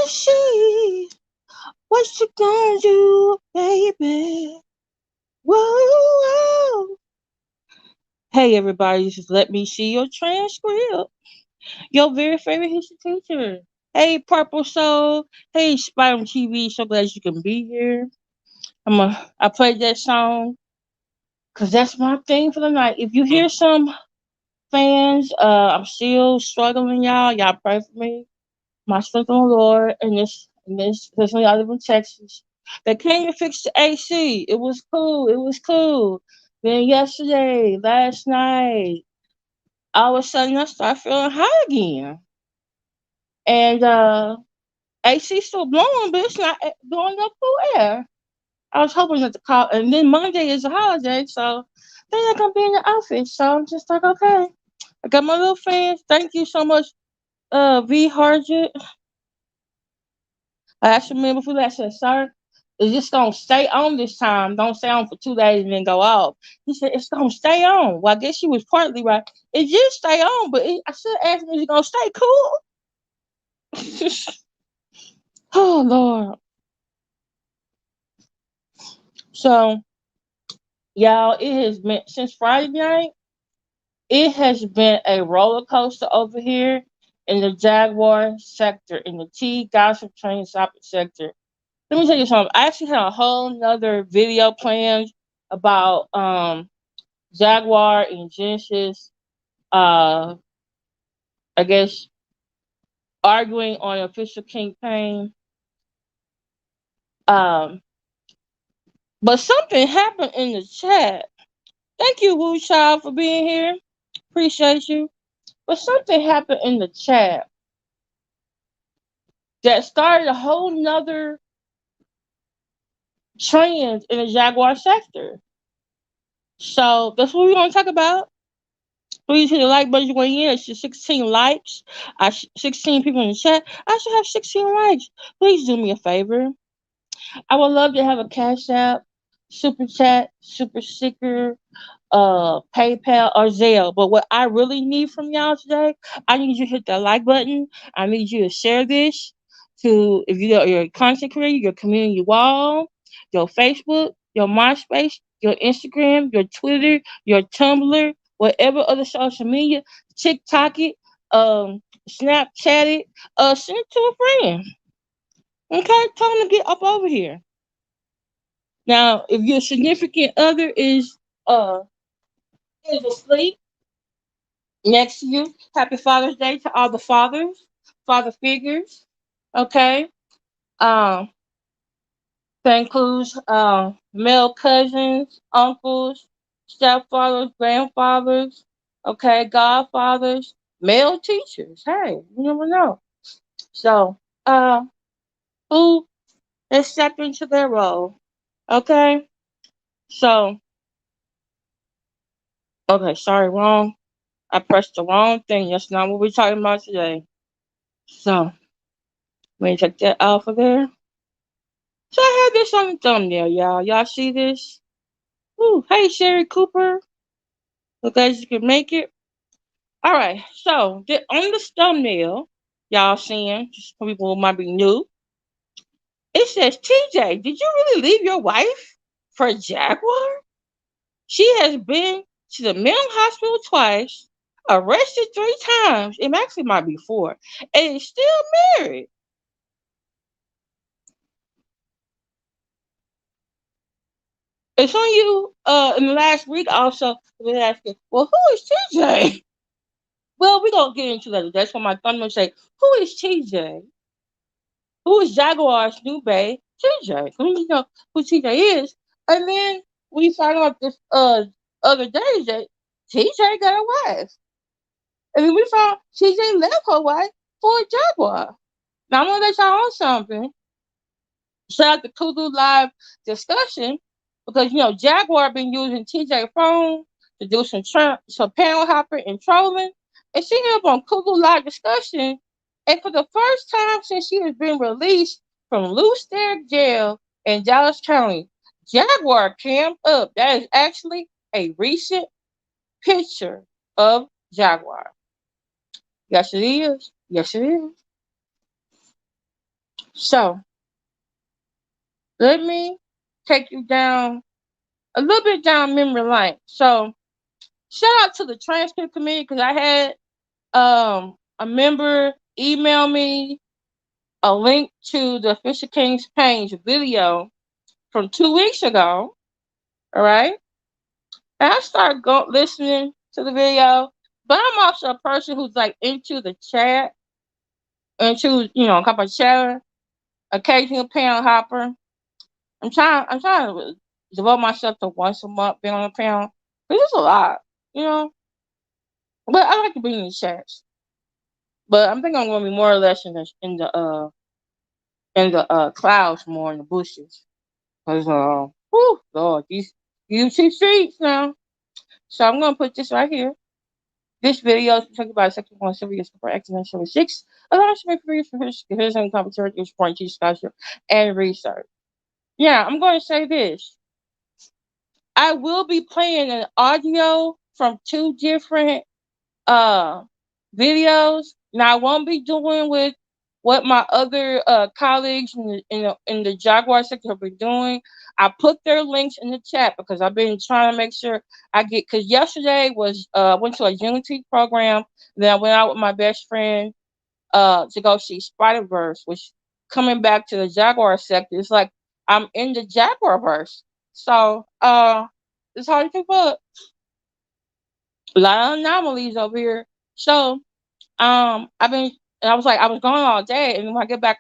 she? What you gonna do, baby? Whoa. Hey, everybody, just let me see your transcript. Your very favorite history teacher. Hey, Purple Soul. Hey, Spy on TV. So glad you can be here. I played that song because that's my thing for the night. If you hear some fans, I'm still struggling, y'all. Y'all pray for me. My strength on the Lord, especially I live in Texas. They came to fix the AC. It was cool. It was cool. Then yesterday, last night, all of a sudden I started feeling hot again. And AC still blowing, but it's not blowing up cool air. I was hoping that the call, and then Monday is a holiday, so they're not gonna be in the office. So I'm just like, okay. I got my little fans. Thank you so much, V Harjit. I asked him before that. I said, "Sir, it's just gonna stay on this time. Don't stay on for 2 days and then go off." He said, "It's gonna stay on." Well, I guess she was partly right. It just stay on, but I should ask him, "Is it gonna stay cool?" Oh Lord. So, y'all, it has been since Friday night. It has been a roller coaster over here in the Jaguar sector, in the T gossip train shopping sector. Let me tell you something. I actually had a whole nother video planned about Jaguar and Genesis, uh, I guess, arguing on official campaign. Um, but something happened in the chat. Thank you, Wu Child, for being here. Appreciate you. But something happened in the chat that started a whole nother trend in the Jaguar sector. So that's what we're going to talk about. Please hit the like button when you're in. It's just 16 likes. 16 people in the chat. I should have 16 likes. Please do me a favor. I would love to have a Cash App, Super Chat, Super Sticker, PayPal, or Zelle. But what I really need from y'all today, I need you to hit that like button. I need you to share this to, if you're a content creator, your community wall, your Facebook, your MySpace, your Instagram, your Twitter, your Tumblr, whatever other social media, TikTok it, Snapchat it, send it to a friend. Okay, tell them to get up over here. Now, if your significant other is asleep next to you, happy Father's Day to all the fathers, father figures. Okay, um, that includes male cousins, uncles, stepfathers, grandfathers. Okay, godfathers, male teachers. Hey, you never know. So, who has stepped into their role? Okay, so okay, sorry, wrong. I pressed the wrong thing. That's not what we're talking about today. So, let me take that off of there. So, I have this on the thumbnail, y'all. Y'all see this? Ooh, hey, Sherry Cooper. Look as you can make it. All right. So, on the thumbnail, y'all seeing, just for people who might be new, it says, TJ, did you really leave your wife for Jaguar? She has been to the mental hospital twice, arrested 3 times. It actually might be 4, and is still married. It's on you in the last week also. Been asking, well, who is TJ? Well, we're gonna get into that. That's what my thumbnail say. Who is TJ? Who is Jaguar's new bae? TJ. Who you know who TJ is? And then we found out this other day that TJ got a wife. And then we found TJ left her wife for a Jaguar. Now I'm gonna let y'all on something. Shout out to Kulu live discussion because Jaguar been using TJ phone to do some panel hopping and trolling, and she ended up on Kulu live discussion. And for the first time since she has been released from Loose Derrick Jail in Dallas County, Jaguar came up. That is actually a recent picture of Jaguar. Yes, it is. Yes, it is. So let me take you down a little bit down memory lane. So shout out to the transcript committee because I had a member email me a link to the Fisher King's Pains video from 2 weeks ago. All right. And I started listening to the video, but I'm also a person who's like into the chat, into, a couple of chatter, occasional panel hopper. I'm trying to devote myself to once a month being on a panel. Because it's a lot, you know. But I like to be in the chats. But I'm thinking I'm gonna be more or less in the clouds more in the bushes. Cause whew, Lord, these YouTube streets now. So I'm gonna put this right here. This video is talking about Section 1 Serious for Excellence Number 6. Allows me for his own commentary, important to scholarship and research. Yeah, I'm going to say this. I will be playing an audio from 2 different videos. Now I won't be doing with what my other colleagues in the Jaguar sector have been doing. I put their links in the chat because I've been trying to make sure I get. Because yesterday was went to a Unity program. Then I went out with my best friend to go see Spider-Verse, which coming back to the Jaguar sector. It's like I'm in the Jaguar verse. So it's hard to keep up. A lot of anomalies over here. So I've been, and I was like, I was gone all day, and when I get back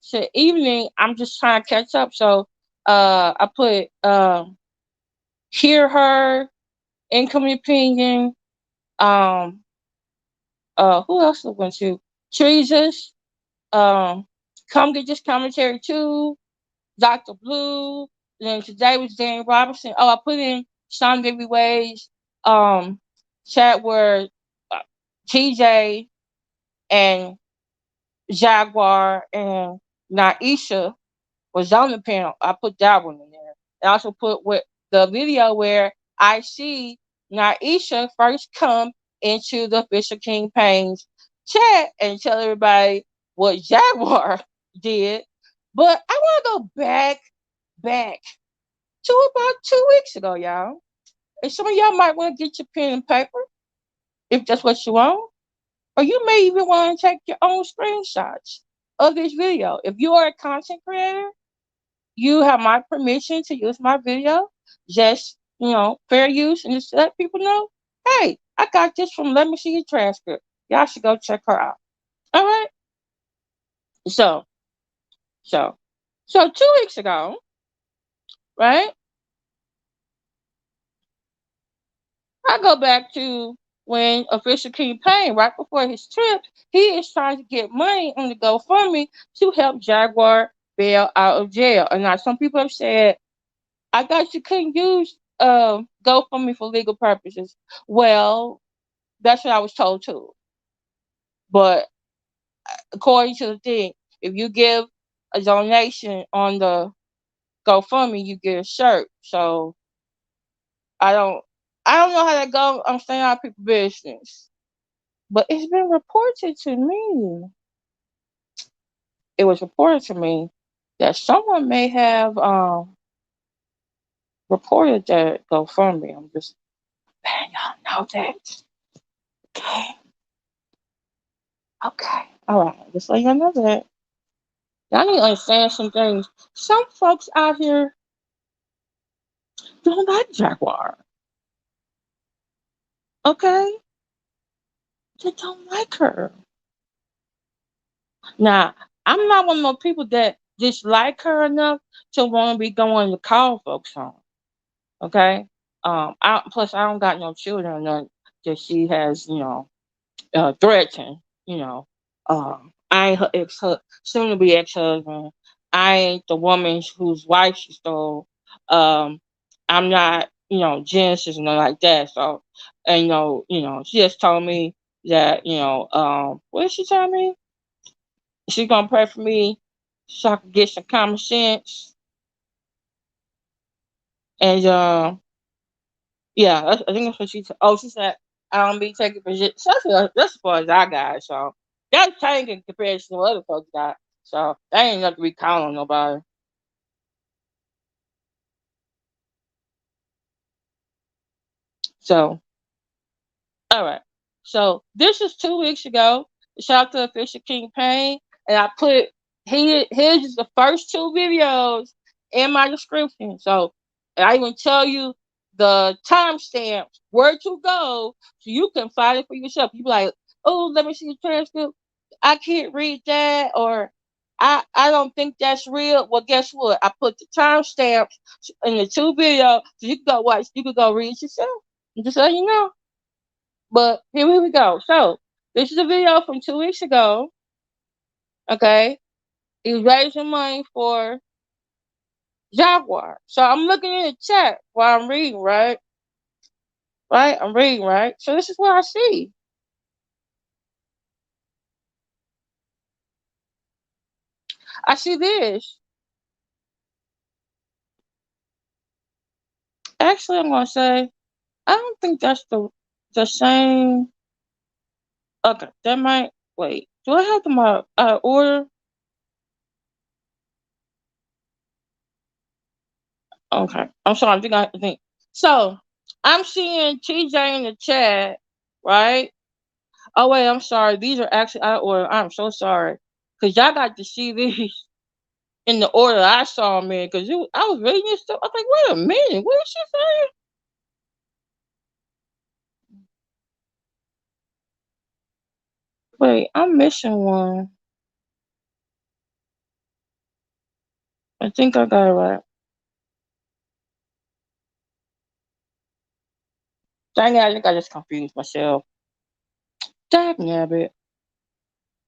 to evening, I'm just trying to catch up. So, I put, hear her, income opinion, um, who else I went to? treezus, come get this commentary too, Dr. Blue, then today was Dan Robinson. Oh, I put in Sean Baby Ways, chat where TJ and Jaguar and Niesha was on the panel. I put that one in there. I also put with the video where I see Niesha first come into the Fisher King Payne's chat and tell everybody what Jaguar did. But I want to go back to about 2 weeks ago, y'all. And some of y'all might want to get your pen and paper if that's what you want. Or you may even want to take your own screenshots of this video. If you are a content creator, you have my permission to use my video. Just, fair use and just let people know, hey, I got this from Let Me See Your Transcript. Y'all should go check her out. All right? So, so, so 2 weeks ago, right? I go back to when Official King Payne, right before his trip, he is trying to get money on the GoFundMe to help Jaguar bail out of jail. And now some people have said, I thought you couldn't use GoFundMe for legal purposes. Well, that's what I was told too. But according to the thing, if you give a donation on the GoFundMe, you get a shirt. So I don't know how that goes. I'm staying out of people's business. But it's been reported to me. It was reported to me that someone may have reported that GoFundMe. I'm just letting y'all know that. Okay. Okay. All right. Just letting y'all know that. Y'all need to understand some things. Some folks out here don't like Jaguar. Okay? They don't like her. Now, I'm not one of those people that dislike her enough to want to be going to call folks on. Okay? Plus I don't got no children or nothing that she has, threatened, I ain't her soon to be ex-husband. I ain't the woman whose wife she stole. I'm not, Genesis and nothing like that. So, and she just told me that, what did she tell me? She's gonna pray for me so I can get some common sense. And yeah, I think that's what she said. Oh, she said I don't be taking position. So that's as far as I got. So that's taking comparison to what other folks got. So that ain't nothing to be counting on nobody. So, all right. So this is 2 weeks ago. Shout out to Official King Payne. And I put his is the first two videos in my description. So and I even tell you the timestamps, where to go, so you can find it for yourself. You be like, oh, let me see the transcript. I can't read that, or I don't think that's real. Well, guess what? I put the timestamps in the two videos, so you can go watch. You can go read it yourself. Just so you know. But here we go. So this is a video from 2 weeks ago. Okay, he's raising money for Jaguar. So I'm looking in the chat while I'm reading, right? Right, I'm reading, right? So this is what I see. I see this. Actually, I'm gonna say I don't think that's the same. Okay, that might wait. Do I have my order? Okay, I'm sorry. I think so. I'm seeing TJ in the chat, right? Oh wait, I'm sorry. These are actually out of order. I'm so sorry, cause y'all got to see these in the order I saw them in. Cause I was reading this stuff. I was like, wait a minute, what is she saying? Wait, I'm missing one. I think I got it right. Dang it, I think I just confused myself. Dang nabbit.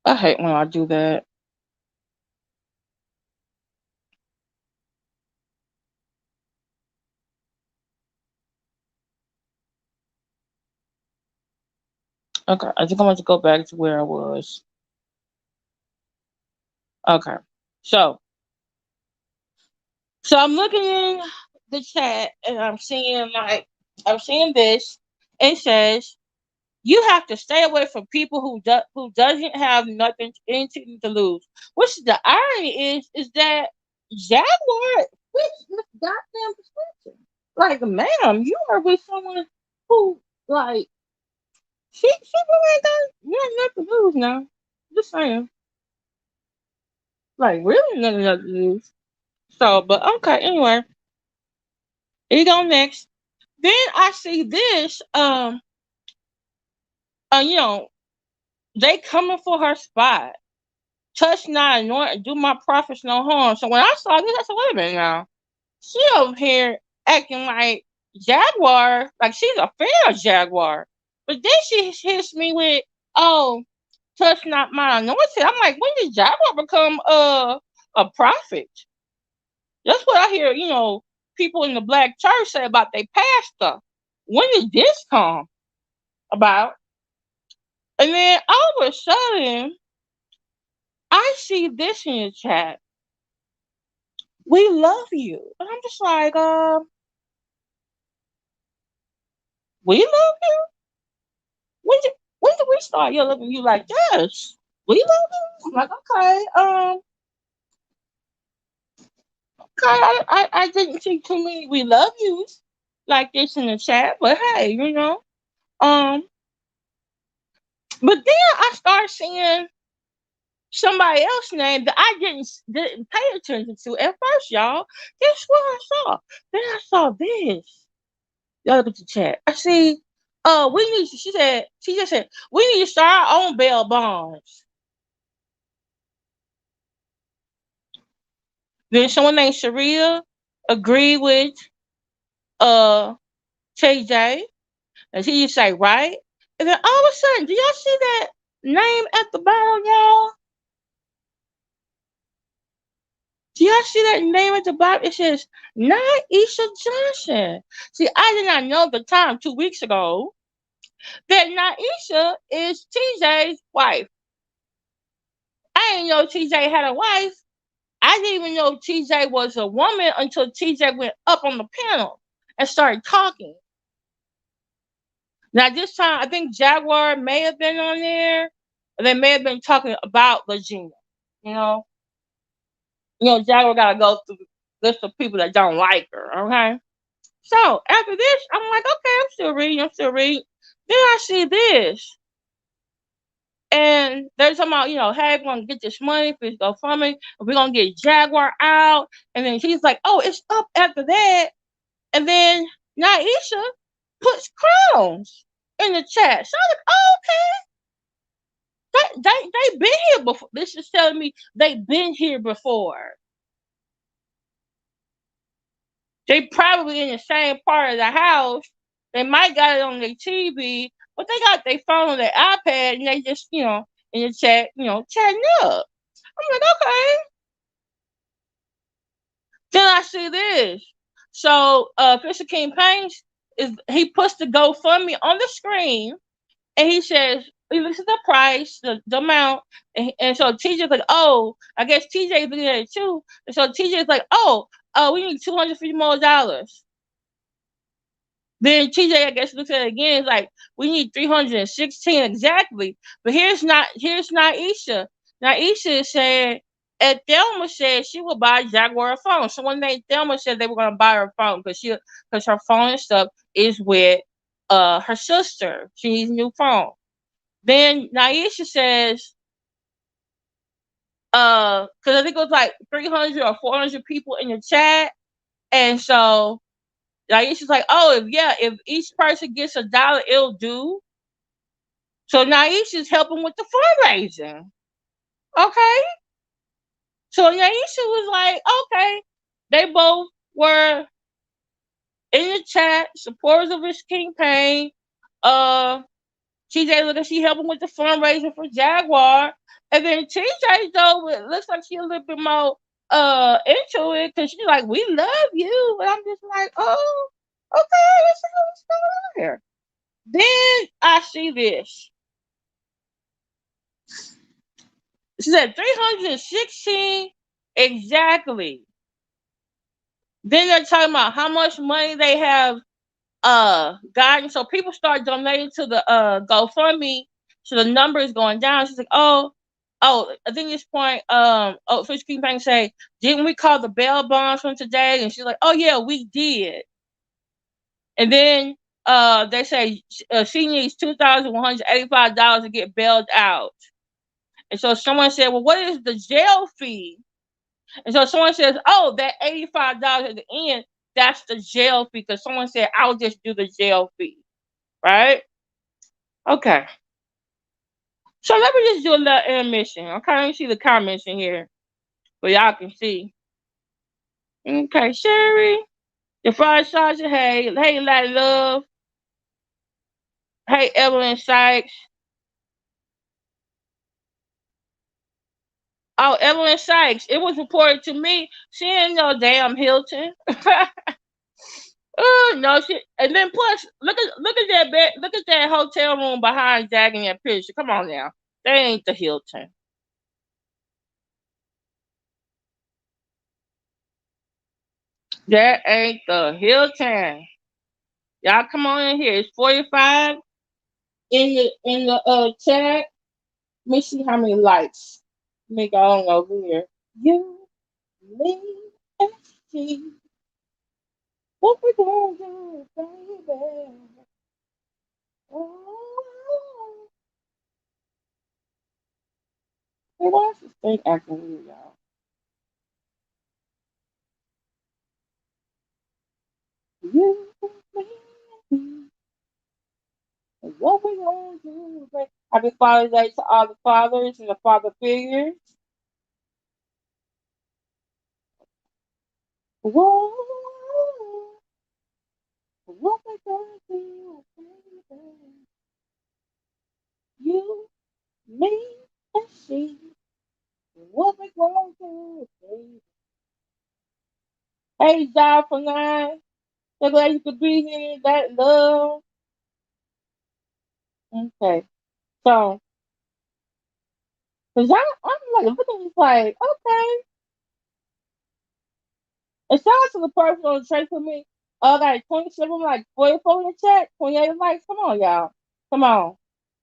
I hate when I do that. Okay, I think I'm going to go back to where I was. Okay, so I'm looking in the chat and I'm seeing this. It says you have to stay away from people who doesn't have anything to lose. Which the irony is that Jaguar fits this goddamn description. Like, ma'am, you are with someone who like she really ain't got you ain't nothing to lose now. Just saying. Like really nothing to lose. So, but okay, anyway. Here you go next. Then I see this, you know, they coming for her spot. Touch not, anoint, do my prophets no harm. So when I saw this, I said, wait a minute now. She over here acting like Jaguar, like she's a fan of Jaguar. But then she hits me with, oh, touch not my anointed. I'm like, when did Jaguar become a prophet? That's what I hear, people in the black church say about their pastor. When did this come about? And then all of a sudden, I see this in the chat. We love you. And I'm just like, we love you? When did we start loving you like this? We love you? I'm like, okay, okay, I didn't see too many we love yous like this in the chat, but hey, but then I start seeing somebody else's name that I didn't pay attention to at first, y'all. Guess what I saw? Then I saw this. Y'all look at the chat. I see. She just said we need to start our own bail bonds. Then someone named Sharia agreed with KJ, and he just say right. And then all of a sudden, do y'all see that name at the bottom, y'all? Do y'all see that name at the bottom? It says Niesha Johnson. See, I did not know at the time 2 weeks ago that Niesha is TJ's wife. I didn't know TJ had a wife. I didn't even know TJ was a woman until TJ went up on the panel and started talking. Now this time, I think Jaguar may have been on there. They may have been talking about Legina, you know. Jaguar gotta go through the list of people that don't like her. Okay. So after this, I'm like, okay, I'm still reading. Then I see this. And they're talking about, hey, we're gonna get this money for this GoFundMe, and we're gonna get Jaguar out. And then she's like, oh, it's up after that. And then Niesha puts crowns in the chat. So I'm like, oh, okay. They've been here before. This is telling me they've been here before. They probably in the same part of the house. They might got it on their TV, but they got their phone on their iPad, and they just, in the chat, chatting up. I'm like, okay. Then I see this. So Fisher King Paints he puts the GoFundMe on the screen, and he says he looks at the price, the amount, and so TJ's like, oh, I guess TJ's looking at it too. And so TJ's like, oh, we need $250 more. Then TJ, I guess, looks at it again. It's like, we need 316 exactly. But here's Niesha. Niesha said, and Thelma said she would buy Jaguar a phone. Someone named Thelma said they were going to buy her a phone because her phone and stuff is with her sister. She needs a new phone. Then Niesha says, because I think it was like 300 or 400 people in the chat, and so Niesha's like, oh, if each person gets $1, it'll do. So Niesha's helping with the fundraising. Okay. So Niesha was like, okay. They both were in the chat, supporters of his campaign. TJ look like she helping with the fundraising for Jaguar. And then TJ, though, it looks like she's a little bit more into it, because she's like, we love you. And I'm just like, oh, okay, what's going on here? Then I see this. She said 316 exactly. Then they're talking about how much money they have gotten. So people start donating to the GoFundMe. So the number is going down. She's like, oh, I think at this point, Fish King Bank say, didn't we call the bail bonds from today? And she's like, oh yeah, we did. And then they say she needs $2,185 to get bailed out. And so someone said, well, what is the jail fee? And so someone says, oh, that $85 at the end, that's the jail fee. Because someone said, I'll just do the jail fee. Right? Okay. So let me just do a little intermission. Okay, let me see the comments in here, but y'all can see. Okay, Sherry. The fried sausage. Hey, Laddie Love. Hey, Evelyn Sykes. Oh, Evelyn Sykes. It was reported to me she ain't no damn Hilton. Oh no, she. And then plus, look at that bed. Look at that hotel room behind Jack in that picture. Come on now, that ain't the Hilton. That ain't the Hilton. Y'all come on in here. It's 45 in the chat. Let me see how many likes. Let me go on over here. You, me, and she. What we gonna do, baby? Oh, hey, why is this thing acting weird, y'all? You, me, and what we gonna do, baby? Happy Father's Day to all the fathers and the father figures. Whoa, what we gonna do, baby? You, me, and she. What we gonna do, baby? Hey, John from Nine. So glad you could be here. That love. Okay. So, cause I'm like looking just like, okay. And shout out to the person on the track with me. Got 27, like 44 in the chat, 28 likes. Come on, y'all. Come on.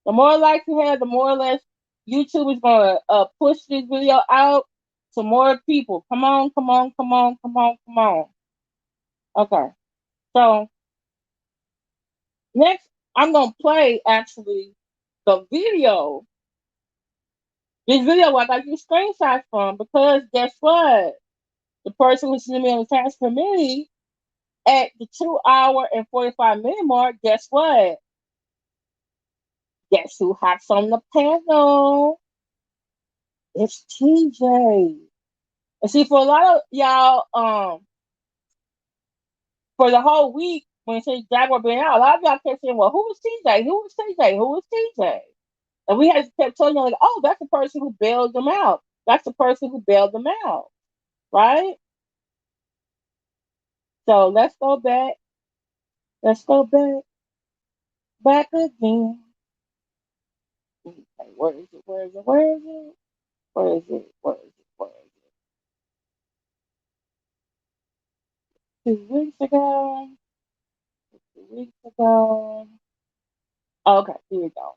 The more likes you have, the more or less YouTube is gonna push this video out some more people. Come on, come on, come on, come on, come on. Okay. So next, I'm gonna play actually the video. This video I got these screenshots from because guess what? The person who sent me on the task committee at the 2 hour and 45 minute mark. Guess what? Guess who hops on the panel? It's TJ. And see, for a lot of y'all, for the whole week when it says Jaguar being out, a lot of y'all kept saying, "Well, who was TJ? Who was TJ? Who was TJ?" And we had to kept telling you like, "Oh, that's the person who bailed them out. That's the person who bailed them out." Right? So let's go back. Let's go back again. Okay, where is it? Where is it? Where is it? Where is it? Where is it? Where is it? 2 weeks ago. 2 weeks ago. Okay, here we go.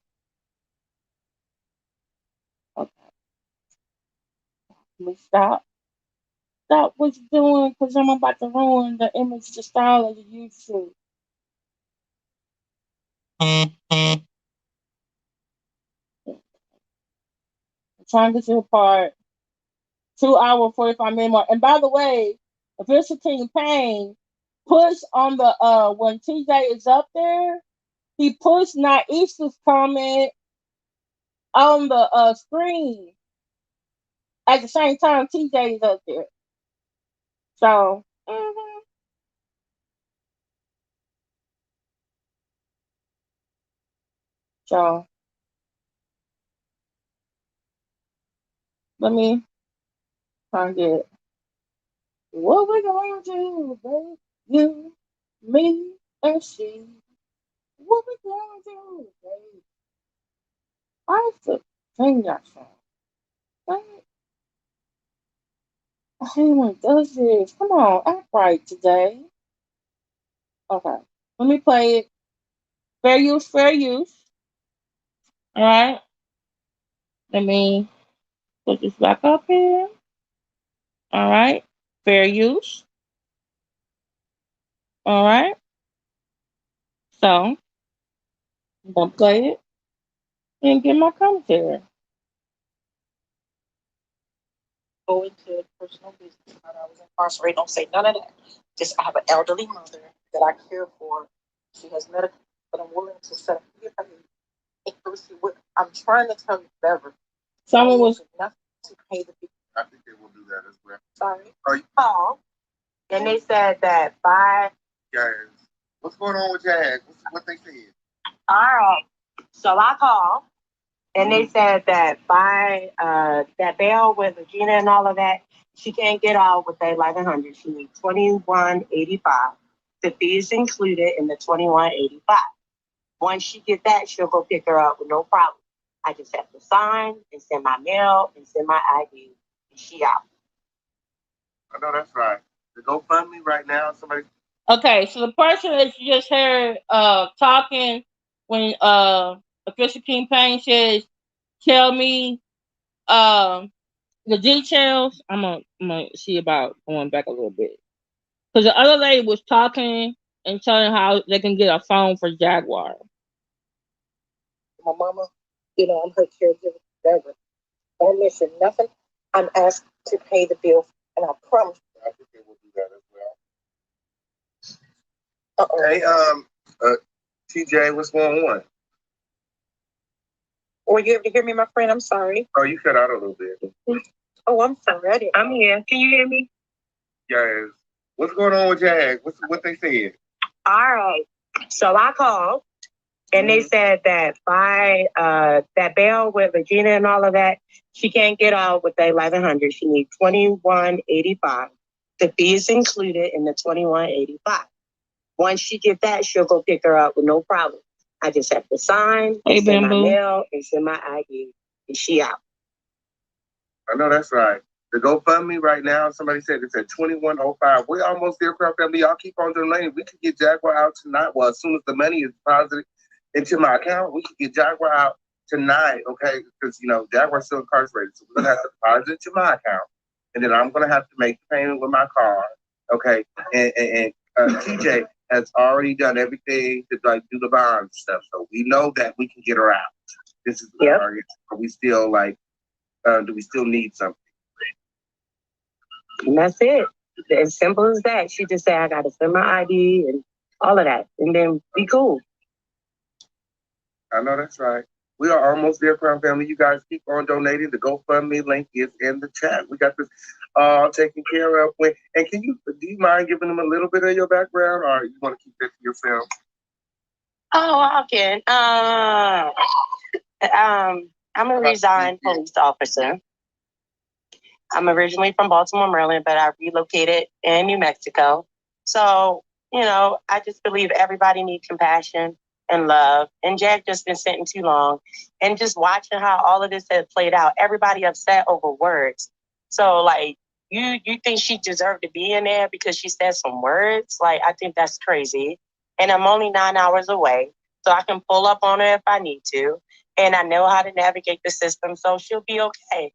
Okay, let me stop. Stop what you're doing because I'm about to ruin the image, the style of the YouTube. I'm trying to get to the part. 2 hour, 45 minute mark. And by the way, Official King Payne push on the when TJ is up there, he pushed Niesha's comment on the screen at the same time TJ is up there. So so let me find it. What we gonna do, babe? You, me, and she. What we gonna do, babe? I have to sing that song. Right? Anyone does this. Come on, act right today. Okay. Let me play it. Fair use, fair use. All right. Let me put this back up here. All right. Fair use. All right. So I'm gonna play it and get my commentary. Go into personal business. How I was incarcerated. Don't say none of that. Just I have an elderly mother that I care for. She has medical, but I'm willing to set up. I'm trying to tell you whatever. Someone was nothing to pay the people. I think they will do that as well. Sorry. Call, and they said that by Guys, what's going on with Jag? What they said? all right. So I called, and they said that by that bail with Regina and all of that, she can't get out with that 1100. She needs 2185. The fees included in the 2185. Once she get that, she'll go pick her up with no problem. I just have to sign and send my mail and send my ID, and she out. I know that's right. The GoFundMe right now, somebody. okay. So the person that you just heard talking when Official King Payne says, "Tell me the details." I'm gonna see about going back a little bit because the other lady was talking and telling how they can get a phone for Jaguar. My mama, I'm her caregiver, whatever. Don't mention nothing. I'm asked to pay the bill, and I promise. I think they will do that as well. Hey, TJ, what's going on? Were you able to hear me, my friend? I'm sorry. Oh, you cut out a little bit. Oh, I'm sorry. I'm here. Can you hear me? Yes. What's going on with Jag? What they said? All right. So I called, and they said that by that bail with Regina and all of that, she can't get out with the 1100. She needs 2185. The fees included in the 2185. Once she get that, she'll go pick her up with no problem. I just have to sign, Hey, send my Bamboo. mail, and send my ID, and she out. I know that's right. The GoFundMe right now, somebody said it's at 2105. We're almost there, Craft Family. Y'all keep on donating. We could get Jaguar out tonight. Well, as soon as the money is deposited into my account, we could get Jaguar out tonight, okay? Because, Jaguar's still incarcerated. So we're going to have to deposit it to my account. and then I'm gonna have to make the payment with my card. Okay, and TJ has already done everything to like do the bond stuff, so we know that we can get her out. This is are we still like? Do we still need something? And that's it. As simple as that. She just said, I got to send my ID and all of that, and then be cool. I know that's right. We are almost there, Crown Family. You guys keep on donating. The GoFundMe link is in the chat. We got this all taken care of. And do you mind giving them a little bit of your background, or you want to keep that to yourself? Oh, I can. I'm a resigned police officer. I'm originally from Baltimore, Maryland, but I relocated in New Mexico. So, I just believe everybody needs compassion and love. And Jack just been sitting too long. And just watching how all of this has played out, everybody upset over words. So, like, you think she deserved to be in there because she said some words? Like, I think that's crazy. And I'm only 9 hours away, so I can pull up on her if I need to. And I know how to navigate the system, so she'll be okay.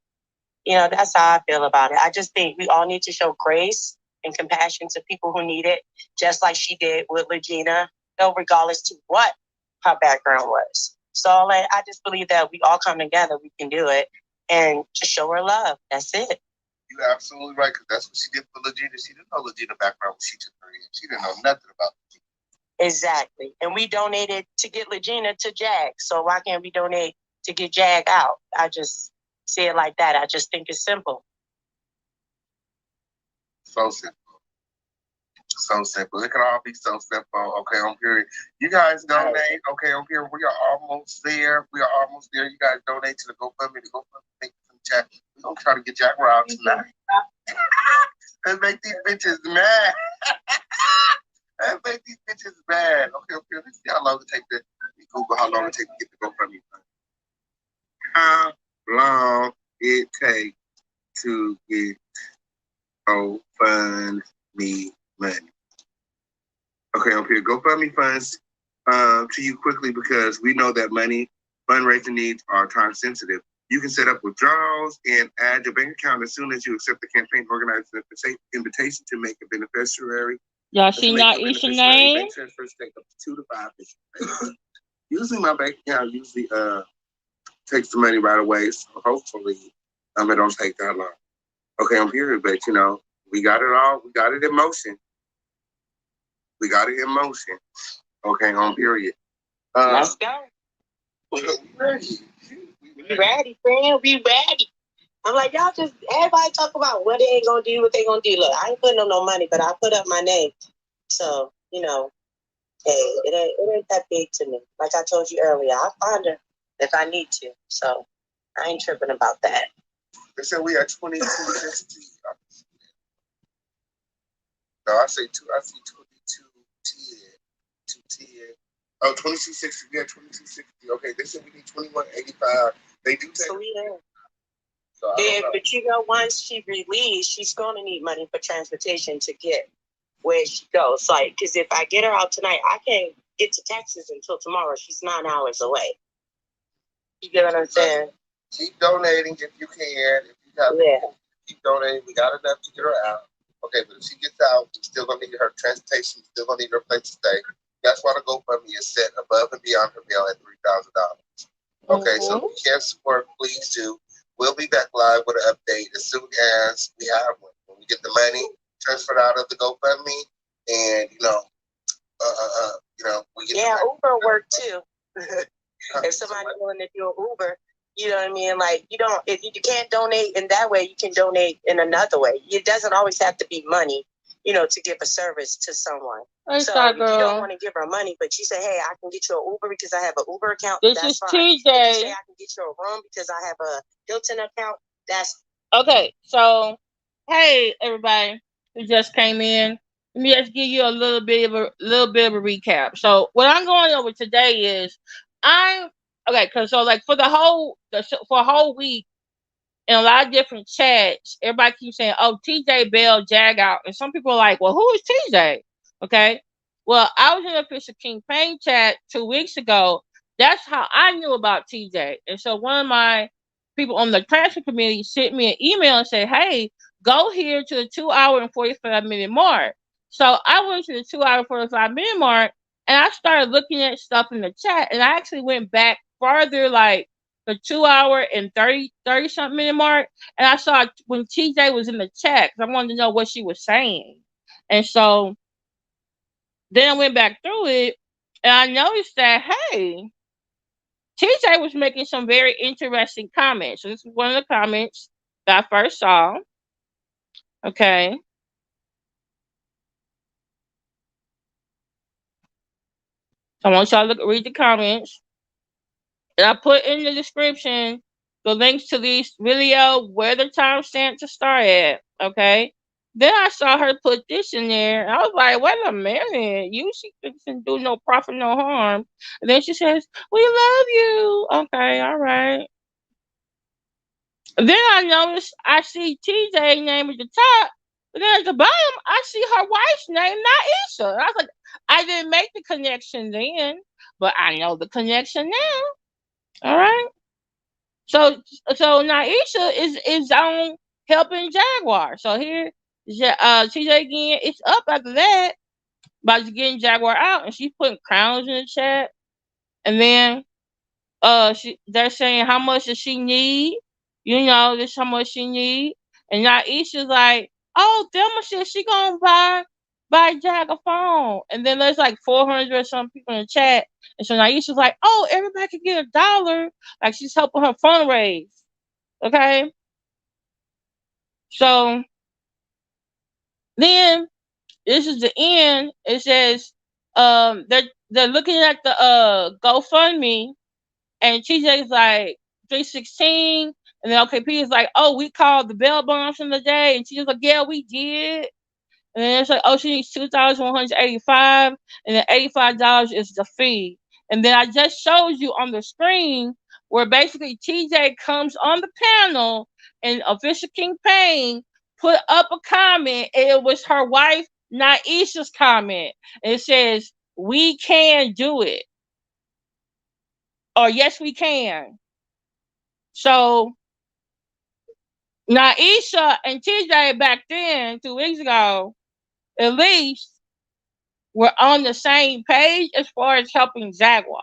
That's how I feel about it. I just think we all need to show grace and compassion to people who need it, just like she did with Legina, regardless to what her background was. So I just believe that we all come together, we can do it, and just show her love. That's it. You're absolutely right, because that's what she did for Legina. She didn't know Legina background when she took her in. She didn't know nothing about Legina. Exactly. And we donated to get Legina to Jag. So why can't we donate to get Jag out? I just see it like that. I just think it's simple. So simple. So simple. It can all be so simple. Okay, on period. You guys donate. Okay, on period. We are almost there. You guys donate to the GoFundMe. The GoFundMe link in the chat. We're going to try to get Jaguar out tonight. Let's make these bitches mad. Let's make these bitches mad. Okay, on period. Let's see how long it takes to Google how long it takes to get the GoFundMe. How long it takes to get GoFundMe money. Okay, up here, GoFundMe funds to you quickly because we know that fundraising needs are time sensitive. You can set up withdrawals and add your bank account as soon as you accept the campaign organized invitation to make a beneficiary. Y'all see Niesha name? Bank transfers take up to 2 to 5 business. Usually my bank account takes the money right away, so hopefully it don't take that long. Okay, I'm here, but we got it all. We got it in motion. Okay, on period. Let's go. We ready. We ready, friend. We ready. I'm like, y'all just, everybody talk about what they ain't gonna do, what they gonna do. Look, I ain't putting up no money, but I put up my name. So, hey, it ain't that big to me. Like I told you earlier, I'll find her if I need to. So I ain't tripping about that. They said we are 2260. No, I see 2210. Oh, 2260. We had 2260. Okay, they said we need 2185. They do take. So we there. So but once she released, she's going to need money for transportation to get where she goes. Like, because if I get her out tonight, I can't get to Texas until tomorrow. She's 9 hours away. You get what I'm saying? Keep donating if you can. If you have, keep donating. We got enough to get her out. Okay, but if she gets out, we're still gonna need her transportation. We're still gonna need her place to stay. That's why the GoFundMe is set above and beyond her bail at $3,000. Okay, so if you can support, please do. We'll be back live with an update as soon as we have one. When we get the money transferred out of the GoFundMe, and we get Uber work too. If somebody's willing to do an Uber, you know what I mean? Like, if you can't donate in that way, you can donate in another way. It doesn't always have to be money, to give a service to someone. So if you don't want to give her money, but you say, hey, I can get you an Uber because I have an Uber account. This is fine. Tuesday. If you say I can get you a room because I have a Hilton account, that's okay. So, hey everybody who just came in. Let me just give you a little bit of a recap. So, what I'm going over today is because for a whole week in a lot of different chats, everybody keeps saying, "Oh, TJ bailed Jag out," and some people are like, "Well, who is TJ?" Okay, well, I was in the official King Payne chat 2 weeks ago. That's how I knew about TJ, and so one of my people on the transfer committee sent me an email and said, "Hey, go here to the 2 hour and 45 minute mark. So I went to the 2 hour 45 minute mark, and I started looking at stuff in the chat, and I actually went back farther, like the 2 hour and 30 something minute mark, and I saw when TJ was in the chat, 'cause I wanted to know what she was saying. And so then I went back through it, and I noticed that, hey, TJ was making some very interesting comments. So this is one of the comments that I first saw. Okay. So I want y'all to read the comments. And I put in the description the links to these video, where the timestamp to start at. Okay. Then I saw her put this in there. And I was like, wait a minute. She didn't do no profit, no harm. And then she says, we love you. Okay, all right. Then I noticed I see TJ name at the top, but then at the bottom I see her wife's name, Niesha. And I was like, I didn't make the connection then, but I know the connection now. All right. So Niesha is on helping Jaguar. So here, TJ again. It's up after that by getting Jaguar out, and she's putting crowns in the chat, and then they're saying how much does she need? This is how much she need. And Naisha's like, oh, Thelma said she gonna buy Jack a phone. And then there's like 400 or some people in the chat. And so Naisha's like, oh, everybody can get $1. Like she's helping her fundraise. Okay. So then this is the end. It says they're looking at the GoFundMe. And TJ's like 316, and then OKP is like, oh, we called the bail bonds from the day, and TJ's like, yeah, we did. And then it's like, oh, she needs 2,185, and then $85 is the fee. And then I just showed you on the screen where basically TJ comes on the panel, and Official King Payne put up a comment, and it was her wife Naisha's comment. And it says, we can do it. Or yes, we can. So Niesha and TJ back then, 2 weeks ago, at least, were on the same page as far as helping Jaguar.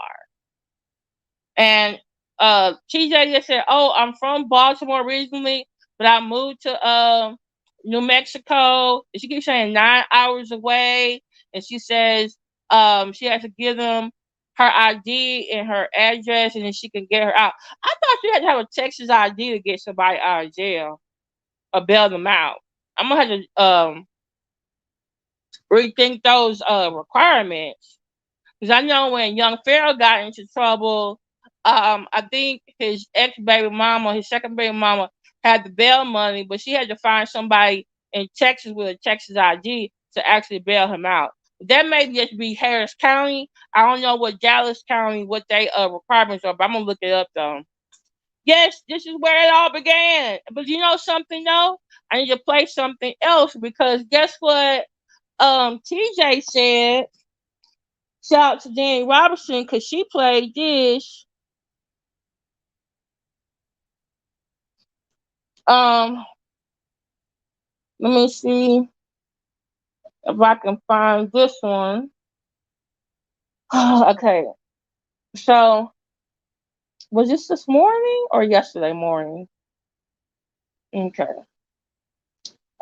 And TJ just said, oh, I'm from Baltimore originally, but I moved to New Mexico. And she keeps saying 9 hours away. And she says she has to give them her ID and her address, and then she can get her out. I thought you had to have a Texas ID to get somebody out of jail or bail them out. I'm gonna have to rethink those requirements, because I know when Young Pharaoh got into trouble, I think his second baby mama, had the bail money, but she had to find somebody in Texas with a Texas ID to actually bail him out. That may just be Harris County. I don't know what Dallas County, what they requirements are, but I'm gonna look it up though. Yes, this is where it all began. But you know something though? I need to play something else, because guess what? TJ said, shout out to Danny Robertson, because she played this. Let me see if I can find this one. Okay. So, was this morning or yesterday morning? Okay.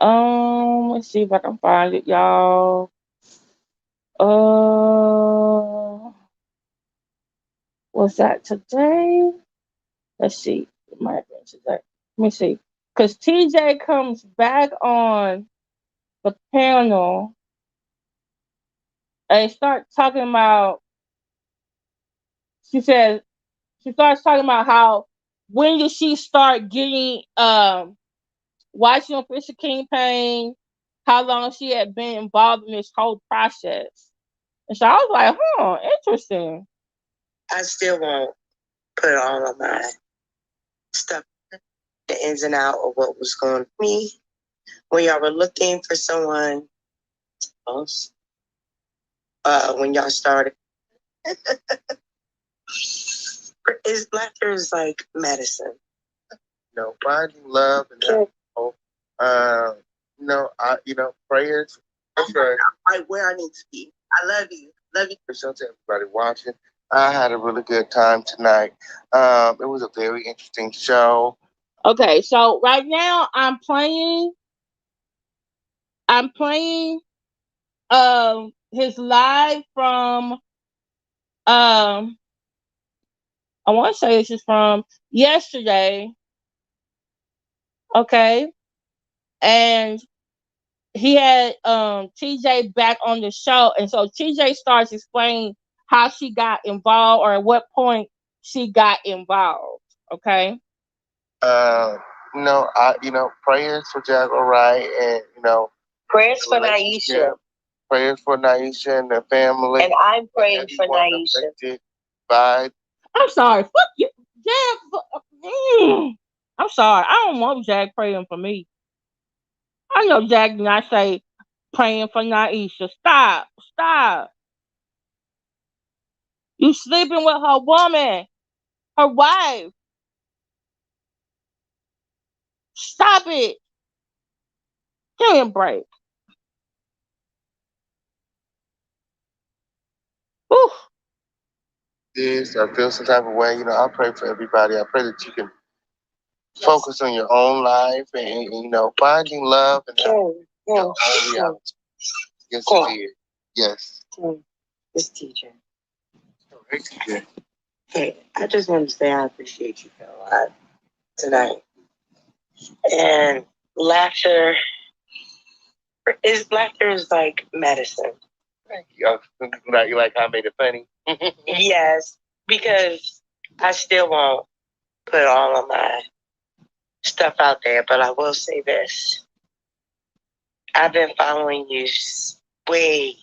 Let's see if I can find it, y'all. Was that today? Let's see. It might have been today. Let me see. Because TJ comes back on the panel and starts talking about, she starts talking about how, when did she start getting, watching on Fisher King Payne, how long she had been involved in this whole process. And so I was like, interesting. I still won't put all of my stuff, the ins and out of what was going on with me. When y'all were looking for someone else, when y'all started, laughter is like medicine. Finding love and hope Uh, prayers. That's right. Right where I need to be. I love you. Love you. Show to everybody watching. I had a really good time tonight. It was a very interesting show. Okay, so right now I'm playing his live from I want to say this is from yesterday. Okay, and he had TJ back on the show, and so TJ starts explaining how she got involved or at what point she got involved. Okay. Uh, prayers for Jaguar Wright, and Prayers for Niesha. prayers for Niesha and the family. And I'm praying for Niesha. By I'm sorry. Fuck you, Jag. I'm sorry. I don't want Jag praying for me. I know Jag did not say praying for Niesha. Stop. Stop. You sleeping with her woman, her wife. Stop it. Give me a break. Whew. this, I feel some type of way. I pray for everybody. I pray that you can focus on your own life and finding love and your own reality. Yes, dear. Yes. This teacher. Hey, teacher. Hey, I just want to say I appreciate you a lot tonight. And laughter is like medicine. Thank you. You like how I made it funny? Yes, because I still won't put all of my stuff out there, but I will say this. I've been following you way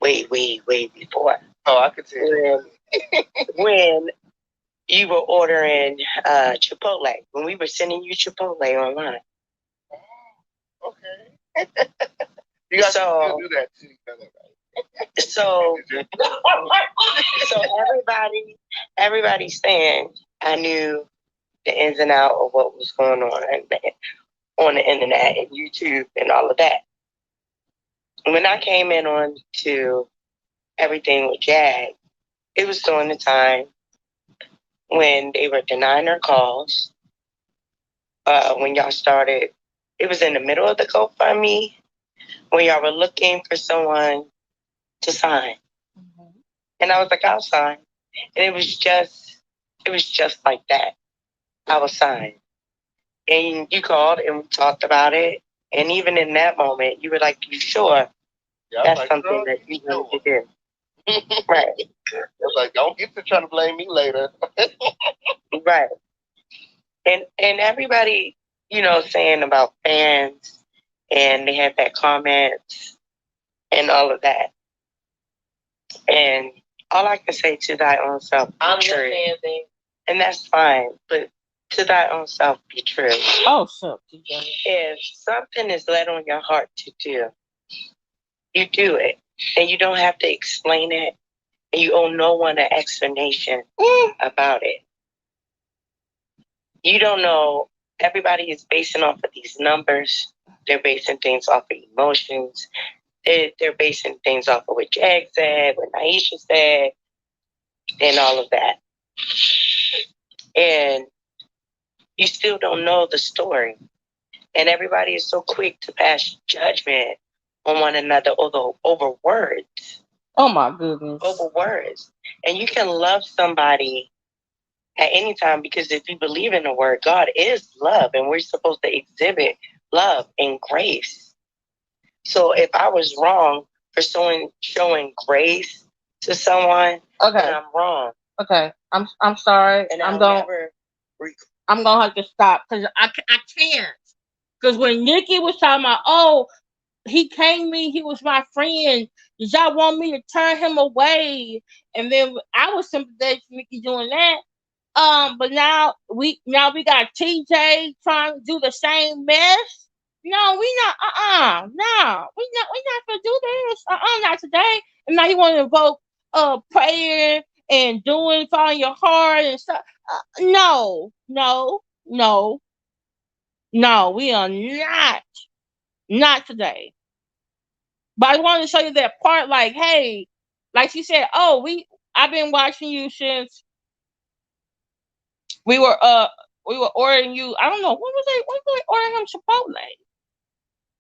before. Oh, I could tell. When you were ordering Chipotle, when we were sending you Chipotle online. Okay. You guys still do that too. So everybody's saying I knew the ins and outs of what was going on the internet and YouTube and all of that. When I came in on to everything with Jag, it was during the time when they were denying our calls. When y'all started, it was in the middle of the GoFundMe when y'all were looking for someone to sign. Mm-hmm. And I was like, I'll sign. And it was just like that. I was signed. And you called and we talked about it. And even in that moment, you were like, you sure? Yeah, that's like, something that you need to do. Right. It's like, don't get to try to blame me later. Right. And everybody, saying about fans, and they had that comments and all of that. And all I can say to thy own self, I'm your fan, babe. And that's fine, but to thy own self be true. Oh, so if something is led on your heart to do, you do it. And you don't have to explain it. And you owe no one an explanation about it. You don't know. Everybody is basing off of these numbers. They're basing things off of emotions. They're basing things off of what Jag said, what Niesha said, and all of that. And you still don't know the story. And everybody is so quick to pass judgment on one another over words. Oh, my goodness. Over words. And you can love somebody at any time, because if you believe in the word, God is love, and we're supposed to exhibit love and grace. So if I was wrong for showing grace to someone, then I'm wrong. Okay, I'm sorry. And I'm gonna have to stop because I can't. Because when Nikki was talking about, oh, he came me, he was my friend. Did y'all want me to turn him away? And then I was sympathetic to Nikki doing that. But now we got TJ trying to do the same mess. No, we not. No, we not gonna do this. Not today. And now he want to invoke prayer and doing following your heart and stuff. No. No, we are not today. But I wanted to show you that part, like, hey, like she said, oh, I've been watching you since we were ordering you. I don't know, when was they ordering him Chipotle?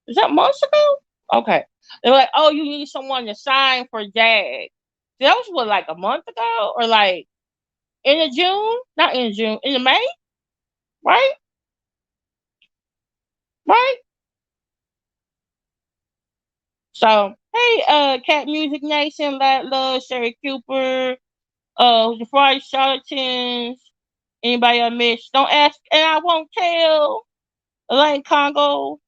Is that months ago? Okay. They were like, oh, you need someone to sign for Jag. That was what, like a month ago? Or like in the June? Not in June, in the May? Right? Right? So, hey, Cat Music Nation, Lat Love, Sherry Cooper, the Friday Charlatans, anybody I missed, don't ask, and I won't tell. Elaine Congo,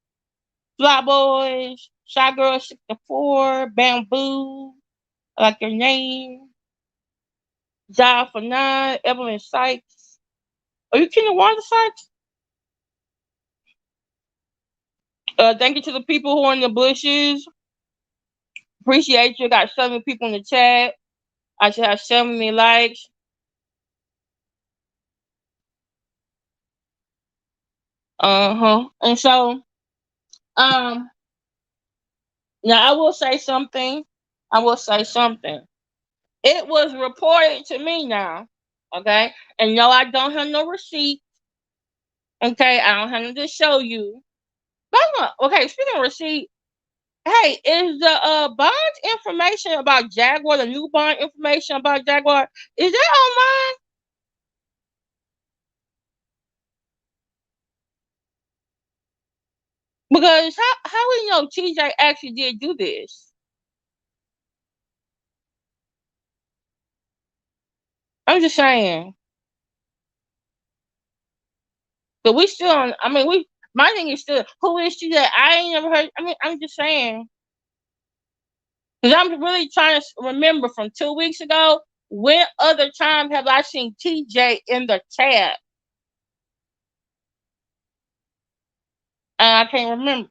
Fly Boys, Shy Girl 64, Bamboo, I like your name, Job for Nine, Evelyn Sykes. Are you kidding, Wanda Sykes? Thank you to the people who are in the bushes. Appreciate you. Got 7 people in the chat. I should have 70 likes. And so, now I will say something. It was reported to me now, okay? And no, I don't have no receipt. Okay, I don't have nothing to show you. But okay, speaking of receipt, hey, is the bond information about Jaguar, the new bond information about Jaguar, is that online? Because how we know TJ actually did do this? I'm just saying. But we still on, I mean, my thing is still, who is she that I ain't never heard? I mean, I'm just saying. Because I'm really trying to remember from 2 weeks ago, when other time have I seen TJ in the chat? And I can't remember.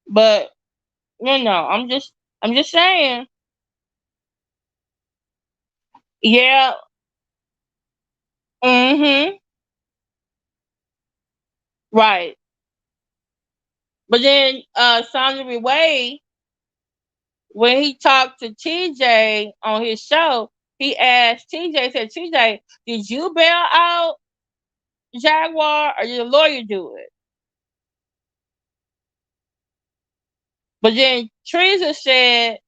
But, I'm just saying. Yeah. Mm-hmm. Right. But then Sandra Way, when he talked to TJ on his show, he asked TJ, said, TJ, did you bail out Jaguar or did the lawyer do it? But then Teresa said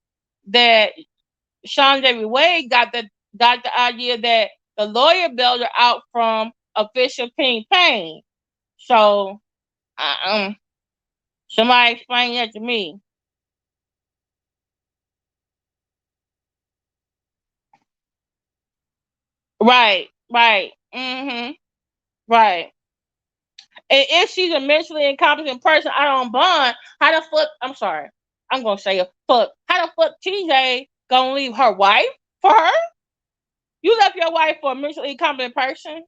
that Sean David Wade got the idea that the lawyer bailed her out from official Payne. So somebody explain that to me. Right. Mm-hmm. Right. And if she's a mentally incompetent person out on bond, how the fuck? I'm sorry. I'm gonna say a fuck. How the fuck TJ gonna leave her wife for her? You left your wife for a mentally incompetent person?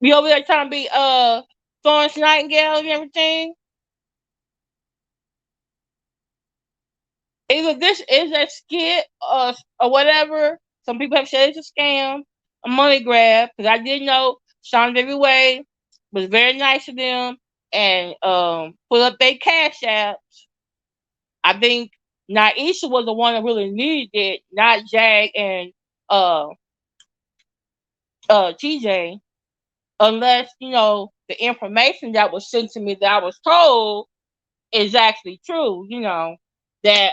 You over there trying to be Florence Nightingale and everything? Either this is a skit or whatever. Some people have said it's a scam, a money grab. Because I did know Sean David Way was very nice to them and put up their cash apps. I think Niesha was the one that really needed it, not Jag and uh TJ. Unless, the information that was sent to me that I was told is actually true, that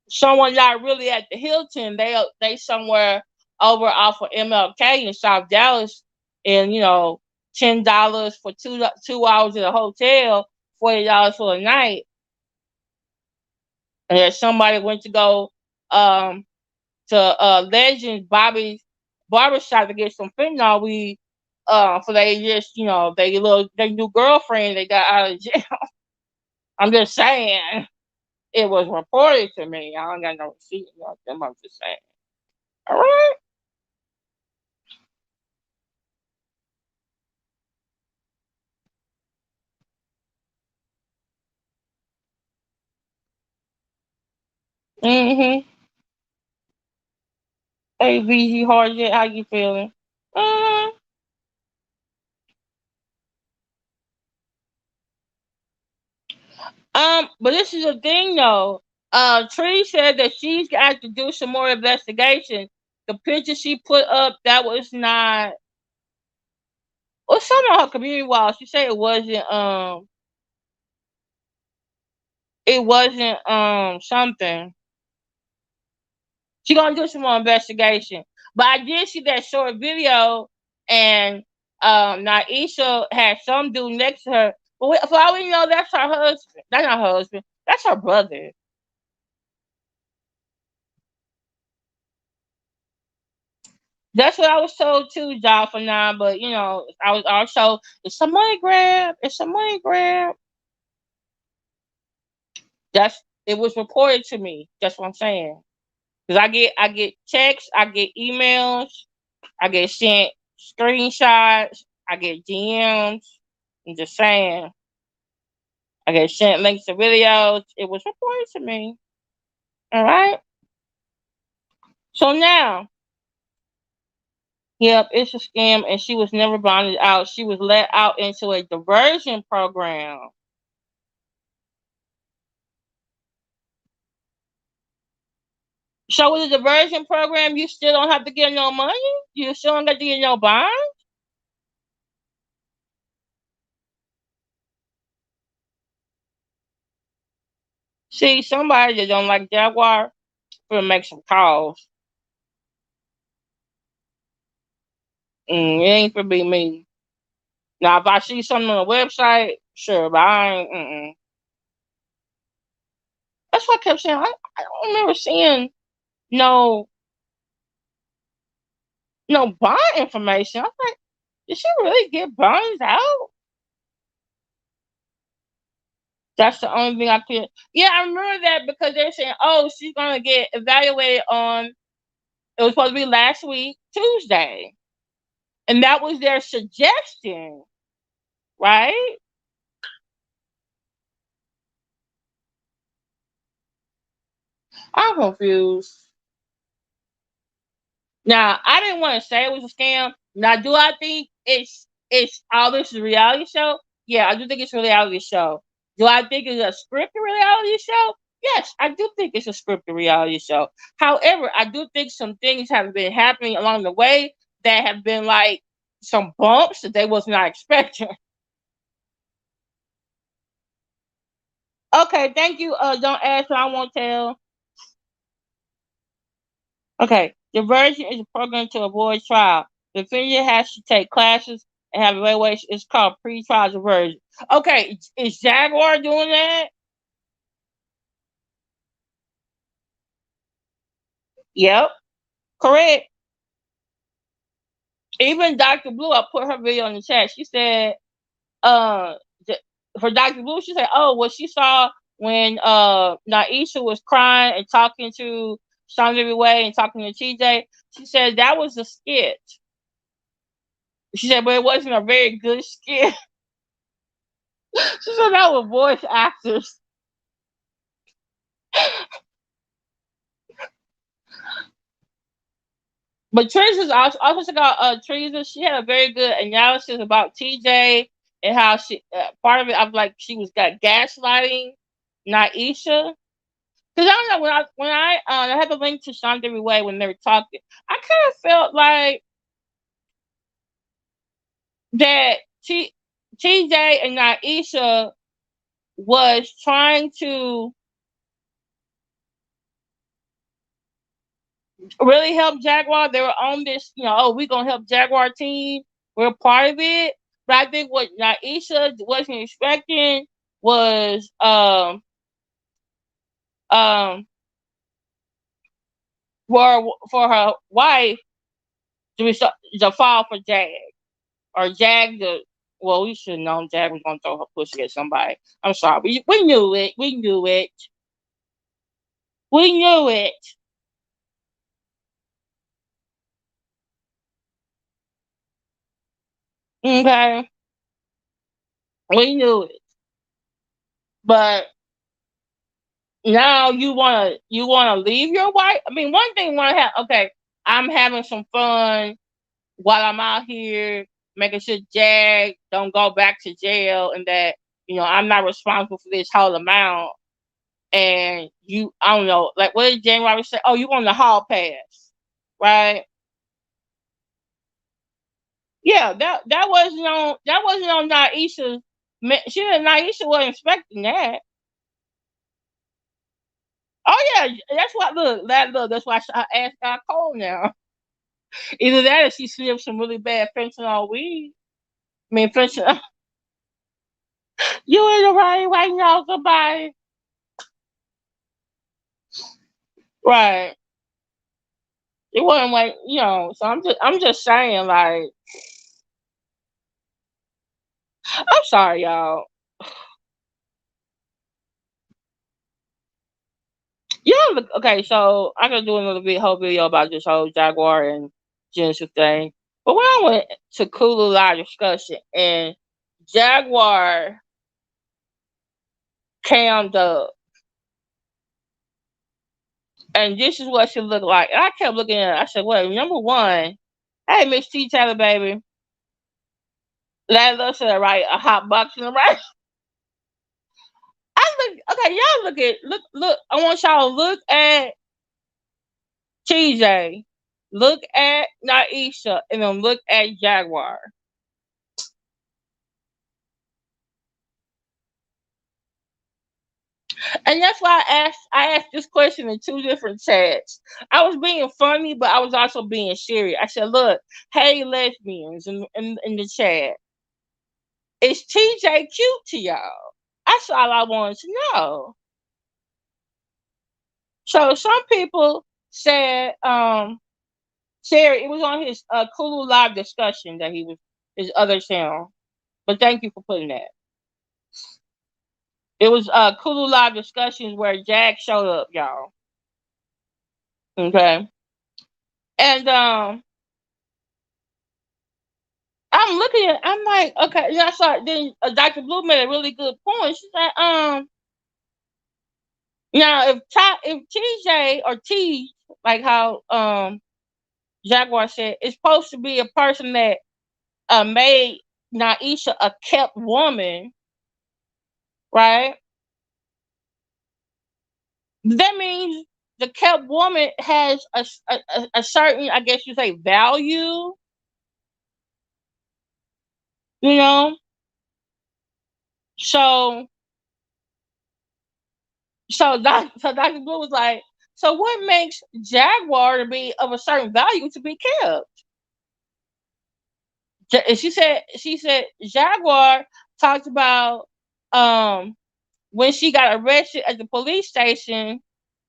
someone not really at the Hilton, they somewhere over off of MLK in South Dallas, and $10 for 2 hours at a hotel, $40 for a night, and that somebody went to go to Legends Bobby's barbershop to get some fentanyl weed for they just their new girlfriend they got out of jail. I'm just saying. It was reported to me. I don't got no receipt about them. I'm just saying. All right. Mm-hmm. Hey, VG Hardjet, how you feeling? Uh, but this is the thing though. Tree said that she's got to do some more investigation. The picture she put up, that was not. Well, some on her community wall. She said it wasn't something. She gonna do some more investigation. But I did see that short video, and Niesha had some dude next to her. But for all we know, that's her husband. That's not her husband. That's her brother. That's what I was told too, job for now. But I was also it's a money grab. It's a money grab. That's it was reported to me. That's what I'm saying. Because I get texts, I get emails, I get sent screenshots, I get DMs. I'm just saying. I get sent links to videos. It was reported to me. All right. So now, yep, it's a scam, and she was never bonded out. She was let out into a diversion program. So with the diversion program, you still don't have to get no money. You still don't got to get no bond. See, somebody that don't like Jaguar will make some calls. It ain't for be me. Now, if I see something on the website, sure, but I ain't. That's what I kept saying. I don't remember seeing no bond information. I was like, did she really get bonds out? That's the only thing I could. Yeah, I remember that because they're saying, oh, she's gonna get evaluated on. It was supposed to be last week, Tuesday, and that was their suggestion, right? I'm confused. Now, I didn't want to say it was a scam. Now, do I think it's all this is a reality show? Yeah, I do think it's a reality show. Do I think it's a scripted reality show? Yes, I do think it's a scripted reality show. However, I do think some things have been happening along the way that have been like some bumps that they was not expecting. Okay, thank you. Don't ask, so I won't tell. Okay, diversion is a program to avoid trial. The defendant has to take classes and have evaluation. It's called pre-trial diversion. Okay, is Jaguar doing that? Yep, correct. Even Dr. Blue, I put her video in the chat. She said, uh, for Dr. Blue, she said, oh, what she saw when Niesha was crying and talking to Chandra Way and talking to TJ, she said that was a skit. She said, but it wasn't a very good skit. She said that was voice actors. But treezus also got treezus. She had a very good analysis about TJ and how she part of it. I'm like she was got gaslighting Niesha. Because I don't know when I had the link to Sean Debbie Way when they were talking, I kind of felt like that TJ and Niesha was trying to really help Jaguar. They were on this, oh, we're gonna help Jaguar team. We're part of it. But I think what Niesha wasn't expecting was um for her wife to fall for Jag or Jag the. Well, we should have known Jag was gonna throw her pussy at somebody. I'm sorry, we knew it. We knew it. We knew it. Okay, we knew it. But now you wanna leave your wife. I mean, one thing want to have. Okay, I'm having some fun while I'm out here making sure Jag don't go back to jail and that, I'm not responsible for this whole amount. And I don't know, like what did January say? Oh, you on the hall pass, right? Yeah, that wasn't on Niesha. Niesha wasn't expecting that. Oh yeah, that's why. Look. That's why I asked Scott Cole now. Either that, or she sniffed some really bad fentanyl weed. I mean, fentanyl. You in the right now, somebody. Right. It wasn't like So I'm just saying, like, I'm sorry, y'all. Yeah. Okay. So I could do another whole video about this whole Jaguar and Genesis thing. But when I went to Kulu live discussion and Jaguar cammed up, and this is what she looked like. And I kept looking at it. I said, well, number one, hey, Miss T Taylor, baby. Let us say, right, a hot box in the right. Okay, y'all look. I want y'all to look at TJ, look at Niesha, and then look at Jaguar. And that's why I asked this question in two different chats. I was being funny, but I was also being serious. I said, look, hey lesbians in the chat. Is TJ cute to y'all? That's all I wanted to know. So some people said, Sherry, it was on his Kulu live discussion that he was his other channel. But thank you for putting that. It was Kulu live discussions where Jack showed up, y'all. Okay. And I'm looking at I'm like, okay, yeah, I saw then Dr. Blue made a really good point. She said, now if TJ or T, like how Jaguar said, it's supposed to be a person that made Niesha a kept woman, right? That means the kept woman has a certain, I guess you say, value, you know. So Dr. Blue was like, so what makes Jaguar to be of a certain value to be kept? She said Jaguar talked about when she got arrested at the police station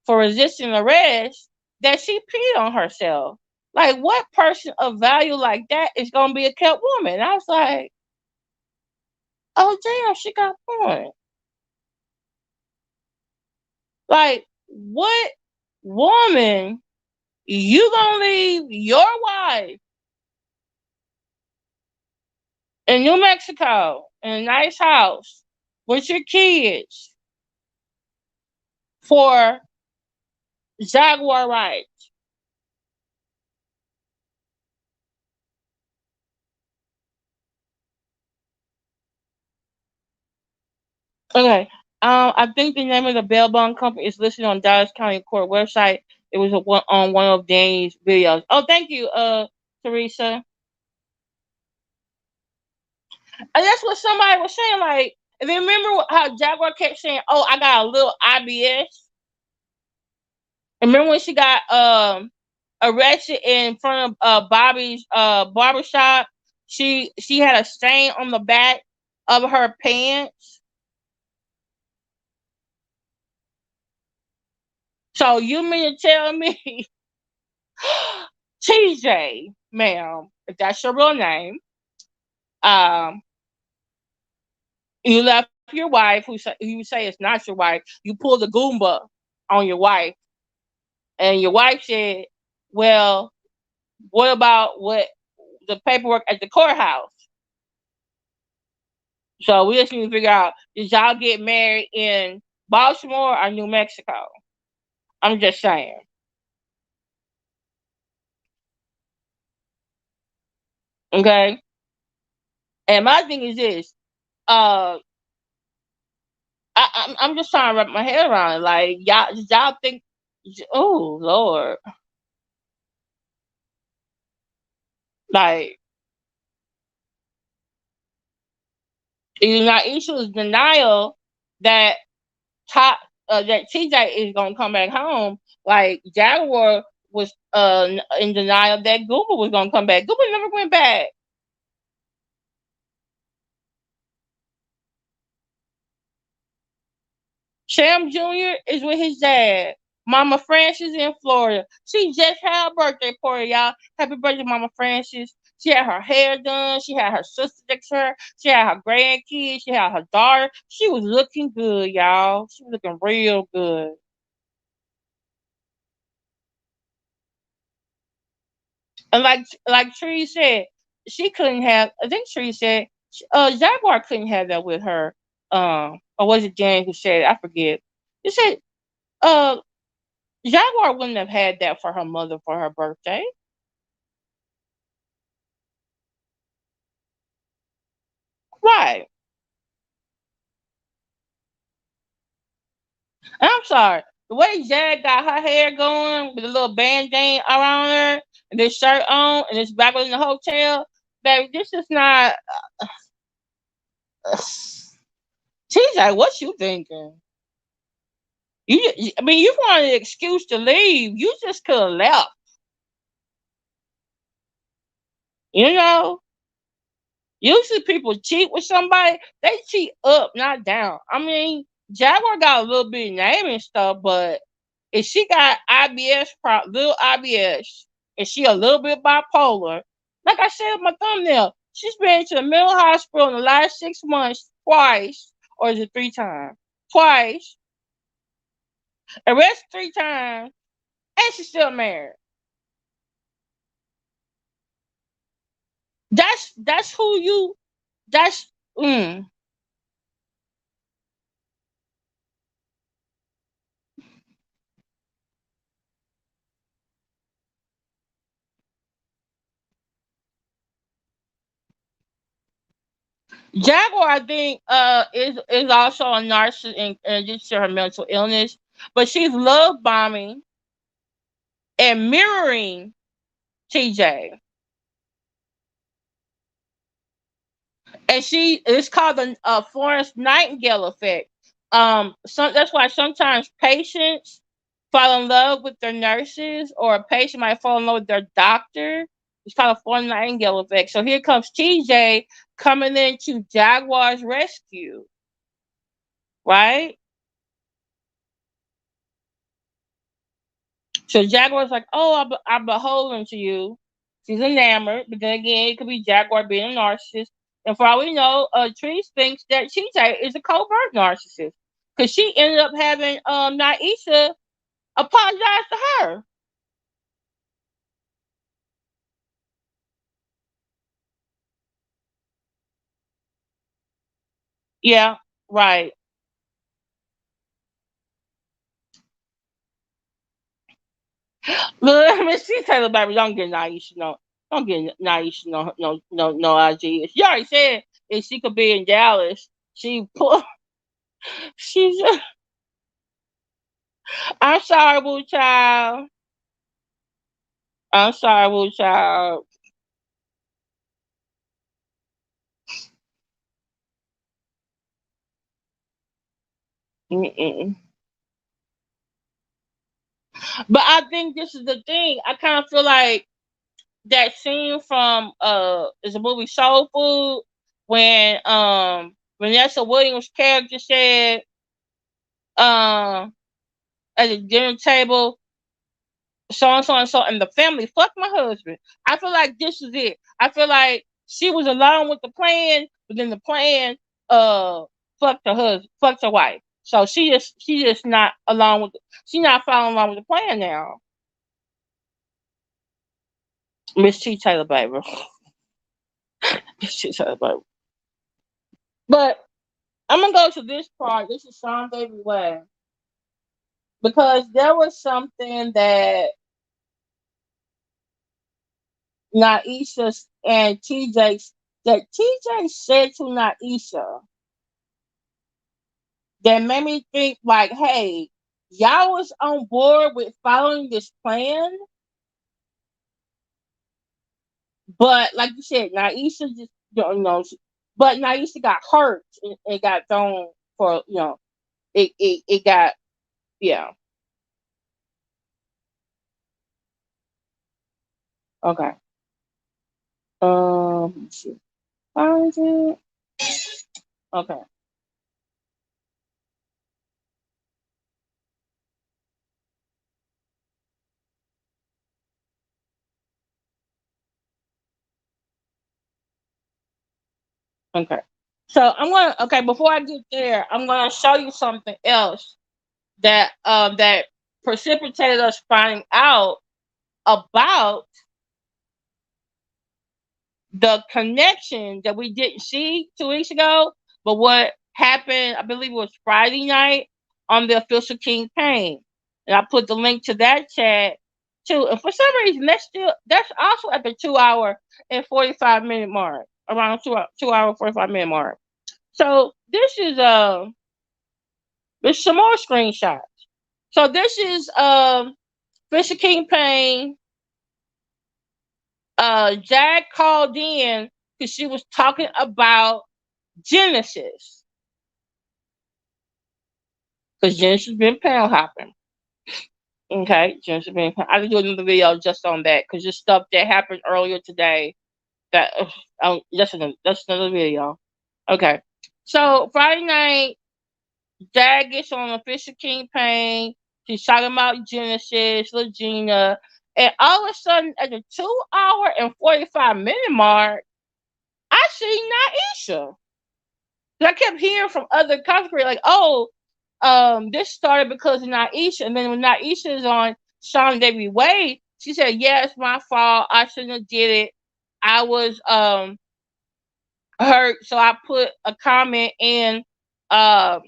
for resisting arrest that she peed on herself. Like, what person of value like that is gonna be a kept woman? And I was like, oh damn, she got point. Like, what woman you gonna leave your wife in New Mexico in a nice house with your kids for Jaguar Wright? Okay. I think the name of the bail bond company is listed on Dallas County Court website. It was on one of Danny's videos. Oh, thank you, Teresa. And that's what somebody was saying. Like, if you remember how Jaguar kept saying, "Oh, I got a little IBS." And remember when she got arrested in front of Bobby's barbershop? She had a stain on the back of her pants. So you mean to tell me, TJ, ma'am, if that's your real name, you left your wife, who you say it's not your wife, you pulled a Goomba on your wife, and your wife said, well, what about what the paperwork at the courthouse? So we just need to figure out, did y'all get married in Baltimore or New Mexico? I'm just saying. Okay, and my thing is this. Uh, I'm just trying to wrap my head around it. Like y'all think, oh Lord, like Naisha's denial that top that TJ is gonna come back home. Like Jaguar was in denial that Google was gonna come back. Google never went back. Sam Jr. is with his dad. Mama Francis in Florida. She just had a birthday party, y'all. Happy birthday, Mama Francis. She had her hair done. She had her sister next to her. She had her grandkids. She had her daughter. She was looking good, y'all. She was looking real good. And like Tree said, she couldn't have. I think Tree said Jaguar couldn't have that with her. Or was it Jan who said it? I forget. He said uh Jaguar wouldn't have had that for her mother for her birthday. Right. And I'm sorry. The way Jag got her hair going with a little bandana around her and this shirt on and this back in the hotel, baby, this is not. She's like, what you thinking? I mean, you wanted an excuse to leave. You just could have left. You know, usually people cheat with somebody. They cheat up, not down. I mean, Jaguar got a little bit of name and stuff, but if she got little IBS, and she a little bit bipolar, like I said in my thumbnail, she's been to the mental hospital in the last 6 months twice, or is it 3 times? Twice, arrested 3 times, and she's still married. That's who you. That's Jaguar. I think is also a narcissist and due to her mental illness, but she's love bombing and mirroring TJ. And it's called the Florence Nightingale effect. That's why sometimes patients fall in love with their nurses, or a patient might fall in love with their doctor. It's called a Florence Nightingale effect. So here comes TJ coming into Jaguar's rescue, right? So Jaguar's like, "Oh, I'm beholden to you." She's enamored, but then again, it could be Jaguar being a narcissist. And for all we know, Trees thinks that TJ is a covert narcissist because she ended up having Niesha apologize to her. Yeah, right. Look, Miss T Taylor, baby, don't get Niesha no, don't get Niesha no IG. She already said if she could be in Dallas, she pull. She's. I'm sorry, Boo Child. I'm sorry, Boo Child. Mm-mm. But I think this is the thing. I kind of feel like that scene from is a movie Soul Food when Vanessa Williams' character said um at the dinner table, and so and the family fuck my husband. I feel like this is it. I feel like she was along with the plan, but then the plan fucked her husband, fucked her wife. So she just not along with she not following along with the plan now. Miss T Taylor baby. Miss T Taylor baby. But I'm gonna go to this part. This is Sean Baby Way. Because there was something that Naisha and TJ said to Niesha that made me think like, hey, y'all was on board with following this plan, but like you said, Niesha just don't know. But Niesha got hurt and got thrown for it got yeah. Okay. Let's see. Find it. Okay. Okay. So before I get there, I'm gonna show you something else that precipitated us finding out about the connection that we didn't see 2 weeks ago, but what happened, I believe it was Friday night on the official campaign. And I put the link to that chat too. And for some reason that's also at the 2 hour and 45 minute mark. Around 2 hour 45 minute mark. So there's some more screenshots. So this is Fisher King Payne. Jag called in because she was talking about Genesis. Because Genesis been panel hopping. Okay, Genesis been I can do another video just on that because this stuff that happened earlier today. That's another video. Okay. So Friday night, Dad gets on the Fisher King Payne. She's talking about Genesis, Legina, and all of a sudden, at the 2 hour and 45 minute mark, I see Niesha. I kept hearing from other content creators like, "Oh, this started because of Niesha," and then when Niesha is on Sean Davy Wade, she said, "Yeah, it's my fault. I shouldn't have did it. I was hurt, so I put a comment in the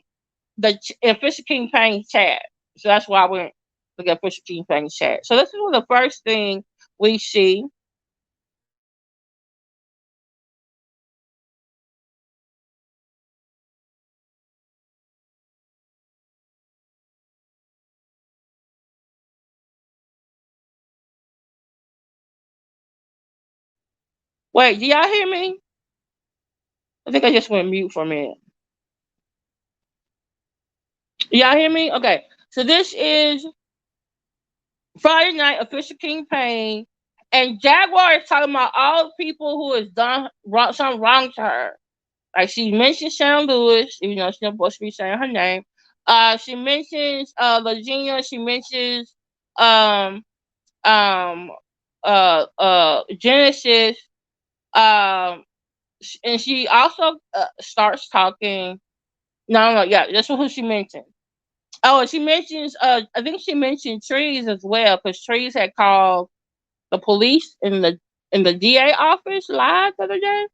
Fisher King Payne chat." So that's why I went look at Fisher King Payne chat. So this is the first thing we see. Wait, do y'all hear me? I think I just went mute for a minute. Y'all hear me? Okay. So this is Friday night of Fisher King Payne, and Jaguar is talking about all the people who has done something wrong to her. Like she mentioned Sharon Lewis, even though she's not supposed to be saying her name. She mentions Legina. She mentions um Genesis. And she also starts talking. No, yeah, that's who she mentioned. Oh, and she mentions. I think she mentioned Trees as well, because Trees had called the police in the DA office live the other day.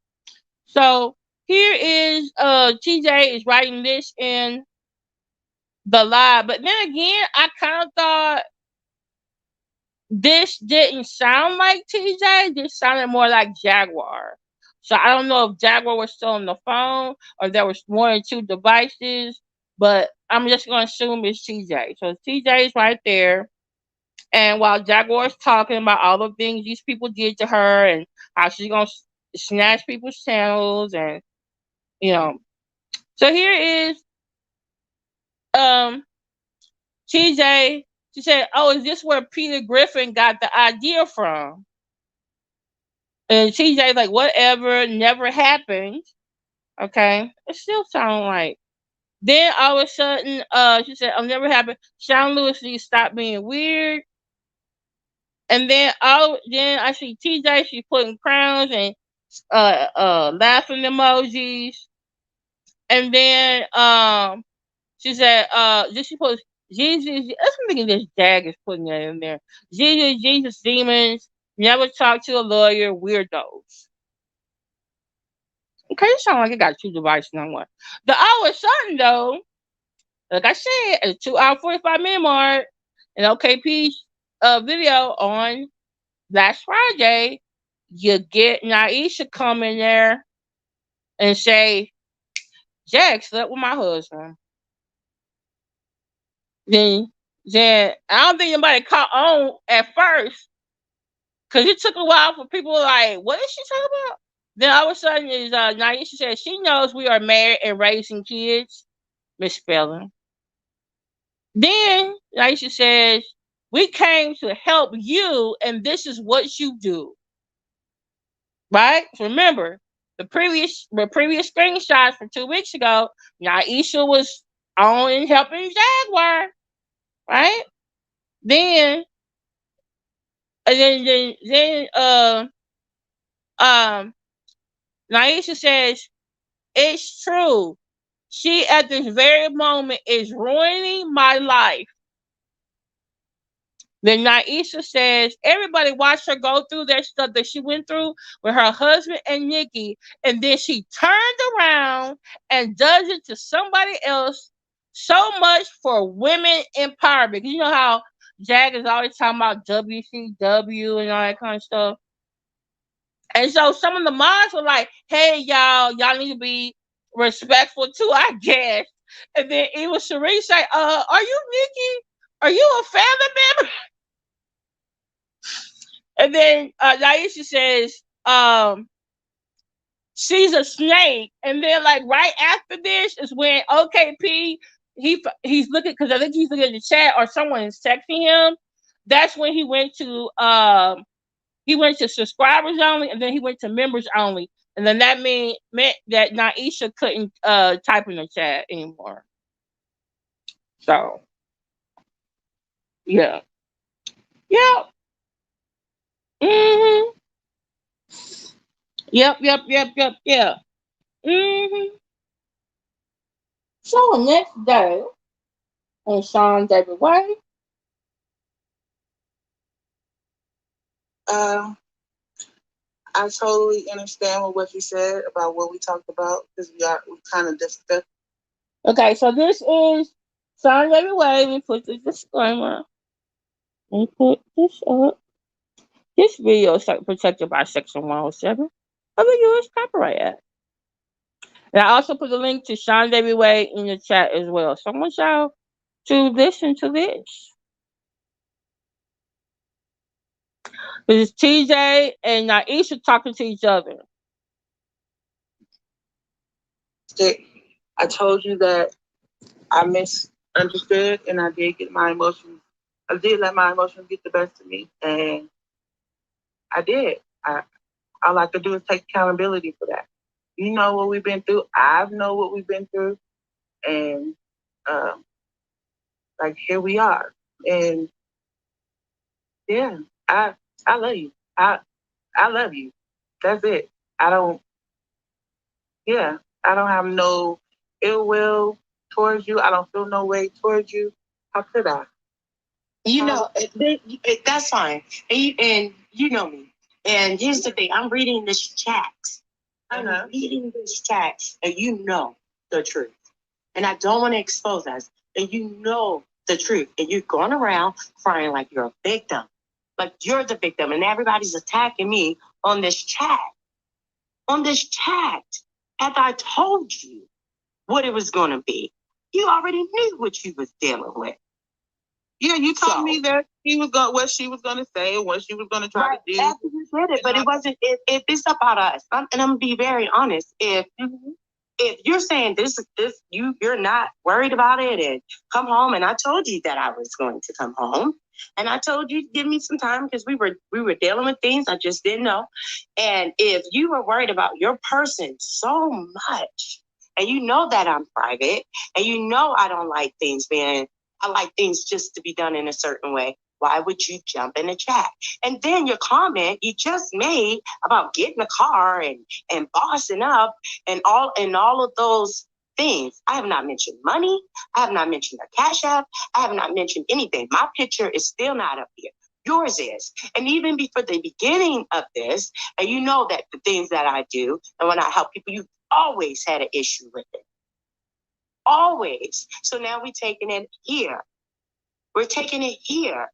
So here is TJ is writing this in the live, but then again, I kind of thought this didn't sound like TJ. This sounded more like Jaguar. So I don't know if Jaguar was still on the phone or there was more than two devices, but I'm just going to assume it's TJ. So TJ is right there. And while Jaguar's talking about all the things these people did to her and how she's going to snatch people's channels and, you know. So here is TJ. She said, "Oh, is this where Peter Griffin got the idea from?" And TJ's like, "Whatever, never happened." Okay. It still sounds like. Then all of a sudden, she said, "I'll never happen." Sean Lewis needs to stop being weird. And then I see TJ, she's putting crowns and laughing emojis. And then she said, just she puts Jesus. I'm thinking this Jag is putting that in there. Jesus demons, never talk to a lawyer, weirdos. Okay, it sounds like it got two devices on one. The all of a sudden though, like I said, at a 2 hour 45 minute mark, an OKP video on last Friday, you get Niesha come in there and say, Jack slept with my husband. Then I don't think anybody caught on at first, because it took a while for people like, what is she talking about? Then all of a sudden, Niesha says she knows we are married and raising kids. Misspelling. Then Niesha says, we came to help you, and this is what you do. Right? So remember, the previous screenshots from 2 weeks ago, Niesha was on and helping Jaguar. Right? Then Niesha says, it's true. She at this very moment is ruining my life. Then Niesha says, everybody watched her go through that stuff that she went through with her husband and Nikki, and then she turned around and does it to somebody else. So much for women empowerment. You know how Jag is always talking about WCW and all that kind of stuff. And so some of the moms were like, hey, y'all need to be respectful too, I guess. And then it was Cherie say, are you Nikki? Are you a family member? And then Niesha says, she's a snake. And then like right after this is when OKP, he's looking, because I think he's looking at the chat or someone is texting him. That's when he went to subscribers only, and then he went to members only. And then that meant that Niesha couldn't type in the chat anymore. So yeah. Yep. Mm-hmm. Yep. Mm-hmm. So the next day, on Sean David White. I totally understand what you said about what we talked about, because we kind of discussed. Okay, so this is Sean David White. Let me put the disclaimer. Let me put this up. This video is protected by Section 107 of the U.S. Copyright Act. And I also put a link to Sean David White in the chat as well. So I want y'all to listen to this. This is TJ and Niesha talking to each other. I told you that I misunderstood, and I did get my emotions. I did let my emotions get the best of me, and I did. All I could do is take accountability for that. You know what we've been through. I know what we've been through, and like here we are. And yeah, I love you. I love you. That's it. I don't have no ill will towards you. I don't feel no way towards you. How could I? You know, that's fine. And you know me. And here's the thing. I'm reading this chat. I'm reading this chat, and you know the truth. And I don't want to expose us. And you know the truth. And you're going around crying like you're a victim. Like you're the victim. And everybody's attacking me on this chat. On this chat. After I told you what it was going to be. You already knew what you was dealing with. Yeah, you told me that what she was going to say and what she was going to try to do. After you did it, but it wasn't. If it's about us, and I'm gonna be very honest. If you're saying this, you're not worried about it, and come home, and I told you that I was going to come home, and I told you to give me some time because we were dealing with things I just didn't know, and if you were worried about your person so much, and you know that I'm private, and you know I don't like things I like things just to be done in a certain way. Why would you jump in the chat? And then your comment you just made about getting a car and bossing up and all of those things. I have not mentioned money. I have not mentioned a Cash App. I have not mentioned anything. My picture is still not up here. Yours is. And even before the beginning of this, and you know that the things that I do, and when I help people, you always had an issue with it. Always. So now we're taking it here. We're taking it here.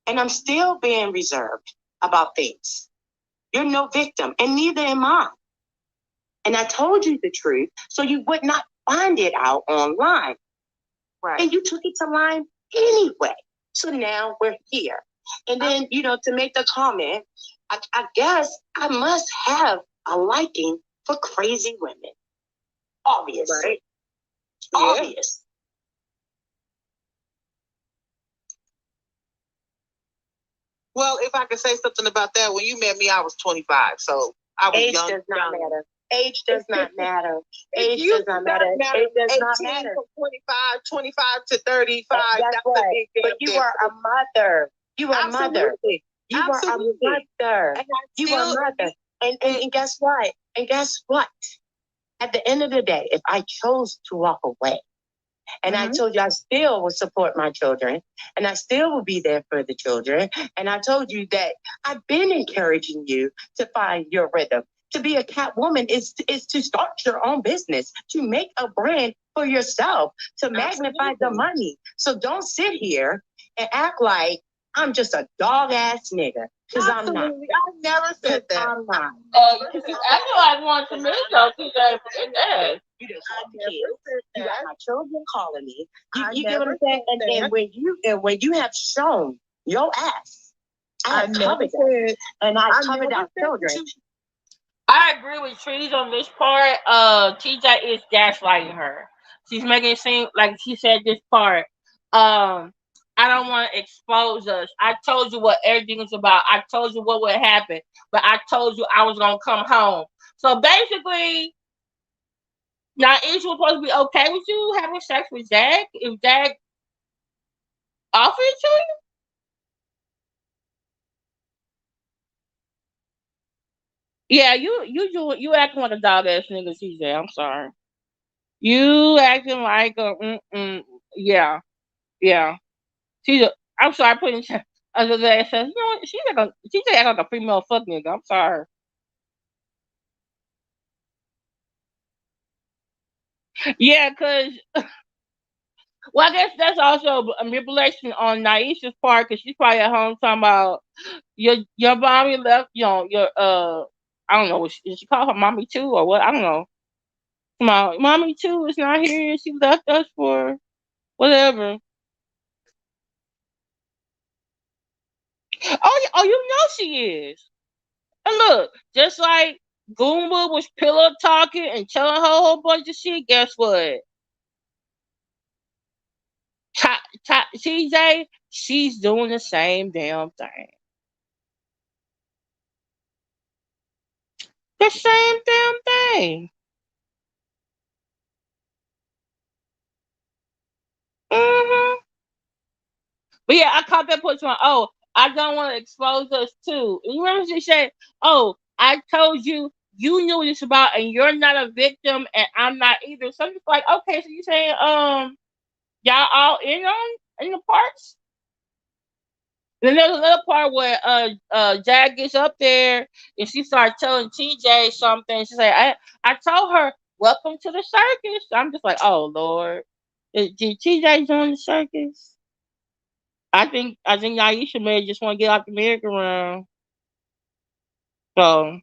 And I'm still being reserved about things You're no victim, and neither am I. And I told you the truth, so you would not find it out online. Right. And you took it to line anyway. So now we're here. And then, to make the comment, I guess I must have a liking for crazy women. Obvious. Right. Obvious. Well, if I could say something about that, when you met me, I was 25, so I was Age young. does not matter. Age does not matter. Age You does not matter. Age does not 18 matter. from 25 to 35. That's a right. big But damn you difference. are a mother. You are a mother. Absolutely. You are a Absolutely. mother. And I You are a still- mother. And guess what? And guess what? At the end of the day, if I chose to walk away, and I told you I still will support my children, and I still will be there for the children, and I told you that I've been encouraging you to find your rhythm. To be a cat woman is to start your own business, to make a brand for yourself, to magnify the money. So don't sit here and act like I'm just a dog ass nigga, because I'm not. Absolutely. I never said that. I'm not. She's acting like one to me, though. She's like, yeah. You just got kids. You got my children calling me. I You get what I'm never saying? said And when you have shown your ass, I have covered that. And I covered our children. I agree with Trees on this part. TJ is gaslighting her. She's making it seem like she said this part. I don't want to expose us. I told you what everything was about. I told you what would happen, but I told you I was gonna come home. So basically, now is you supposed to be okay with you having sex with Jag if Jag offered it to you? Yeah, you acting like a dog ass nigga, TJ. I'm sorry. You acting like a yeah. I'm sorry, putting other than says, she's acting like a female fuck nigga. I'm sorry. Yeah, cause well, I guess that's also a manipulation on Niesha's part, cause she's probably at home talking about your mommy left, your I don't know, did she call her mommy too or what? I don't know. My mommy too is not here. She left us for whatever. Oh, you know she is. And look, just like Goomba was pillow talking and telling her a whole bunch of shit, guess what? TJ, she's doing the same damn thing. The same damn thing. hmm But yeah, I caught that point. Oh, I don't want to expose us too. And you remember she said, "Oh, I told you, you knew what it's about, and you're not a victim, and I'm not either." So I'm just like, okay, so you saying, y'all all in the parts? Then there's another part where Jag gets up there and she starts telling TJ something. She said, I told her, welcome to the circus. I'm just like, oh Lord. Did TJ join the circus? I think Naisha may just want to get out the merry-go-round. So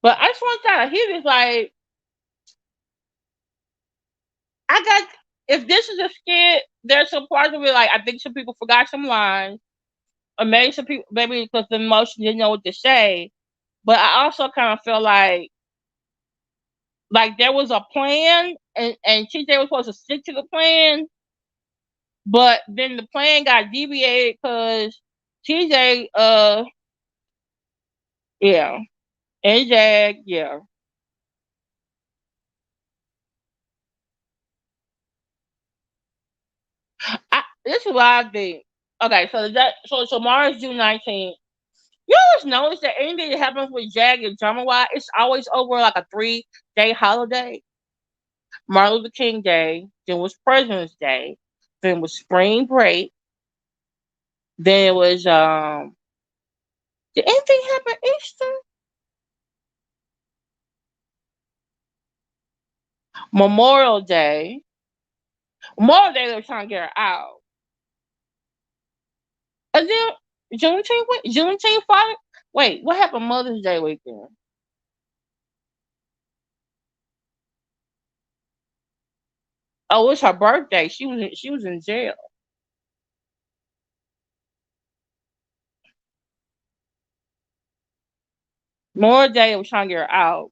but I just want y'all to hear this, like I got if this is a skit, there's some parts of it like I think some people forgot some lines. Or maybe some people maybe because the emotion didn't know what to say. But I also kind of feel like there was a plan and TJ was supposed to stick to the plan, but then the plan got deviated because TJ yeah. And Jag, yeah. This is what I think. Okay, so tomorrow's June 19th. You always notice that anything that happens with Jag and drama wise, it's always over like a 3-day holiday. Martin Luther King Day, then was President's Day, then was spring break, then it was did anything happen Easter? Memorial Day. Memorial Day they were trying to get her out. And then Juneteenth Father Wait, what happened Mother's Day weekend? Oh, it's her birthday. She was in jail. Memorial Day was trying to get her out.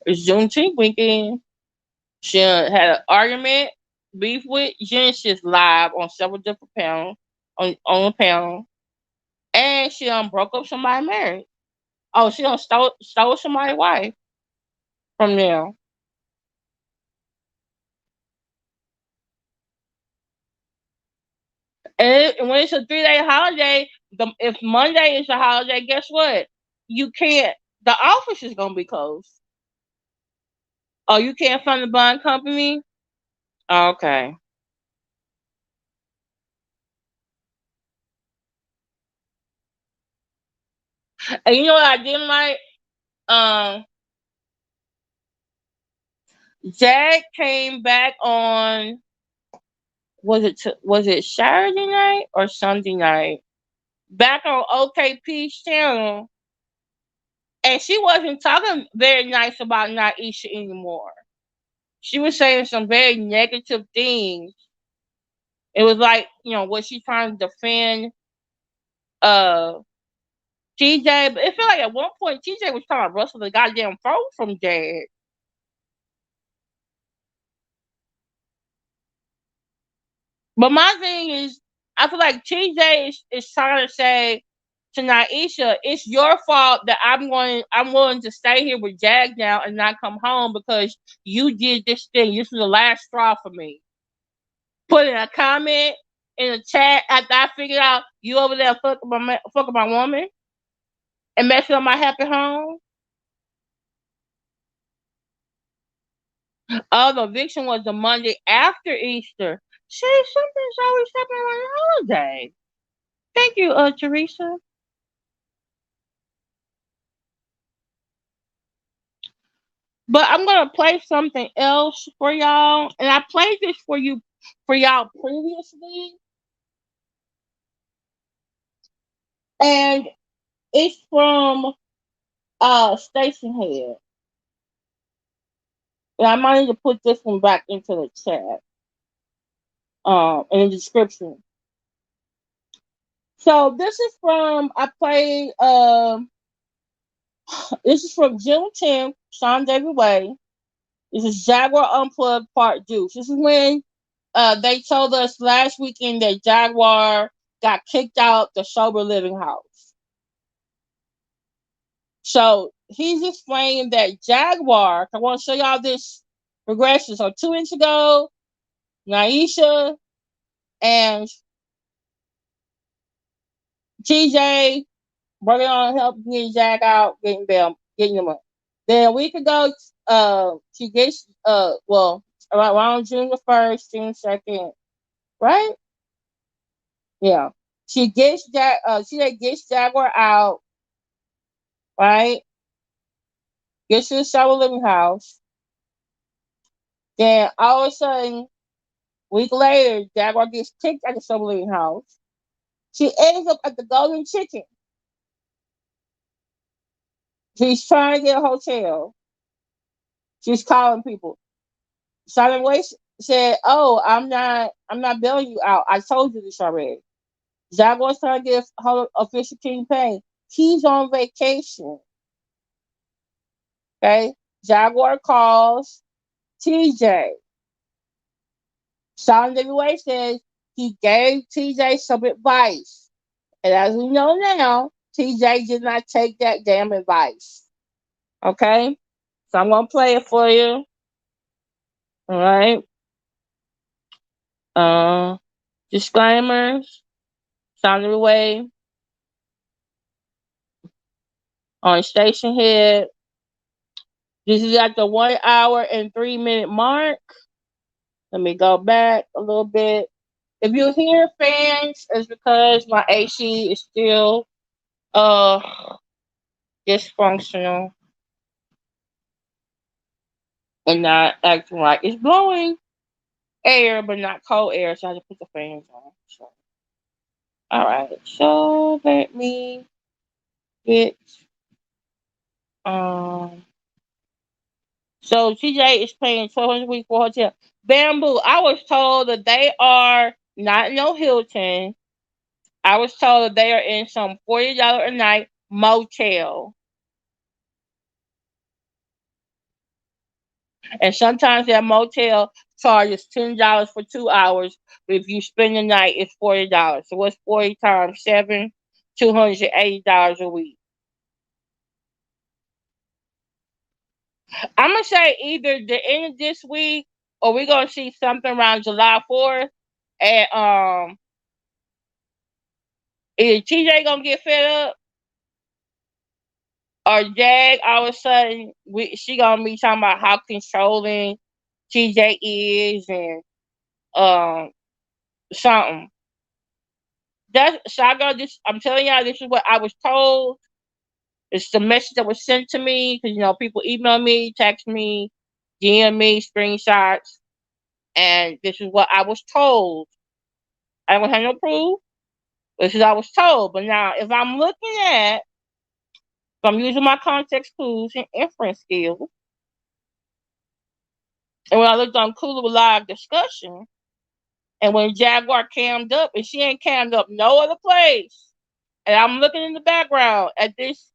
It's Juneteenth weekend. She had an argument, beef with Genesis live on several different panels, on a panel, and she broke up somebody's marriage. Oh, she stole somebody's wife from them. And when it's a 3-day holiday, if Monday is a holiday, guess what? You can't. The office is gonna be closed. Oh, you can't fund the bond company. Okay. And you know what I didn't like? Um, Jag came back on. Was it Saturday night or Sunday night? Back on OKP's channel, and she wasn't talking very nice about Niesha anymore. She was saying some very negative things. It was like, was she trying to defend uh TJ? But it felt like at one point TJ was trying to rustle the goddamn phone from Dad. But my thing is, I feel like TJ is trying to say to Niesha, it's your fault that I'm willing to stay here with Jag now and not come home because you did this thing. This is the last straw for me. Put in a comment in the chat after I figured out you over there fucking my woman and messing up my happy home. Oh, the eviction was the Monday after Easter. See, something's always happening on a holiday. Thank you, Teresa. But I'm gonna play something else for y'all, and I played this for y'all previously, and it's from Station Head. And I might need to put this one back into the chat, in the description. So this is from I played this is from June 10th, Sean David Way. This is Jaguar Unplugged Part Deuce. This is when they told us last weekend that Jaguar got kicked out the sober living house. So he's explaining that Jaguar, I want to show y'all this progression. So 2 weeks ago, Niesha and TJ working on help getting Jag out, getting them up. Then a week ago, she gets around June the 1st, June 2nd, right? Yeah. She gets Jaguar out, right? Gets to the shower living house. Then all of a sudden, week later, Jaguar gets kicked out of the shower living house. She ends up at the Golden Chicken. She's trying to get a hotel. She's calling people. Simon Waste said, "Oh, I'm not bailing you out. I told you this already." Jaguar's trying to get official King Payne. He's on vacation. Okay, Jaguar calls TJ. Sean WA says he gave TJ some advice, and as we know now, TJ did not take that damn advice. Okay, so I'm gonna play it for you. All right. Disclaimers. Sound of the way on Station Head. This is at the 1 hour and 3 minute mark. Let me go back a little bit. If you hear fans, it's because my AC is still dysfunctional and not acting right. It's blowing air, but not cold air, so I have to put the fans on. So All right, so let me get um. So TJ is paying 1,200 a week for hotel. Bamboo. I was told that they are not no Hilton. I was told that they are in some $40 a night motel, and sometimes that motel charges $10 for 2 hours. But if you spend the night, it's $40. So what's 40 times 7? $280 a week. I'm gonna say either the end of this week or we're gonna see something around July 4th. And either TJ gonna get fed up or Jag all of a sudden she gonna be talking about how controlling TJ is and um something. That's so I go this I'm telling y'all this is what I was told. It's the message that was sent to me because people email me, text me, DM me, screenshots, and this is what I was told. I don't have no proof. This is what I was told. But now if I'm using my context clues and inference skills, and when I looked on Kulu live discussion, and when Jaguar cammed up, and she ain't cammed up no other place, and I'm looking in the background at this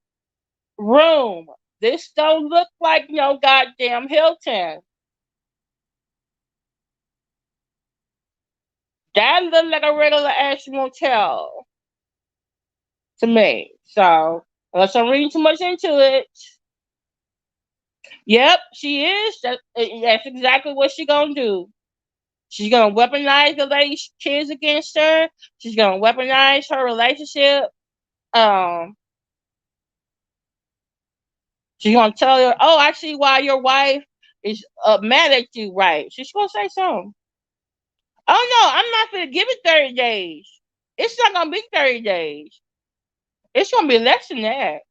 room, this don't look like no goddamn Hilton. That looked like a regular ass motel to me. So unless I'm reading too much into it, yep, she is. That's exactly what she gonna do. She's gonna weaponize the lady's kids against her. She's gonna weaponize her relationship. Um, she's gonna tell her, "Oh, I see why your wife is mad at you." Right? She's gonna say something. Oh no, I'm not gonna give it 30 days. It's not gonna be 30 days. It's gonna be less than that.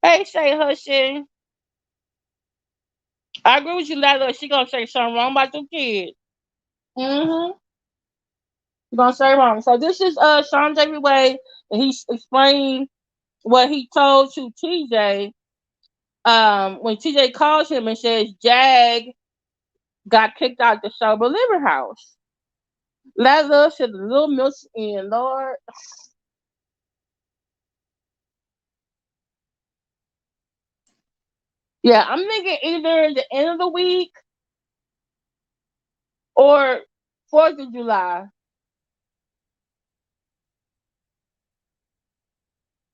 Hey, say hushing. I agree with you, Lala. She gonna say something wrong about your kids. Mm-hmm. She gonna say wrong. So this is Sean J. Way, and he's explaining what he told to TJ. When TJ calls him and says Jag got kicked out the sober living house. Lala said the little milk's in, Lord. Yeah, I'm thinking either the end of the week or 4th of July.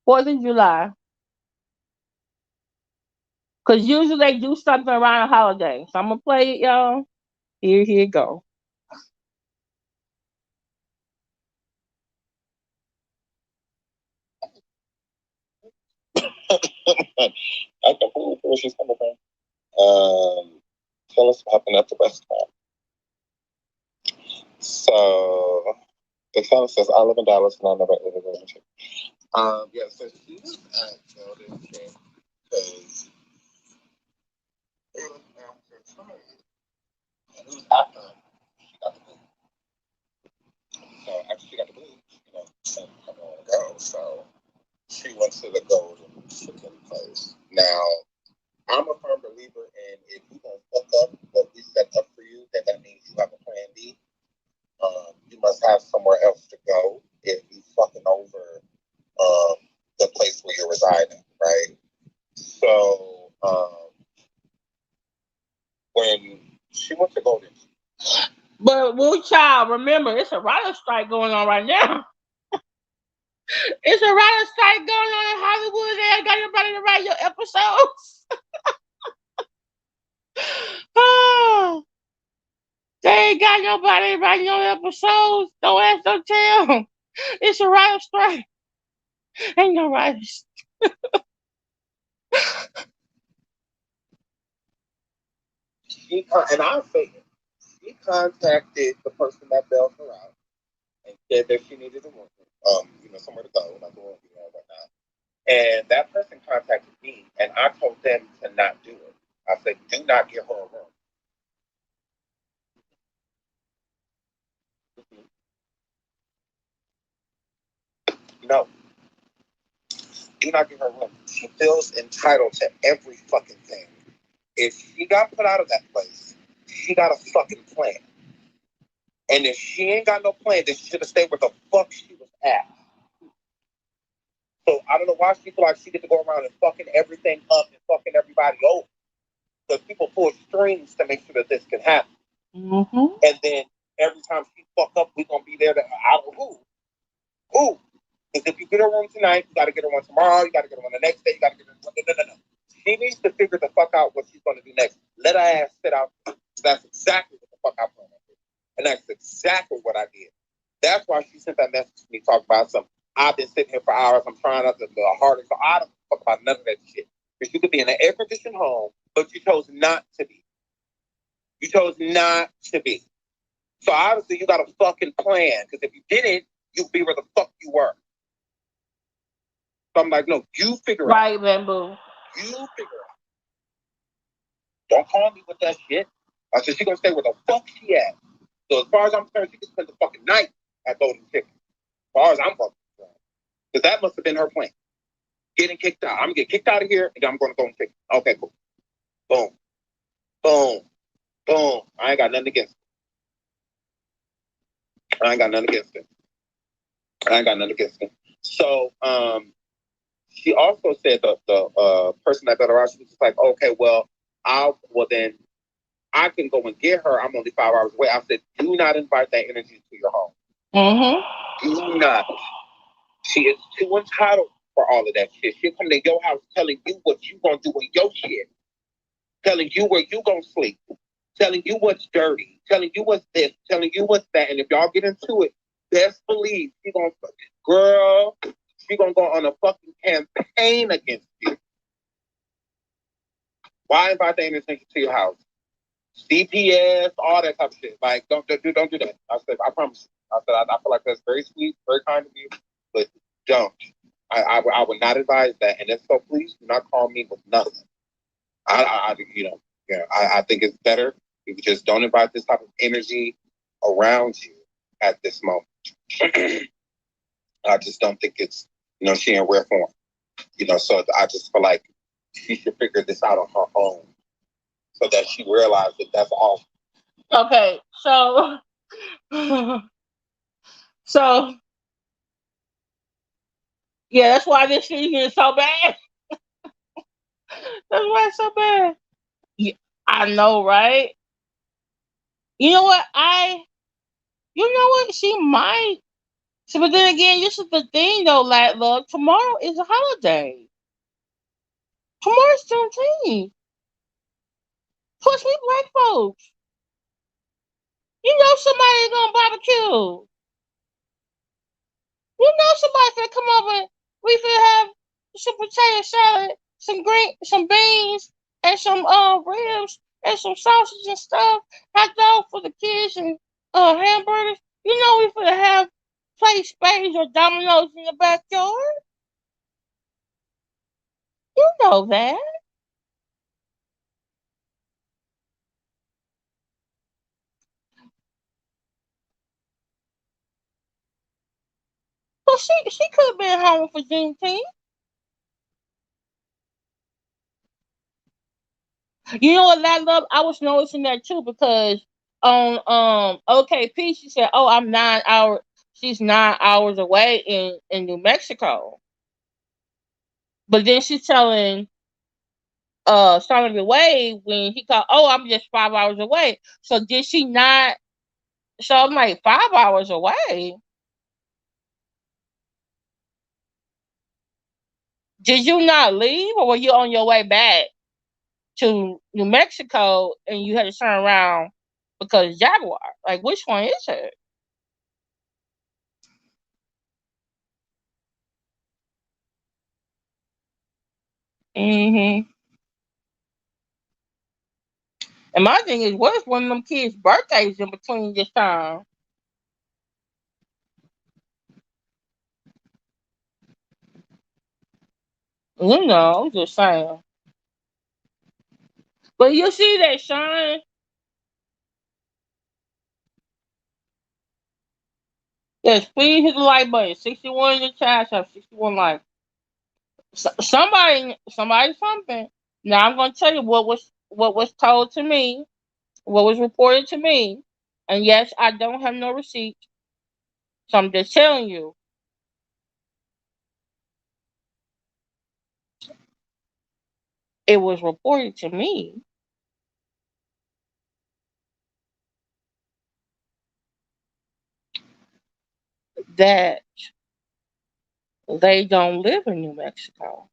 4th of July. Because usually they do something around a holiday. So I'm going to play it, y'all. Here you go. I completely feel where she's coming from. Tell us what happened at the restaurant. So the fellow says, I live in Dallas and I never ate a chicken. Yeah, so she was at Sheldon because it was after time. And it was after she got the boot. So after she got the boot, and come on and go. So she went to the Golden Chicken place. Now, I'm a firm believer in if you're going to fuck up what we set up for you, then that means you have a plan B. You must have somewhere else to go if you fucking over the place where you're residing, right? So when she went to Golden, But Woo Child, remember, it's a writer strike going on right now. It's a writer strike going on in Hollywood. They ain't got anybody to write your episodes. Oh, they ain't got nobody writing your episodes. Don't ask, don't tell. It's a writer strike. Ain't no writers. and I'll say it, she contacted the person that bailed her out and said that she needed a room, somewhere to go, like a room, and whatnot. And that person contacted me, and I told them to not do it. I said, do not give her a room. No, do not give her a room. She feels entitled to every fucking thing. If she got put out of that place, she got a fucking plan. And if she ain't got no plan, then she should have stayed where the fuck she was at. So I don't know why she feel like she get to go around and fucking everything up and fucking everybody over. Because people pull strings to make sure that this can happen. Mm-hmm. And then every time she fuck up, we gonna be there to who? Who? Because if you get her one tonight, you gotta get her one tomorrow, you gotta get her one the next day, you gotta get her one. No. She needs to figure the fuck out what she's gonna do next. Let her ass sit out. That's exactly what the fuck I planned. And that's exactly what I did. That's why she sent that message to me, talk about some. I've been sitting here for hours. I'm trying not to be harder. So I don't talk about none of that shit. Because you could be in an air-conditioned home, but you chose not to be. You chose not to be. So obviously you got a fucking plan. Because if you didn't, you'd be where the fuck you were. So I'm like, no, you figure it out. Right, Bamboo. You figure it out. Don't call me with that shit. I said, she's going to stay where the fuck she at. So as far as I'm concerned, she can spend the fucking night at Golden Chicken. As far as I'm fucking concerned. Because that must have been her plan. Getting kicked out. I'm going to get kicked out of here, and then I'm going to Golden Chicken. Okay, cool. Boom. Boom. Boom. I ain't got nothing against it. I ain't got nothing against it. So, she also said the person that got her out, she was just like, okay, well, then I can go and get her. I'm only 5 hours away. I said, do not invite that energy to your home. Mm-hmm. Do not. She is too entitled for all of that shit. She'll come to your house telling you what you gonna do with your shit. Telling you where you gonna sleep. Telling you what's dirty. Telling you what's this. Telling you what's that. And if y'all get into it, best believe she gonna go on a fucking campaign against you. Why invite the energy to your house? CPS, all that type of shit. Like, don't do that. I said, I promise you. I said, I feel like that's very sweet, very kind of you, but don't. I would not advise that. And if so, please do not call me with nothing. I think it's better if you just don't invite this type of energy around you at this moment. I just don't think it's, she in rare form. So I just feel like she should figure this out on her own so that she realized that that's all. Okay, so yeah, that's why this shit here is so bad. That's why it's so bad. Yeah, I know, right? You know what? She might. So, but then again, this is the thing, though. Like, look, tomorrow is a holiday. Tomorrow's Juneteenth. Plus, we black folks. Somebody's gonna barbecue. Somebody's gonna come over and we finna have some potato salad, some beans, and some ribs and some sausage and stuff. Hot dog for the kids and hamburgers. We finna have play spades or dominoes in the backyard. You know that. Well, she could have been home for Juneteenth. You know what, that love? I was noticing that too because on OKP she said, "Oh, I'm 9 hours." She's 9 hours away in New Mexico, but then she's telling Simon away when he called. Oh, I'm just 5 hours away. So did she not? So I'm like 5 hours away. Did you not leave, or were you on your way back to New Mexico and you had to turn around because Jaguar? Like, which one is it? Mm-hmm. And my thing is, what if one of them kids' birthdays in between this time? I'm just saying. But you see that, Sean? Yes, please hit the like button. 61 in the chat. I have 61 likes. Somebody, something. Now I'm gonna tell you what was told to me, what was reported to me, and yes, I don't have no receipt, so I'm just telling you. It was reported to me that they don't live in New Mexico.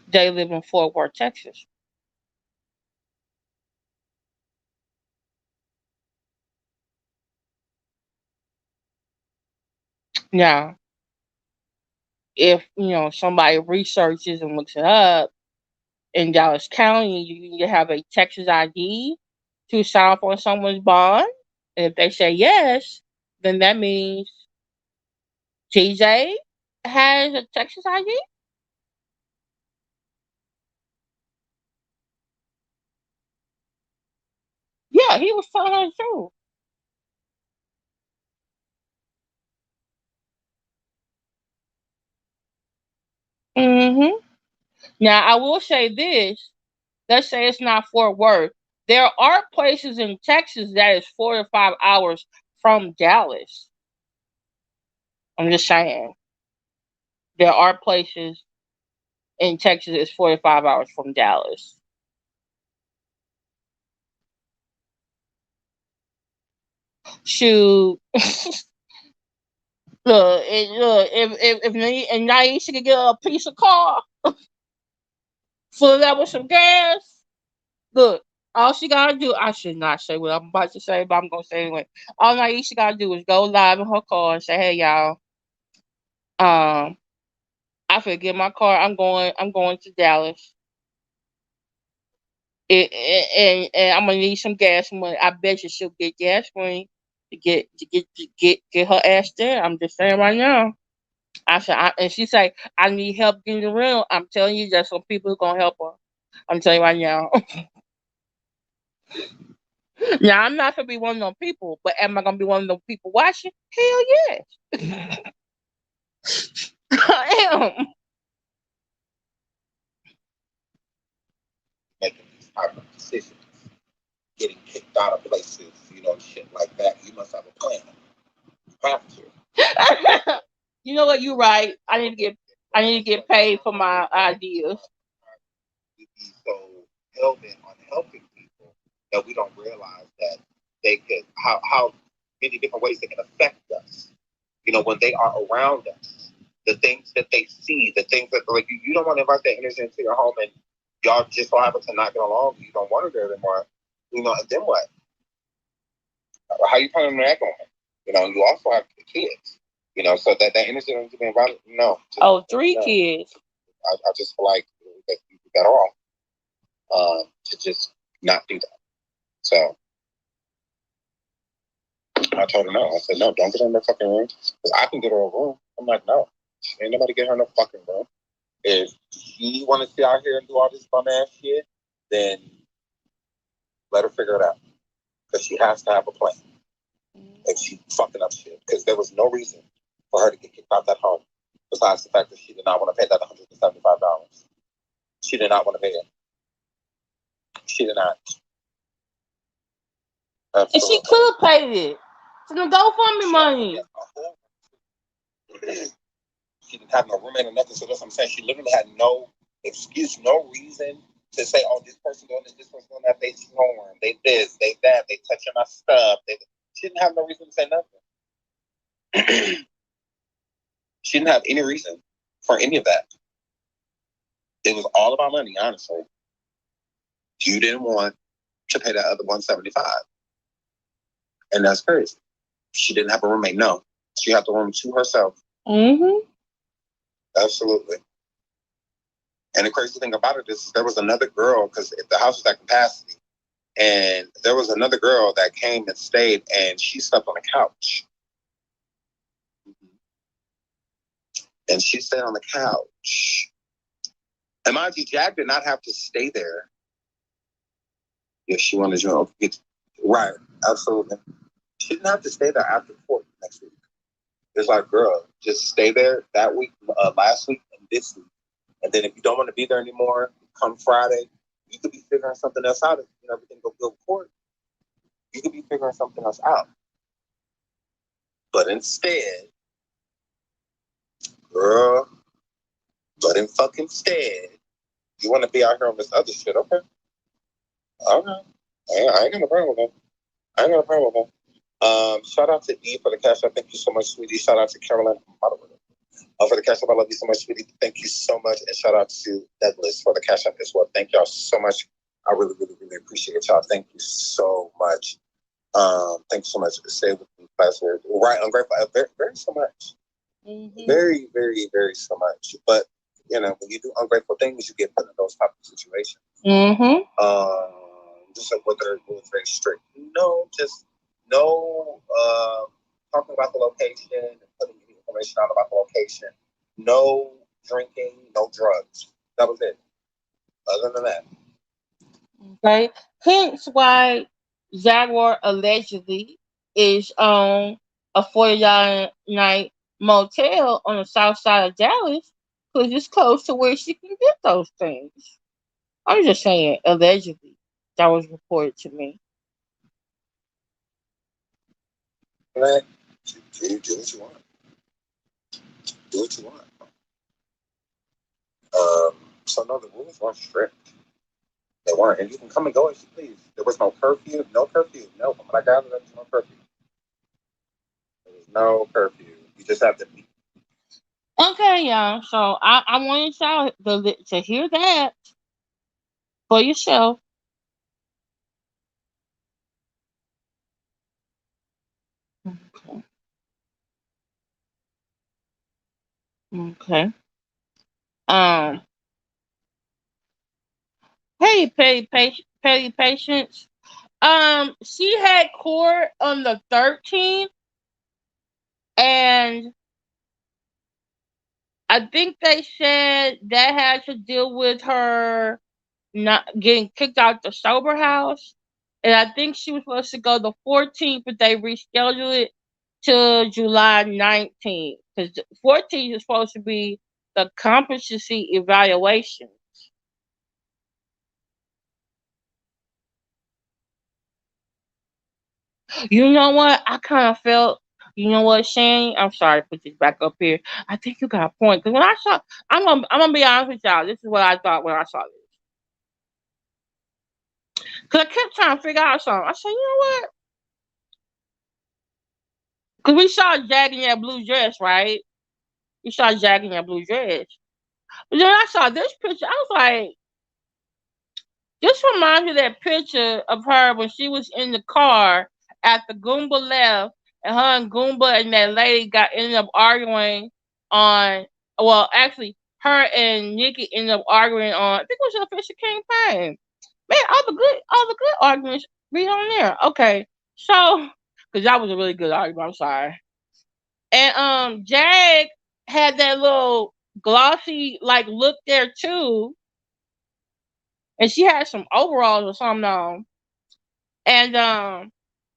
They live in Fort Worth, Texas. Now, if somebody researches and looks it up in Dallas County, you need to have a Texas ID to sign up on someone's bond. And if they say yes, then that means TJ has a Texas ID. Yeah, he was telling her the truth. Mm-hmm. Now, I will say this. Let's say it's not Fort Worth. There are places in Texas that is 4 to 5 hours from Dallas. I'm just saying. There are places in Texas that's 4 to 5 hours from Dallas. Shoot. Look, if Niesha could get a piece of car, fill that with some gas, look, all she gotta do, I should not say what I'm about to say, but I'm gonna say anyway. All Niesha gotta do is go live in her car and say, hey y'all, I forget my car, I'm going to Dallas. And I'm gonna need some gas money. I bet you she'll get gas money to get her ass there. I'm just saying right now. I said, and she say, I need help getting around. I'm telling you, there's some people who gonna help her. I'm telling you right now. Now, I'm not gonna be one of those people, but am I gonna be one of those people watching? Hell yes. I am. Making these type of decisions, getting kicked out of places, shit like that. You must have a plan. You have to. You know what? You're right. I need to get paid for my ideas. We be so hell bent on helping people that we don't realize that they could how many different ways they can affect us. When they are around us, the things that they see, the things that like you don't want to invite that energy into your home, and y'all just so happen to not get along. You don't want her there anymore. And then what? How you planning to act on it? You also have kids. So that energy doesn't be invited. No. Three kids. I just feel like that you'd be better off to just not do that. So I told her no. I said, no, don't get her in the fucking room. Because I can get her a room. I'm like, no. Ain't nobody get her in no fucking room. If she want to sit out here and do all this bum ass shit, then let her figure it out. Because she has to have a plan. If she fucking up shit. Because there was no reason for her to get kicked out that home. Besides the fact that she did not want to pay that $175. She did not want to pay it. She did not. Absolutely. And she could have paid it. It's gonna go for me money. She didn't have no roommate or nothing, so that's what I'm saying. She literally had no excuse, no reason to say, oh, this person doing this person doing that, they snoring, they this, they that, they touching my stuff. She didn't have no reason to say nothing. She didn't have any reason for any of that. It was all about money, honestly. You didn't want to pay that other $175. And that's crazy. She didn't have a roommate. No. She had the room to herself. Mm-hmm. Absolutely. And the crazy thing about it is there was another girl, because the house was at capacity, and there was another girl that came and stayed, and she slept on the couch. And she stayed on the couch. And mind you, Jack did not have to stay there. If she wanted to get right, absolutely. She didn't have to stay there after court next week. It's like, girl, just stay there that week, last week, and this week. And then if you don't want to be there anymore, come Friday, you could be figuring something else out. If everything go good court, you could be figuring something else out. But instead, girl, instead, you want to be out here on this other shit, okay? All right. I ain't got no problem with that. Shout out to E for the cash out. Thank you so much, sweetie. Shout out to Caroline for the cash out. I love you so much, sweetie. Thank you so much. And shout out to Douglas for the cash out as well. Thank y'all so much. I really, really, really appreciate y'all. Thank you so much. Thank you so much. Stay with me, class. Right, ungrateful. Very, very so much. Mm-hmm. Very, very, very so much. But when you do ungrateful things, you get put in those type of situations. Mm-hmm. Just like what they're doing, very strict. No talking about the location and putting any information out about the location. No drinking, no drugs. That was it. Other than that. Okay. Hence why Jaguar allegedly is on a $40 night motel on the south side of Dallas because it's close to where she can get those things. I'm just saying, allegedly. That was reported to me. Right. Do what you want. Do what you want. So no, the rules weren't strict. They weren't, and you can come and go as you please. There was no curfew. No curfew. No, from what I gathered, there was no curfew. There was no curfew. You just have to be. Okay, y'all. So I wanted y'all to hear that for yourself. Okay. Okay. Hey, Petty Patience. She had court on the 13th, and I think they said that had to deal with her not getting kicked out the sober house. And I think she was supposed to go the 14th, but they rescheduled it to July 19th. Because the 14th is supposed to be the competency evaluation. You know what? I kind of felt, you know what, Shane? I'm sorry to put this back up here. I think you got a point. Because when I saw, I'm gonna be honest with y'all. This is what I thought when I saw this. Because I kept trying to figure out something. I said, you know what? Because we saw Jack in that blue dress, right? We saw Jack in that blue dress. But then I saw this picture. I was like, this reminds me of that picture of her when she was in the car after Goomba left, and her and Goomba and that lady ended up arguing on. Well, actually, her and Nikki ended up arguing on. I think it was the official campaign. Man, all the good arguments be on there. Okay, so because that was a really good argument. I'm sorry. And Jag had that little glossy look there too. And she had some overalls or something on. And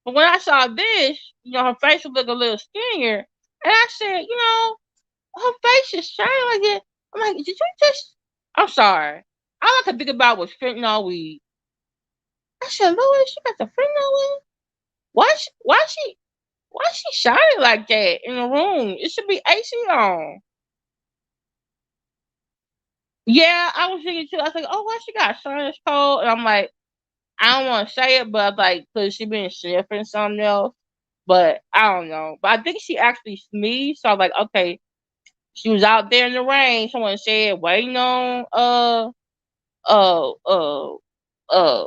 but when I saw this, her face would look a little skinnier. And I said, her face is shining like that. I'm like, did you just I'm sorry. All I could think about was fentanyl weed. I said, Lord, she got the fentanyl weed? Why she shining like that in the room? It should be AC on. Yeah, I was thinking too. I was like, oh, why she got sinus cold? And I'm like, I don't want to say it, but like, because she been sniffing something else. But I don't know. But I think she actually sneezed. So I was like, okay, she was out there in the rain. Someone said waiting on uh uh uh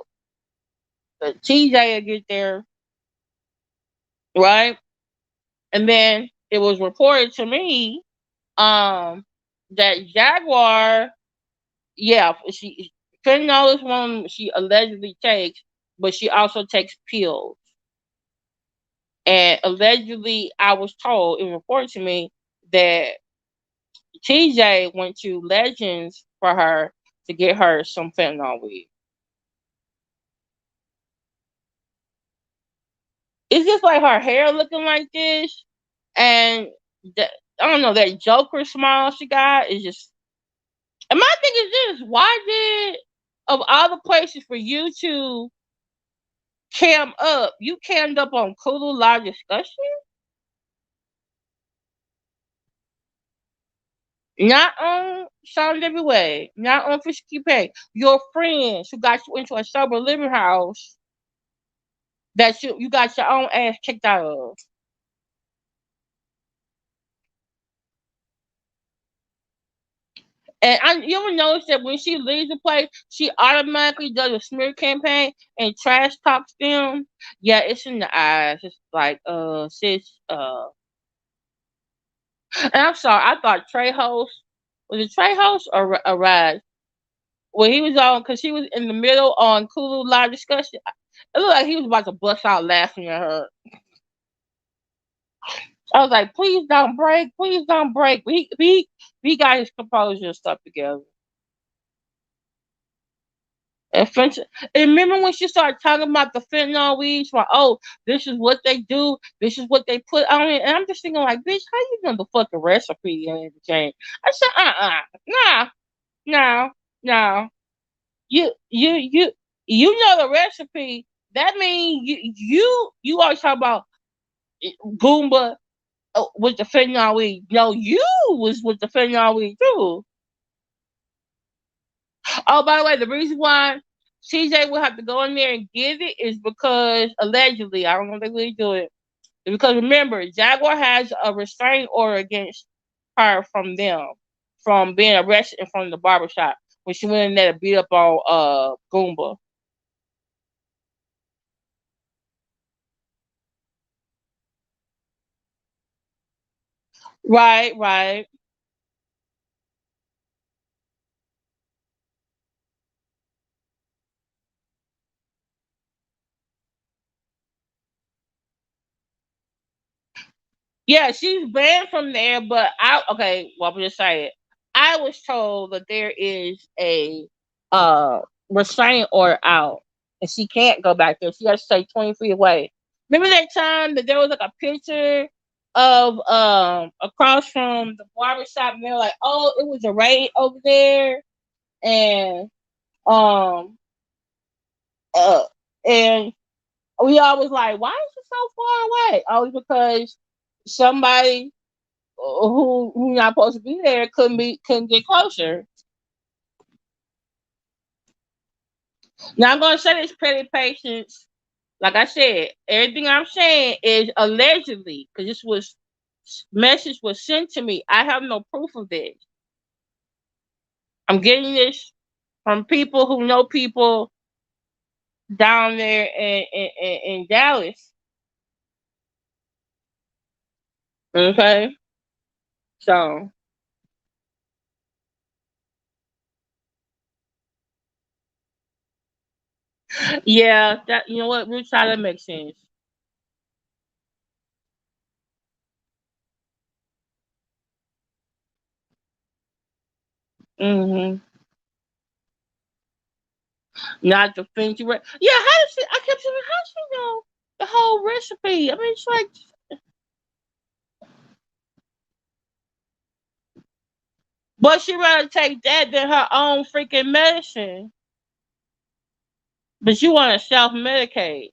TJ to get there, right? And then it was reported to me that Jaguar, yeah, fentanyl is one she allegedly takes, but she also takes pills. And allegedly, I was told, it was reported to me that TJ went to Legends for her to get her some fentanyl weed. It's just like her hair looking like this, and I don't know, that Joker smile she got is just. And my thing is this: why did, of all the places for you to cam up, you cammed up on Kulu live discussion? Not on Sound Every Way, not on Fishy Pay. Your friends who got you into a sober living house that you got your own ass kicked out of. And you ever notice that when she leaves the place, she automatically does a smear campaign and trash talks them? Yeah, it's in the eyes. It's like, sis, and I'm sorry, I thought Trey host, was it Trey host or Rise? When he was on, because he was in the middle on Kulu live discussion, it looked like he was about to bust out laughing at her. I was like, please don't break, please don't break. But he got his composure and stuff together. And remember when she started talking about the fentanyl weeds? Like, oh, this is what they do. This is what they put on it. And I'm just thinking, like, bitch, how you know the fucking recipe and everything? I said, no. You know the recipe. That means you always talk about Goomba with the fentanyl weed. No, you was with the fentanyl weed too. Oh, by the way, the reason why CJ will have to go in there and get it is because allegedly, I don't know if they really do it. Because remember, Jaguar has a restraining order against her from them, from being arrested in front of the barbershop when she went in there to beat up on Goomba. Right. Yeah, she's banned from there, but I'm just saying. I was told that there is a restraining order out, and she can't go back there. She has to stay 20 feet away. Remember that time that there was like a picture of across from the barbershop, and they're like, "Oh, it was a raid over there," and um uh and we always like, "Why is it so far away?" Always because somebody who not supposed to be there couldn't get closer. Now I'm gonna say this, petty patience. Like I said, everything I'm saying is allegedly because this was message was sent to me. I have no proof of this. I'm getting this from people who know people down there in Dallas. Okay, so yeah, that you know what, Roots, how that makes sense. Mm-hmm. Not the fancy re- Yeah, how does she? I kept saying, how does she know the whole recipe? I mean, it's like, but she rather take that than her own freaking medicine. But you want to self medicate,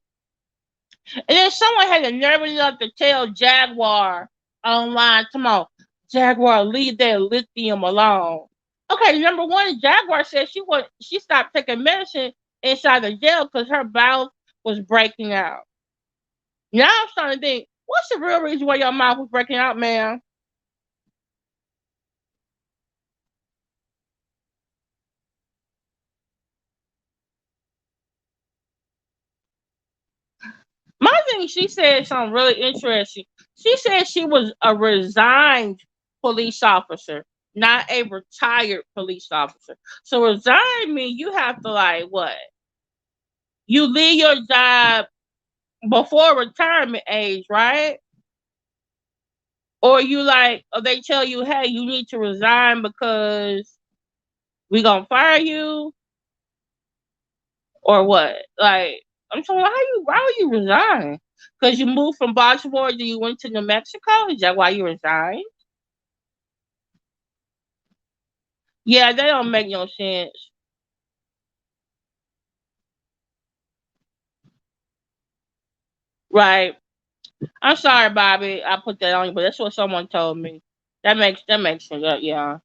and then someone had the nerve enough to tell Jaguar online, "Come on, Jaguar, leave that lithium alone." Okay, number one, Jaguar said she stopped taking medicine inside the jail because her bowel was breaking out. Now I'm starting to think, what's the real reason why your mouth was breaking out, man? My thing, she said something really interesting. She said she was a resigned police officer, not a retired police officer. So resigned means you have to like what? You leave your job before retirement age, right? Or you like, or they tell you, hey, you need to resign because We gonna fire you or what? Like, I'm saying, why would you resign? Because you moved from Baltimore, then you went to New Mexico? Is that why you resigned? Yeah, that don't make no sense. Right. I'm sorry, Bobby. I put that on you, but that's what someone told me. That makes sense. Yeah.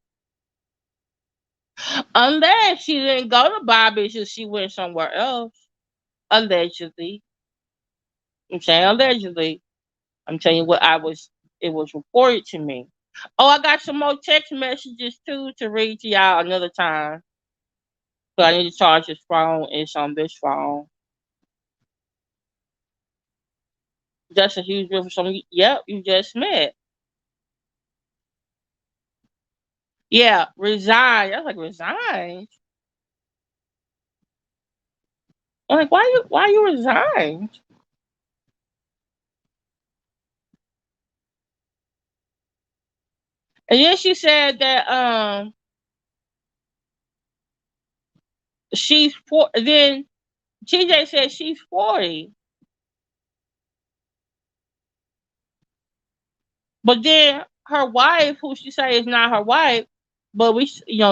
Unless she didn't go to Bobby's and she went somewhere else. Allegedly. I'm saying allegedly. I'm telling you what it was reported to me. Oh, I got some more text messages too to read to y'all another time. So I need to charge this phone. It's on this phone. Just a huge deal for some. Yep, you just met. Yeah, resign. I was like, resign. I'm like, why you resign? And then she said that she's four. Then TJ said she's 40, but then her wife, who she say is not her wife, but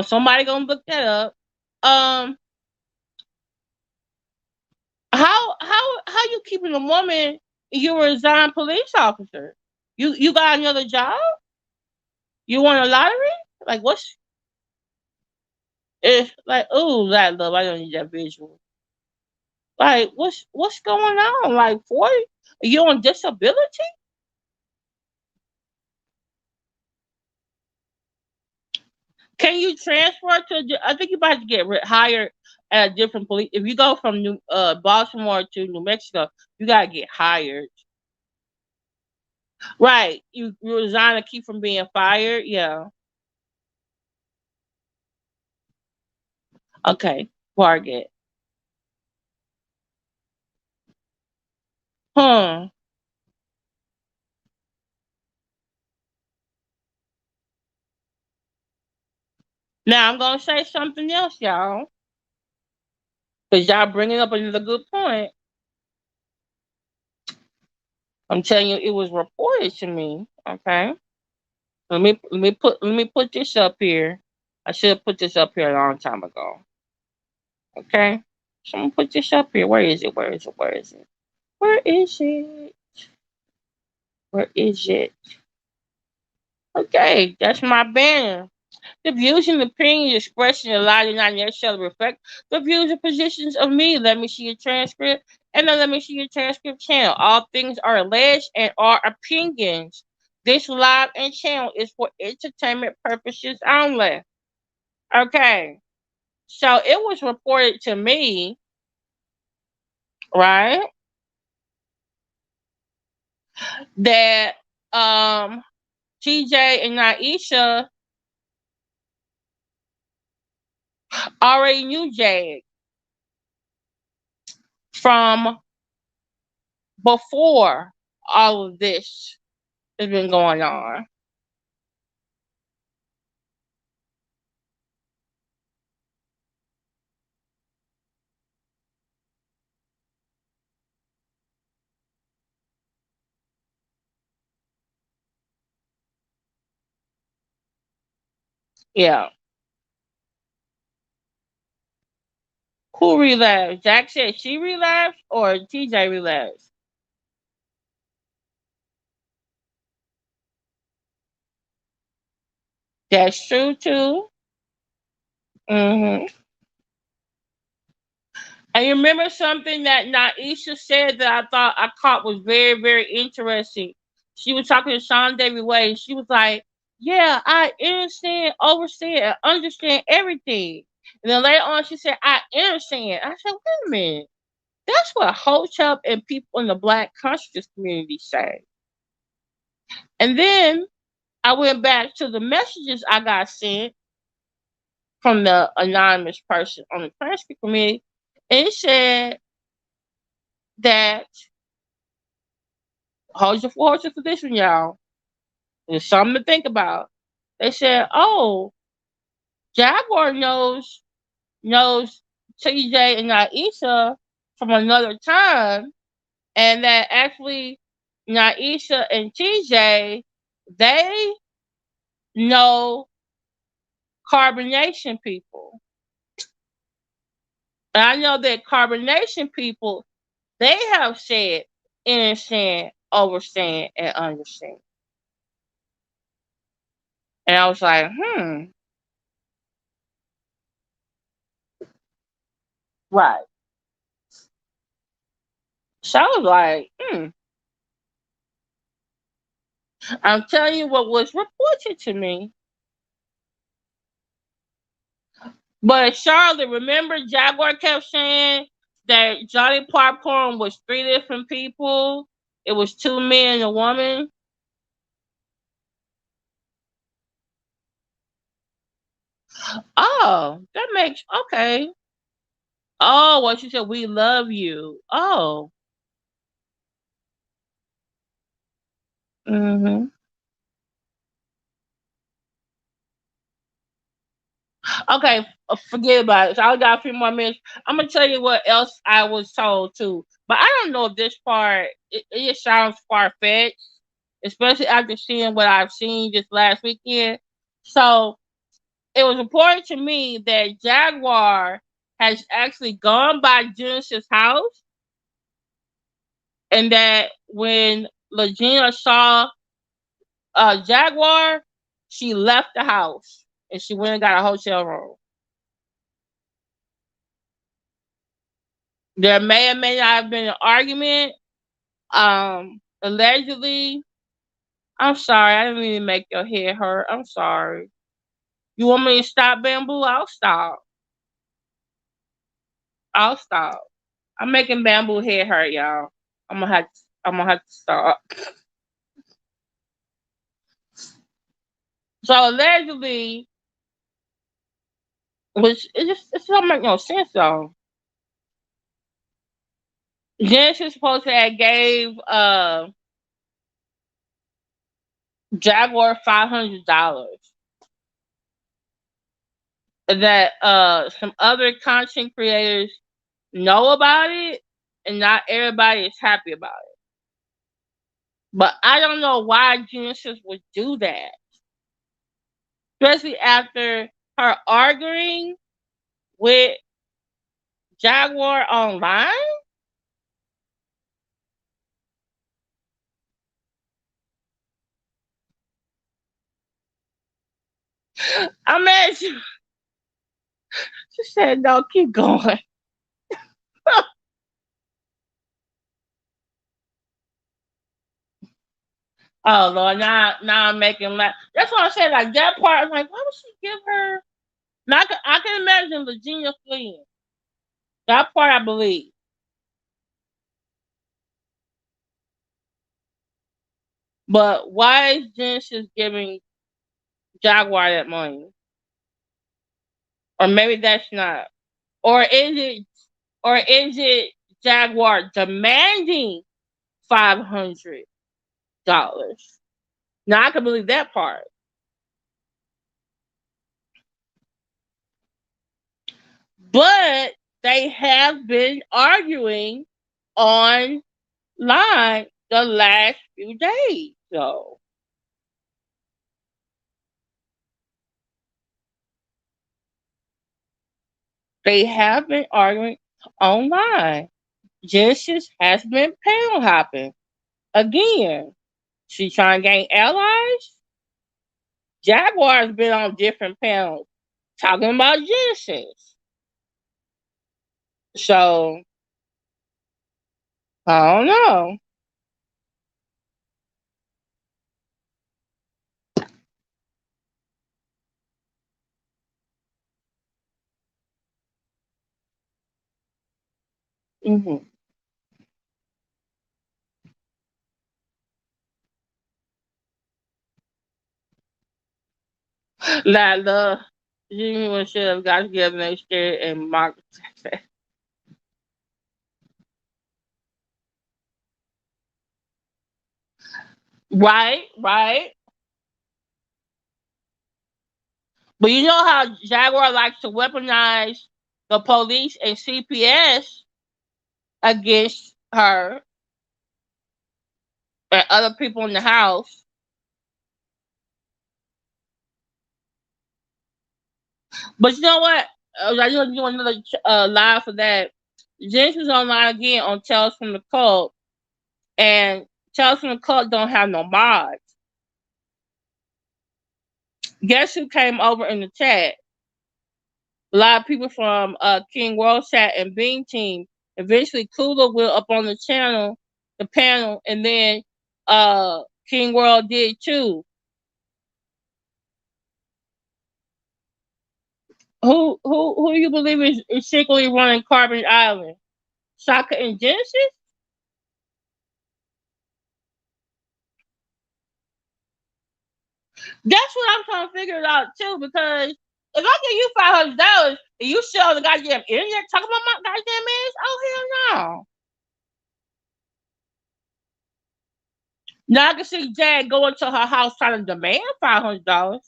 somebody gonna look that up. Um, how you keeping a woman? You a resigned police officer. You got another job? You won a lottery? Like what's it's like? Oh, that love. I don't need that visual. Like what's going on? Like 40? You on disability? Can you transfer I think you about to get hired at a different police. If you go from Baltimore to New Mexico, you gotta get hired. Right. You resign to keep from being fired. Yeah. Okay. Target. Huh. Now I'm gonna say something else, y'all, because y'all bringing up another good point. I'm telling you, it was reported to me. Okay. Let me put this up here. I should have put this up here a long time ago. Okay. So I'm gonna put this up here. Where is it? Where is it? Where is it? Where is it? Where is it? Okay, that's my banner. The views and opinions expressed in the line do not necessarily reflect the views and positions of me. Let me see your transcript. And then let me see your transcript channel. All things are alleged and are opinions. This live and channel is for entertainment purposes only. Okay. So it was reported to me, right, that TJ and Niesha already knew Jag from before all of this has been going on. Yeah. Who relapsed? Jack said she relapsed or TJ relapsed? That's true too. hmm And you remember something that Naisha said that I thought I caught was very, very interesting. She was talking to Sean David Way, and she was like, "Yeah, I understand, overstand, and understand everything." And then later on, she said, "I understand." I said, "Wait a minute. That's what Hotep and people in the Black consciousness community say." And then I went back to the messages I got sent from the anonymous person on the transcript committee, and it said that hold your for this one, y'all. There's something to think about. They said, "Oh, Jaguar knows TJ and Niesha from another time, and that actually Niesha and TJ, they know carbonation people. And I know that carbonation people, they have said understand, overstand, and understand. And I was like, right. So I was like, I'm telling you what was reported to me. But Charlotte, remember Jaguar kept saying that Johnny Popcorn was 3 different people? It was 2 men and a woman. Oh, that makes okay. Oh, what she said, we love you. Oh. Mm-hmm. Okay, forget about it. So I got a few more minutes. I'm gonna tell you what else I was told too. But I don't know if this part it just sounds far fetched, especially after seeing what I've seen just last weekend. So it was important to me that Jaguar has actually gone by Genesis' house, and that when Legina saw Jaguar, she left the house and she went and got a hotel room. There may or may not have been an argument. Allegedly, I'm sorry, I didn't mean to make your head hurt. I'm sorry. You want me to stop, Bamboo? I'll stop. I'll stop. I'm making Bamboo head hurt, y'all. I'm gonna have to stop. So allegedly, which it don't make no sense though. Genesis supposed to have gave Jaguar $500. That some other content creators know about it, and not everybody is happy about it. But I don't know why Genesis would do that, especially after her arguing with Jaguar online. I mean, she said, "No, keep going." Oh Lord, now I'm making laugh. That's what I said. Like that part, I'm like, why would she give her? Now I can imagine Virginia fleeing. That part I believe. But why is Genesis giving Jaguar that money? Or maybe that's not. Or is it Jaguar demanding $500? Now I can believe that part. But they have been arguing online the last few days. So they have been arguing online. Genesis has been panel hopping. Again, she trying to gain allies. Jaguar's been on different panels talking about Genesis. So I don't know. Mm-hmm. Like the Jimmy should have got together next year and Mark. Right, right. But you know how Jaguar likes to weaponize the police and CPS against her and other people in the house. But you know what? I just do another live for that. Jens is online again on Tales from the Cult, and Tales from the Cult don't have no mods. Guess who came over in the chat? A lot of people from King World Chat and Bean Team. Eventually, Kulu will up on the panel, and then King World did too. Who do you believe is secretly running Carbon Island? Shaka and Genesis? That's what I'm trying to figure it out too, because if I give you $500 and you sell the goddamn internet talking about my goddamn ass, oh hell no. Now I can see Jag going to her house trying to demand $500.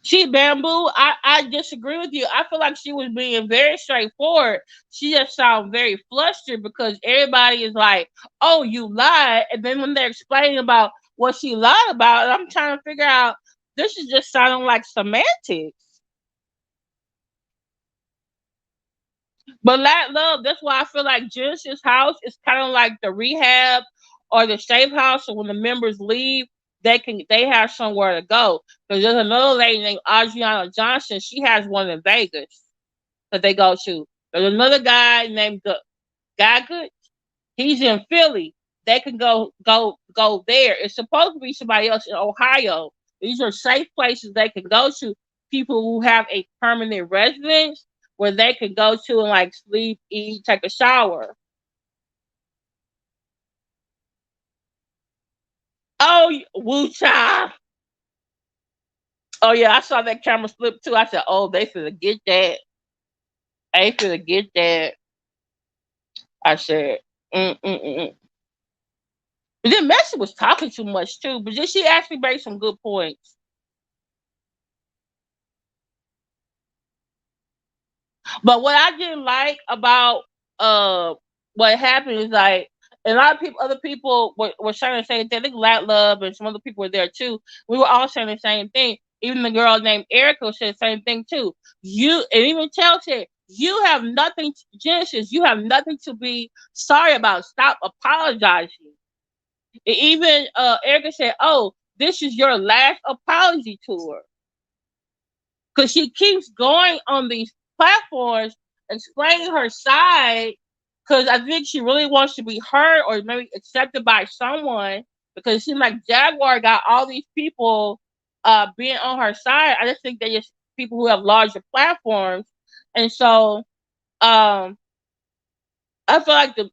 She bamboo. I disagree with you. I feel like she was being very straightforward. She just sounded very flustered because everybody is like, "Oh, you lied," and then when they're explaining about what she lied about, I'm trying to figure out. This is just sounding like semantics. But that love, that's why I feel like Genesis House is kind of like the rehab or the safe house. So when the members leave, they have somewhere to go. Because there's another lady named Adriana Johnson. She has one in Vegas that they go to. There's another guy named Gagut. He's in Philly. They can go there. It's supposed to be somebody else in Ohio. These are safe places they can go to. People who have a permanent residence where they can go to and like sleep, eat, take a shower. Oh, woo cha. Oh yeah, I saw that camera slip too. I said, oh, they finna get that. They finna get that. I said, mm. But then Messi was talking too much too. But then she actually made some good points. But what I didn't like about what happened is like a lot of people, other people were saying the same thing. I think Lat Love and some other people were there too. We were all saying the same thing. Even the girl named Erica said the same thing too. And even Chelsea said, you have nothing, Genesis, you have nothing to be sorry about. Stop apologizing. And even Erica said, oh, this is your last apology tour. Because she keeps going on these platforms explaining her side because I think she really wants to be heard or maybe accepted by someone because it seems like Jaguar got all these people being on her side. I just think they're just people who have larger platforms. And so I feel like the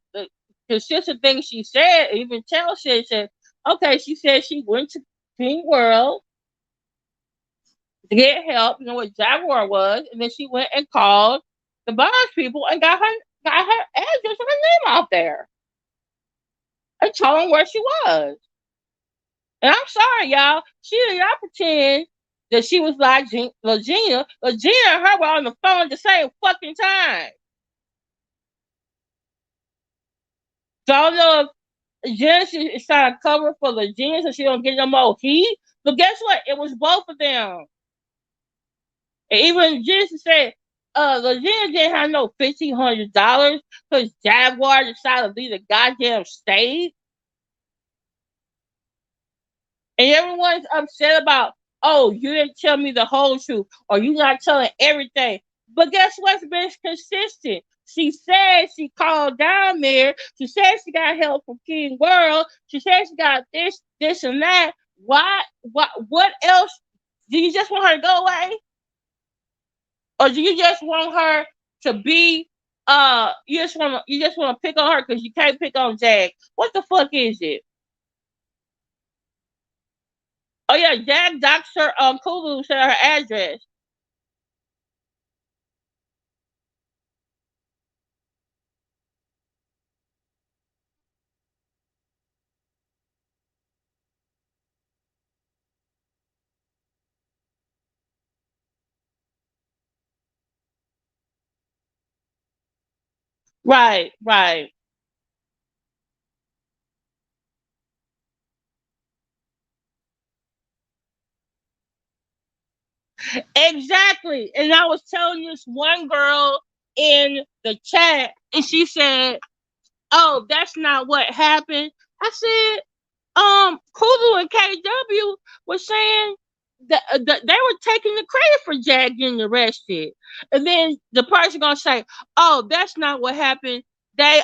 consistent thing she said, even Chelsea said, okay, she said she went to King World to get help, you know what Jaguar was, and then she went and called the boss people and got her address and her name out there and told them where she was. And I'm sorry, y'all. She did not pretend that she was like Legina. Legina and her were on the phone at the same fucking time. So I don't know if Genesis is trying to cover for Legina so she don't get no more heat. But guess what? It was both of them. And even Genesis said, Legina didn't have no $1,500 because Jaguar decided to leave the goddamn state. And everyone's upset about, oh, you didn't tell me the whole truth, or you not telling everything. But guess what's been consistent? She said she called down there. She said she got help from King World. She said she got this, and that. Why? What else? Do you just want her to go away? Or do you just want her to be you just want to pick on her because you can't pick on Jag? What the fuck is it? Oh yeah, Jag doxed her Kulu said her address. Right, right. Exactly. And I was telling this one girl in the chat, and she said, "Oh, that's not what happened." I said, Kulu and KW was saying that they were taking the credit for Jag getting arrested, and then the person gonna say, "Oh, that's not what happened. They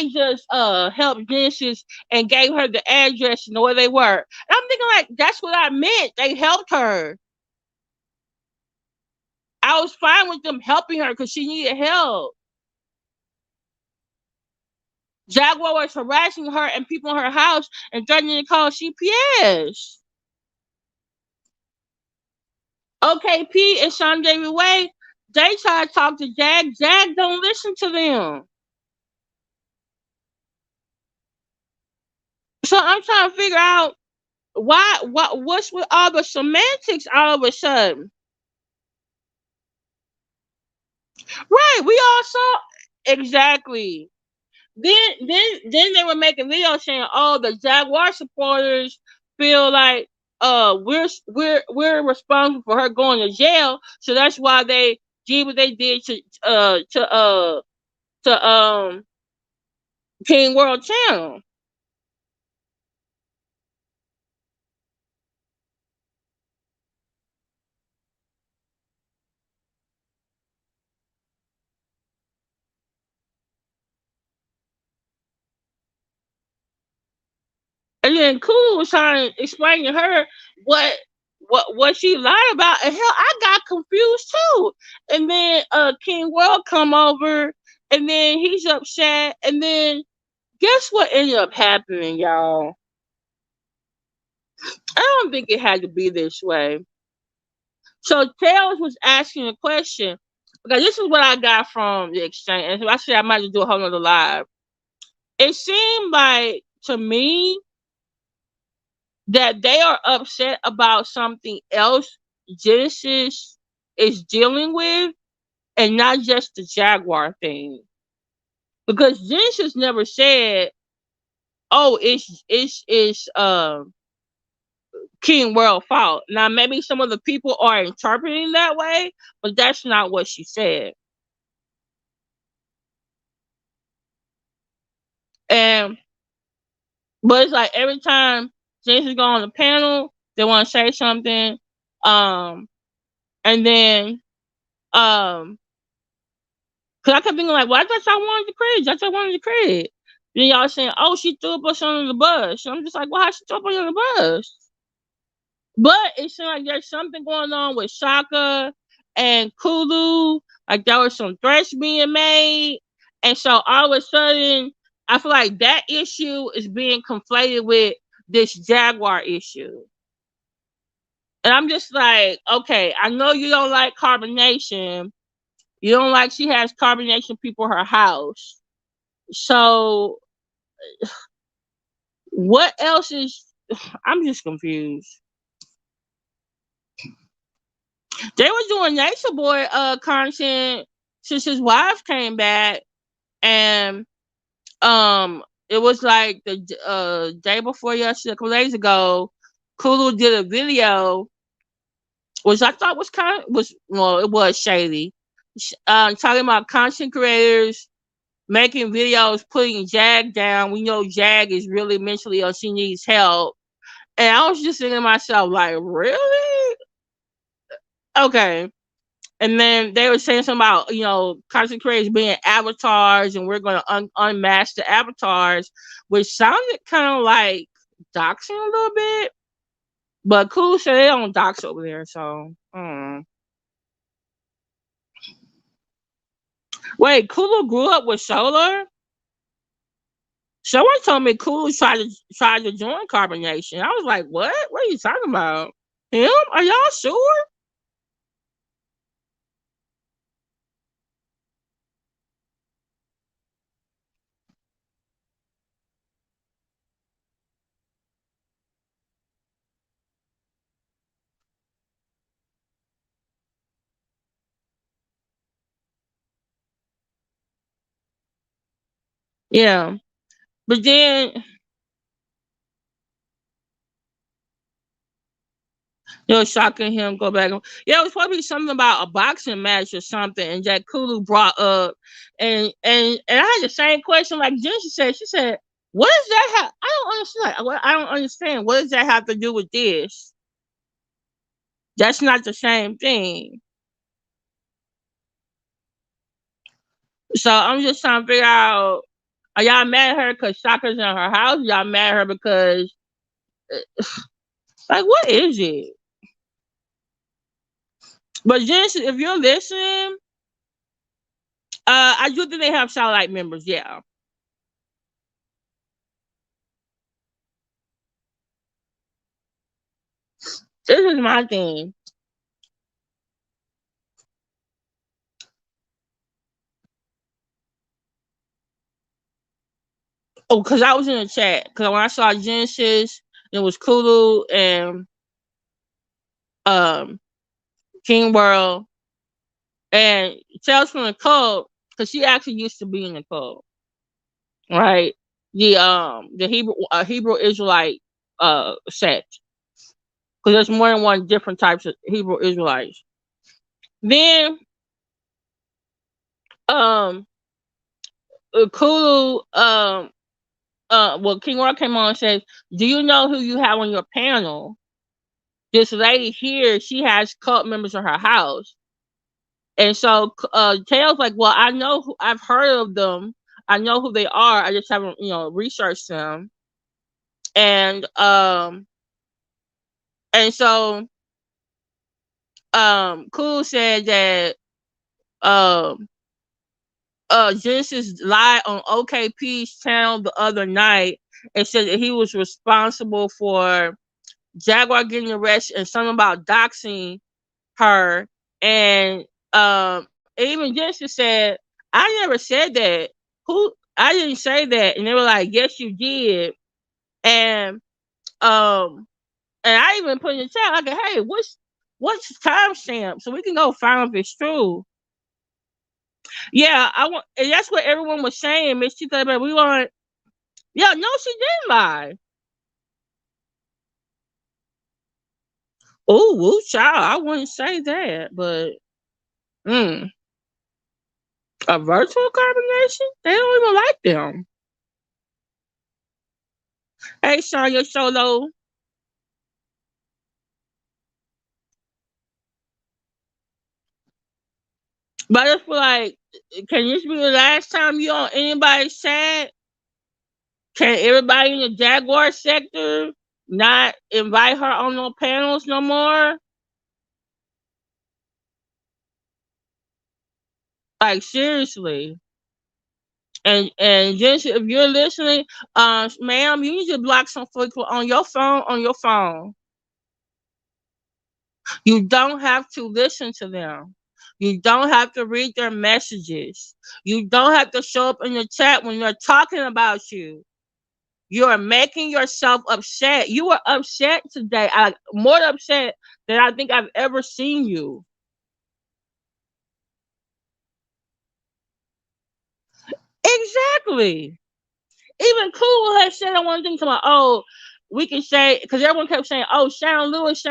just helped Genesis and gave her the address and where they were." And I'm thinking like that's what I meant. They helped her. I was fine with them helping her because she needed help. Jaguar was harassing her and people in her house and threatening to call CPS. OKP and Sean David Way, they try to talk to Jag. Jag don't listen to them. So I'm trying to figure out what's with all the semantics all of a sudden. Right, we all saw exactly. Then they were making videos saying, "Oh, the Jaguar supporters feel like we're responsible for her going to jail, so that's why they did what they did to King World Channel." And then Kulu was trying to explain to her what what she lied about, and hell, I got confused too. And then King World come over, and then he's upset, and then guess what ended up happening, y'all? I don't think it had to be this way. So Tails was asking a question because this is what I got from the exchange, and so I said I might just do a whole nother live. It seemed like to me that they are upset about something else Genesis is dealing with, and not just the Jaguar thing. Because Genesis never said, "Oh, it's King World fault." Now maybe some of the people are interpreting that way, but that's not what she said. And but it's like every time Genesis go on the panel, they want to say something, um, and then cause I kept thinking like, well, I thought y'all wanted the credit. I thought y'all wanted the credit. Then y'all saying, "Oh, she threw us under the bus." So I'm just like, well, how she threw us under the bus? But it seems like there's something going on with Shaka and Kulu. Like there was some threats being made, and so all of a sudden, I feel like that issue is being conflated with this Jaguar issue. And I'm just like, okay, I know you don't like carbonation. You don't like she has carbonation people in her house. So what else is I'm just confused. They were doing Nature Boy content since his wife came back, and it was like the day before yesterday, a couple days ago, Kulu did a video which I thought was it was shady. Talking about content creators making videos, putting Jag down. We know Jag is really mentally ill. She needs help. And I was just thinking to myself, like, really? Okay. And then they were saying something about, content creators being avatars and we're going to unmask the avatars, which sounded kind of like doxing a little bit. But Kulu said they don't dox over there. So, Wait, Kulu grew up with Solar? Someone told me Kulu tried to join carbonation. I was like, what? What are you talking about? Him? Are y'all sure? Yeah. But then, shocking him, go back. Yeah, it was probably something about a boxing match or something, and that Kulu brought up, and I had the same question like Jen said. She said, "What does that have? I don't understand. I don't understand. What does that have to do with this? That's not the same thing." So I'm just trying to figure out: are y'all mad at her because Shaka's in her house? Y'all mad at her because, like, what is it? But Jen, if you're listening, I do think they have satellite members. Yeah. This is my thing. Oh, because I was in the chat. Because when I saw Genesis, it was Kulu and um King World and Tales from the Code, because she actually used to be in the code, right? The Hebrew Israelite sect. Because there's more than one different types of Hebrew Israelites. Then um Kulu well, King World came on and said, "Do you know who you have on your panel? This lady here, she has cult members in her house." And so Tayl's like, "Well, I know who, I've heard of them. I know who they are. I just haven't, researched them." And so Cool said that um Genesis lied on OKP's channel the other night and said that he was responsible for Jaguar getting arrested and something about doxing her. And even Genesis said, "I never said that. Who? I didn't say that." And they were like, "Yes, you did." And I even put in the chat like, "Hey, what's timestamp so we can go find if it's true." Yeah, I want, and that's what everyone was saying, Miss Chica. But we want, yeah, no, she didn't lie. Oh, woo, child, I wouldn't say that, but a virtual combination? They don't even like them. Hey, Sonya Solo. But I just feel like, can this be the last time you on anybody's chat? Can everybody in the Jaguar sector not invite her on no panels no more? Like, seriously. And just if you're listening, ma'am, you need to block some people on your phone. You don't have to listen to them. You don't have to read their messages. You don't have to show up in the chat when they're talking about you. You are making yourself upset. You were upset today. More upset than I think I've ever seen you. Exactly. Even Cool had said on one thing about, "Oh, we can say," because everyone kept saying, "Oh, Sharon Lewis,"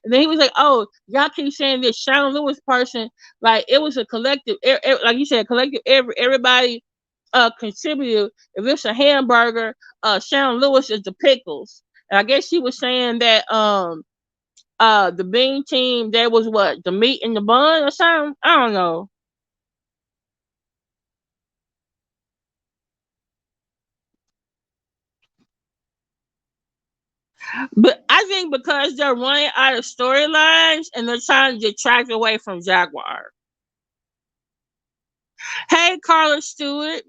and then he was like, "Oh, y'all keep saying this Sharon Lewis person." Like, it was a collective, like you said, collective. Everybody contributed. If it's a hamburger, Sharon Lewis is the pickles. And I guess she was saying that the bean team, there was what, the meat in the bun or something. I don't know. But I think because they're running out of storylines and they're trying to detract away from Jaguar. Hey, Carla Stewart.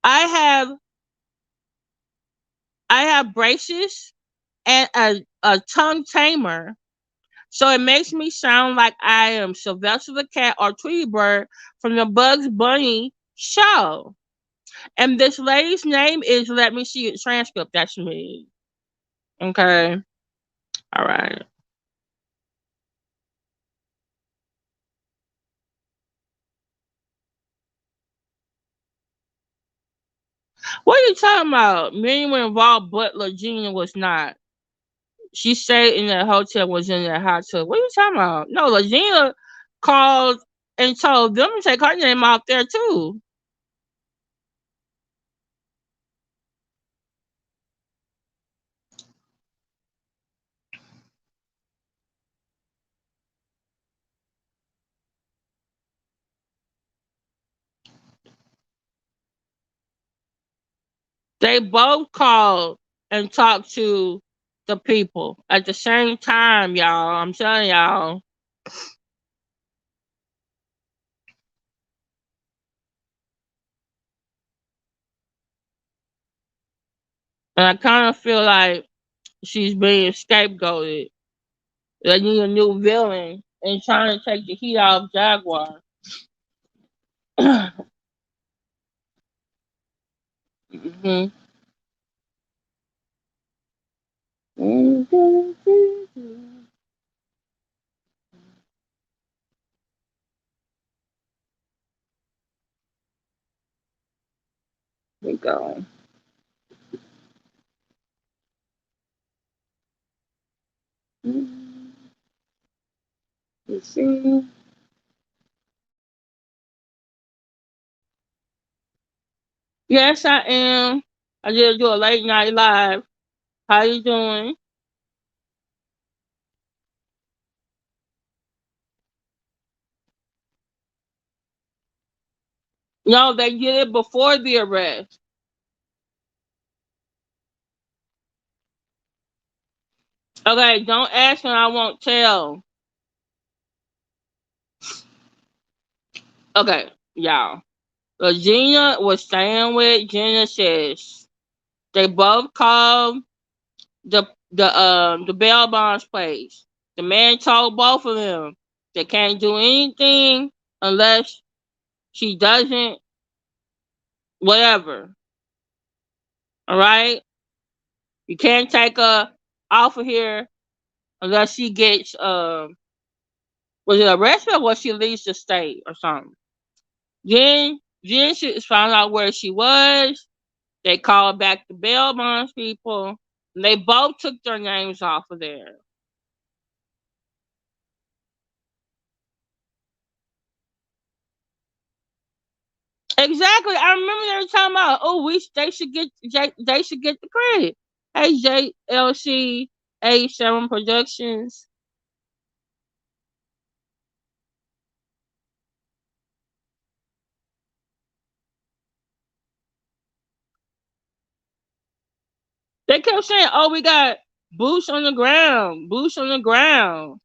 I have braces and a tongue tamer. So it makes me sound like I am Sylvester the Cat or Tweety Bird from the Bugs Bunny show. And this lady's name is, let me see the transcript. That's me. Okay. All right. What are you talking about? Many were involved, but Legina was not. She stayed in that hotel, was in that hot tub. What are you talking about? No, Legina called and told them to take her name out there too. They both called and talked to the people at the same time, y'all. I'm telling y'all. And I kind of feel like she's being scapegoated. They need a new villain and trying to take the heat off Jaguar. hmm We go. You see? Yes, I am. I did do a late night live. How you doing? No, they did it before the arrest. Okay, don't ask and I won't tell. Okay, y'all. Gina was staying with Genesis. They both called the bail bonds place. The man told both of them they can't do anything unless she doesn't whatever. All right, you can't take her off of here unless she gets was it arrested or was she leaves the state or something. Then she found out where she was. They called back the bail bonds people. And they both took their names off of there. Exactly. I remember they were talking about, oh, they should get the credit. Hey, JLC A7 Productions. They kept saying, oh, we got boots on the ground, boots on the ground.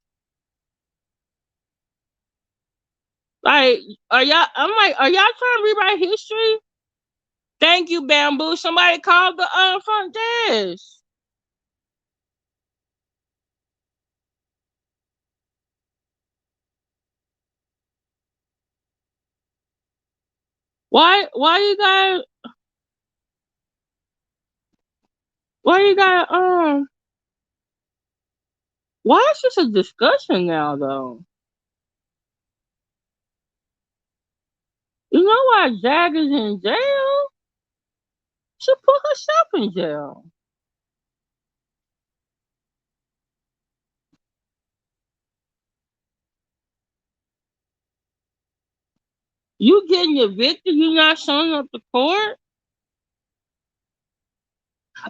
Like, are y'all trying to rewrite history? Thank you, Bamboo. Somebody called the front desk. Why you got why you got why is this a discussion now though? You know why Jag is in jail? She put herself in jail. You getting evicted, you not showing up to court?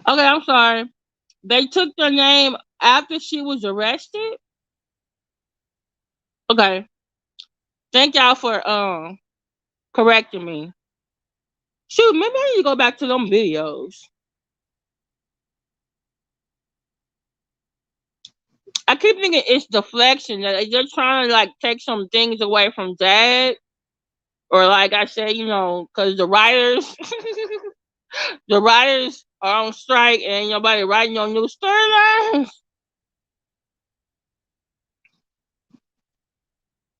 Okay, I'm sorry. They took their name after she was arrested? Okay. Thank y'all for correcting me. Shoot, maybe I need to go back to them videos. I keep thinking it's deflection that they're trying to like take some things away from Dad, or like I said, because the writers, the writers are on strike and ain't nobody writing no new storylines.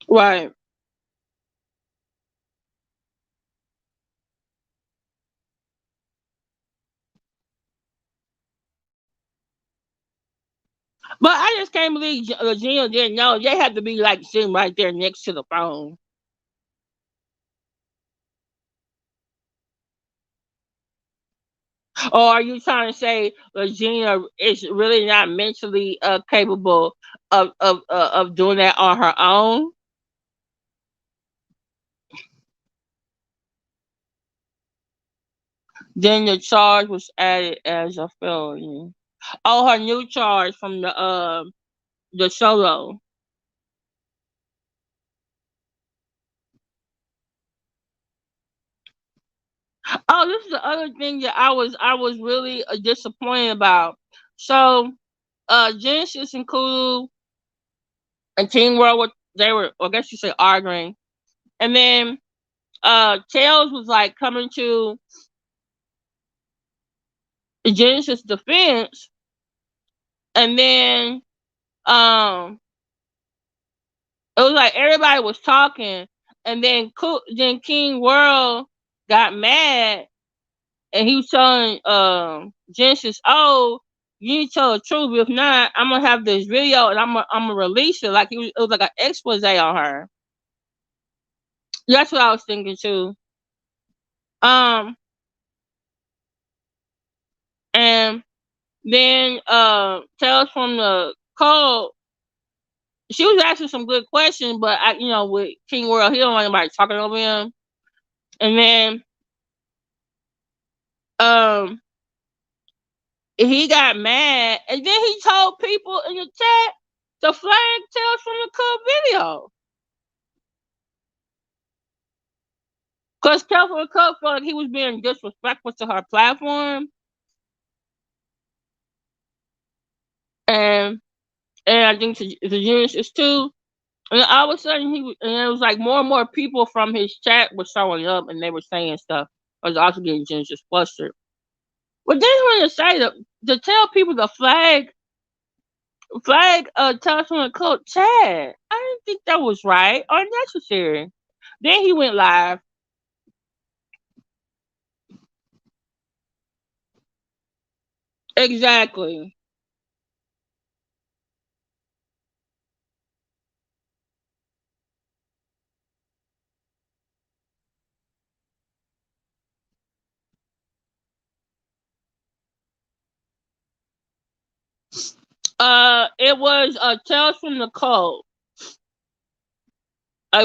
Right. But I just can't believe Gina didn't know. They had to be like sitting right there next to the phone. Or are you trying to say Regina is really not mentally capable of doing that on her own? Then the charge was added as a felony. Oh, her new charge from the solo. Oh, this is the other thing that I was really disappointed about. So, Genesis and Kulu and Team World, they were, I guess you say, arguing, and then Tails was like coming to the Genesis defense, and then um, it was like everybody was talking, and then King World got mad, and he was telling Genesis, "Oh, you need to tell the truth. If not, I'm gonna have this video and I'm gonna release it." Like it was like an expose on her. That's what I was thinking too. Um, and then Tales from the Code, she was asking some good questions, but with King World, he don't want anybody talking over him. And then um, he got mad, and then he told people in the chat to flag Tales from the Code video. Because Tales from the Code felt like he was being disrespectful to her platform. And I think the Genesis too. And then all of a sudden, and it was like more and more people from his chat were showing up, and they were saying stuff. I was also getting Genesis flustered. But then I want to say to tell people to flag Tales from the Code chat. I didn't think that was right or necessary. Then he went live. Exactly. It was Tales from the Code.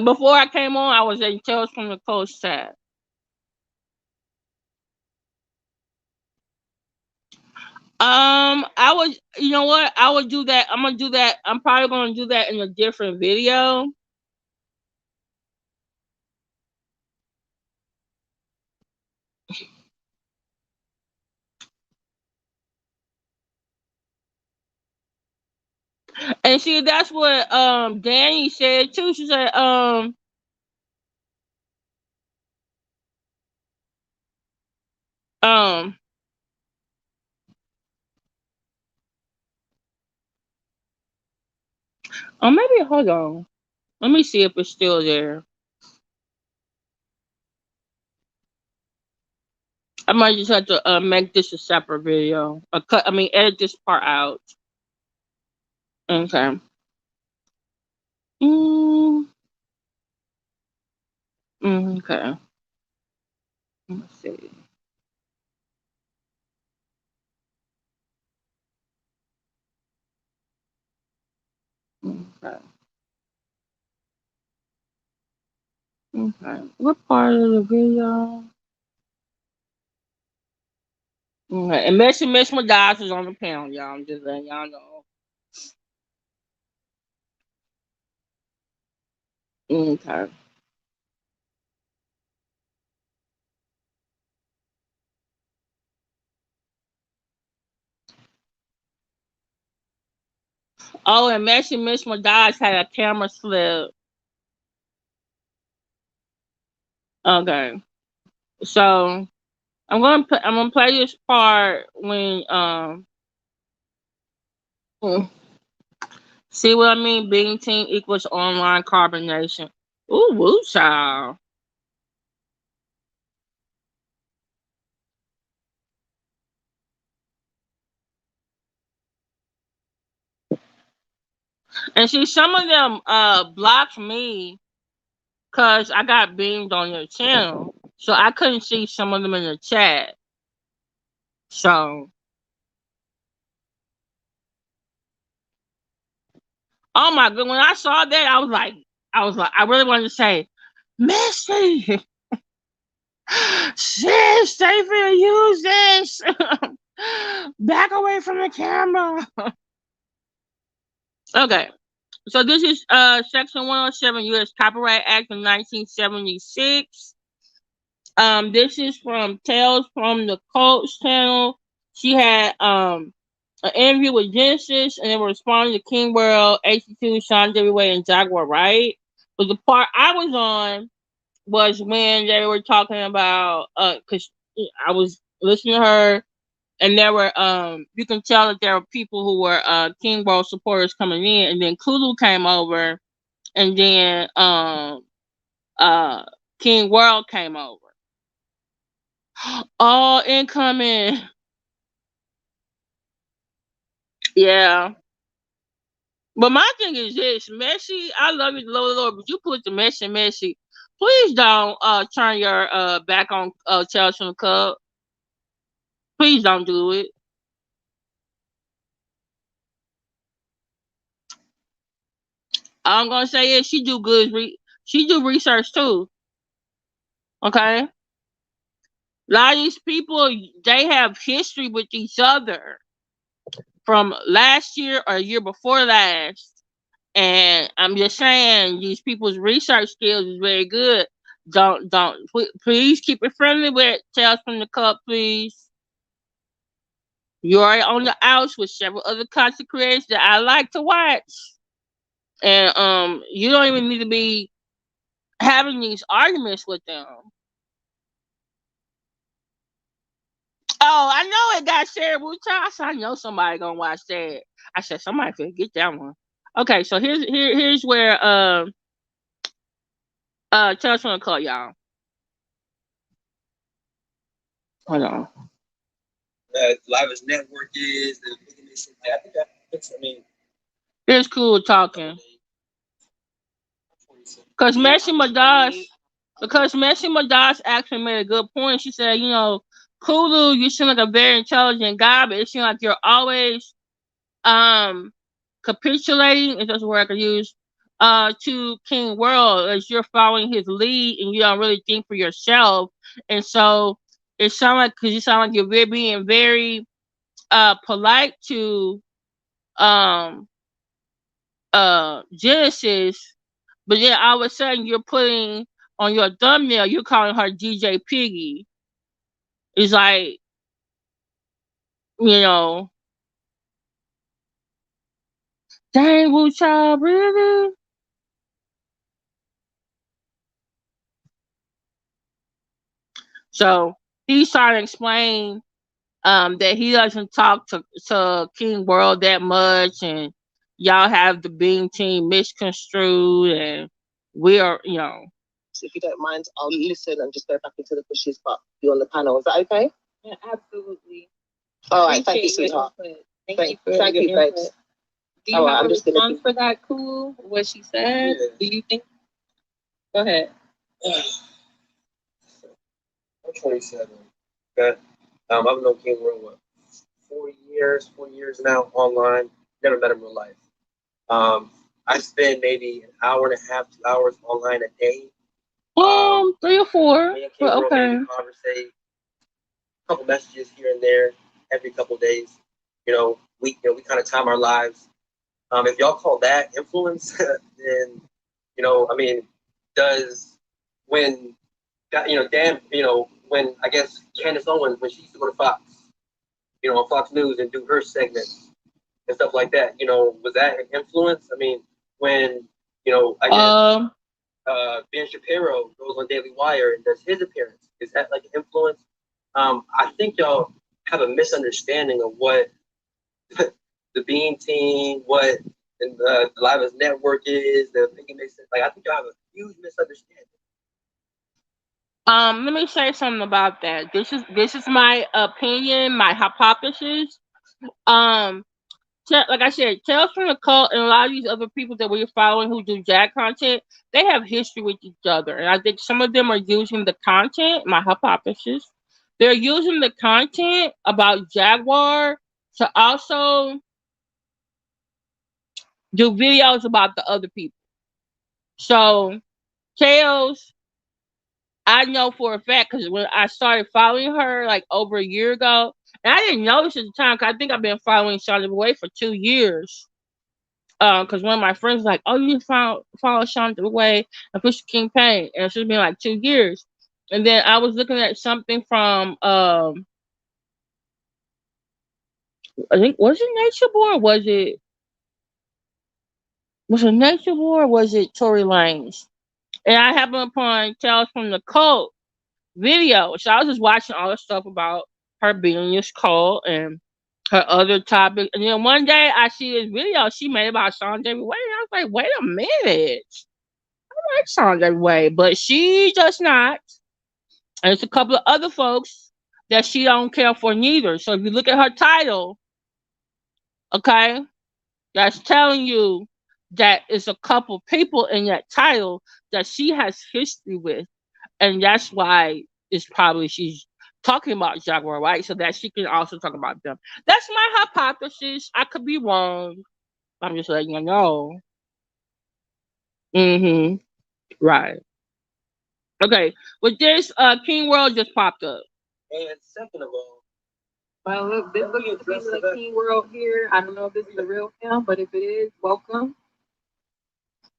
Before I came on, I was in Tales from the Code chat. I would, you know what? I would do that. I'm gonna do that. I'm probably gonna do that in a different video. And see, that's what Danny said too. She said um oh, maybe hold on. Let me see if it's still there. I might just have to make this a separate video. Edit this part out. Okay. Mm, okay. Let's see. Okay. Okay. What part of the video? Okay. And Miss Medas is on the panel, y'all. I'm just letting y'all know. Okay. Oh, and Miss Medas had a camera slip. Okay. So I'm gonna play this part when see what I mean? Being team equals online carbonation. Ooh, woo child. And see, some of them blocked me because I got beamed on your channel. So I couldn't see some of them in the chat. So, oh my god, when I saw that, I really wanted to say, Missy, sis, they finna use this. Back away from the camera. Okay. So this is Section 107 U.S. Copyright Act of 1976. This is from Tales from the Cults channel. She had an interview with Genesis, and they were responding to King World, 82, Sean W. Way, and Jaguar Wright. But the part I was on was when they were talking about because I was listening to her, and there were you can tell that there were people who were King World supporters coming in, and then Kulu came over, and then King World came over. All incoming. Yeah. But my thing is this, Messi, I love you, Lord, but you put the Messi. Please don't turn your back on Chelsea from the Cup. Please don't do it. All I'm gonna say is she do good. She do research too. Okay, a lot of these people, they have history with each other from last year or year before last, and I'm just saying these people's research skills is very good. Don't please keep it friendly with Tales from the Cup, please. You are on the outs with several other content creators that I like to watch. And you don't even need to be having these arguments with them. Oh, I know it got shared with y'all, so I know somebody gonna watch that. I said somebody finna get that one. Okay, so here's where tell us from the call, y'all. Hold on. Live's network is the biggest. I think that's. I mean, it's cool talking. Because Messi Medas actually made a good point. She said, you know, Kulu, you seem like a very intelligent guy, but it seems like you're always capitulating, if that's a word I could use, to King World as you're following his lead and you don't really think for yourself. And so it sounds like, because you sound like you're being very polite to Genesis, but then all of a sudden you're putting on your thumbnail, you're calling her DJ Piggy. It's like, you know, dang, Wu Child, really? So he's trying to explain that he doesn't talk to King World that much, and y'all have the Beam team misconstrued, and we are, you know. If you don't mind, I'll listen and just go back into the bushes, but be on the panel. Is that okay? Yeah, absolutely. All right, thank you, sweetheart. Thank you, babes. Do you have a response for that, Kulu? What she said? Yeah. Do you think? Go ahead. I'm 27. Okay. I've known King World what 4 years now online. Never met him in real life. I spend maybe an hour and a half, 2 hours online a day. 3 or 4. But okay. Conversate, a couple messages here and there every couple of days. We kind of time our lives. If y'all call that influence, then when I guess Candace Owens, when she used to go to Fox, on Fox News and do her segments and stuff like that, was that an influence? I mean, when I guess Ben Shapiro goes on Daily Wire and does his appearance, is that like an influence? I think y'all have a misunderstanding of what the Bean team, what the Live's network is. I think it makes sense. Like, I think y'all have a huge misunderstanding. Let me say something about that. This is my opinion, my hypothesis. Like I said, Tales from the Cult and a lot of these other people that we're following who do Jag content, they have history with each other, and I think some of them are using the content. My hypothesis they're using the content about Jaguar to also do videos about the other people. So Tails, I know for a fact because when I started following her like over a year ago, and I didn't notice at the time because I think I've been following Shonda Way for 2 years. Because one of my friends was like, "Oh, you follow Shonda Way and Pusha King Pain," and it's just been like 2 years. And then I was looking at something from I think was it Nature Boy? Was it Nature Boy? Or was it Tory Lanez? And I happened upon Tales from the Cult video. So I was just watching all the stuff about her being in this cult and her other topic. And then one day I see this video she made about Sean David Way. And I was like, wait a minute. I like Sean David Way, but she does not. And there's a couple of other folks that she don't care for neither. So if you look at her title, okay, that's telling you that it's a couple people in that title that she has history with. And that's why it's probably she's talking about Jaguar Wright so that she can also talk about them. That's my hypothesis. I could be wrong. I'm just letting you know. Right. Okay. With this, King World just popped up. And second of all, well, look, this looks to be the King World here. I don't know if this is the real film, but if it is, welcome.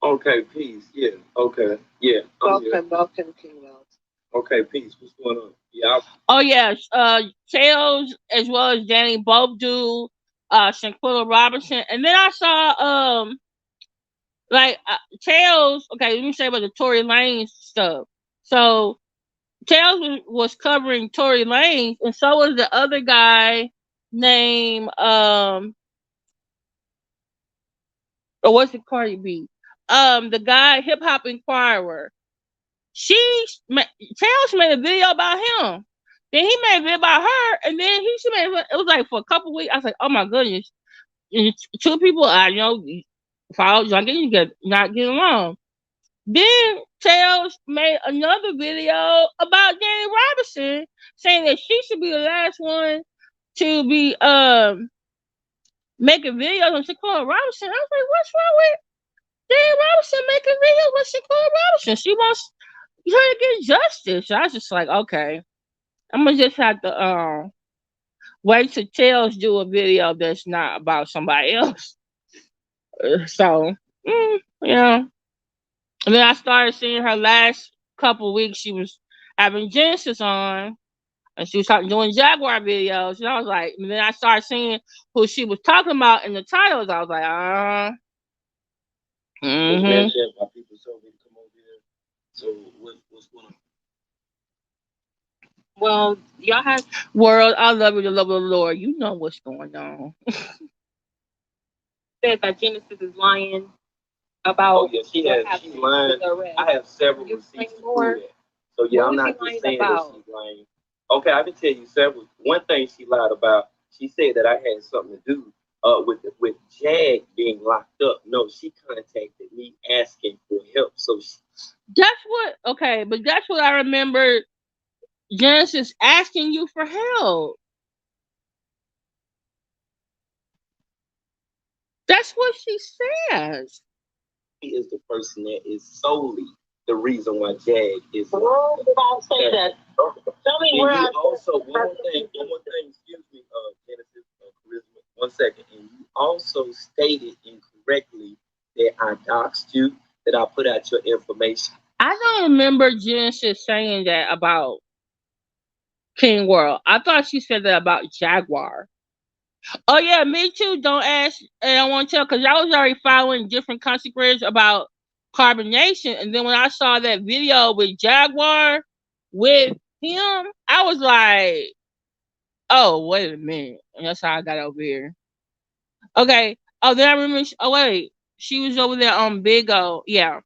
Okay, peace. Yeah. Okay. Yeah. Welcome, King World. Okay, peace. What's going on? Yeah. Oh yes, Tails as well as Danny both do Shanquilla Robinson, and then I saw Tails. Okay, let me say about the Tory Lanez stuff. So Tails was covering Tory Lanez, and so was the other guy named or what's it, Cardi B? The guy Hip Hop Inquirer. Tails made a video about him. Then he made a video about her, and then she made it was like for a couple weeks. I was like, oh my goodness, and two people I know follow not getting along. Then Tails made another video about Danny Robinson, saying that she should be the last one to be making videos on Shanquilla Robinson. I was like, what's wrong with Danny Robinson making videos with Shanquilla Robinson? She wants her to get justice. So I was just like, okay, I'm gonna just have to wait till Tails do a video that's not about somebody else. So yeah. And then I started seeing her last couple weeks. She was having Genesis on, and she was doing Jaguar videos. And I was like, and then I started seeing who she was talking about in the titles. I was like, People told me to come over here. So what's going on? Well, y'all have Wurld. I love you, the love of the Lord. You know what's going on. Said that Genesis is lying about. Oh yeah, she's lying. I have several receipts to prove that. So yeah, I'm not just saying that she's lying. Okay, I can tell you several. One thing she lied about. She said that I had something to do with Jag being locked up. No, she contacted me asking for help. So but that's what I remember. Genesis asking you for help. That's what she says. He is the person that is solely the reason why Jag is. Well, don't say that. Tell me where I also one more thing, excuse me, Genesis, Charisma, 1 second. And you also stated incorrectly that I doxed you, that I put out your information. I don't remember Genesis saying that about King World. I thought she said that about Jaguar. Oh yeah, me too. Don't ask, and I want to tell because I was already following different content creators about carbonation, and then when I saw that video with Jaguar with him, I was like, "Oh, wait a minute," and that's how I got over here. Okay. Oh, then I remember. Oh wait, she was over there on Big O. Yeah,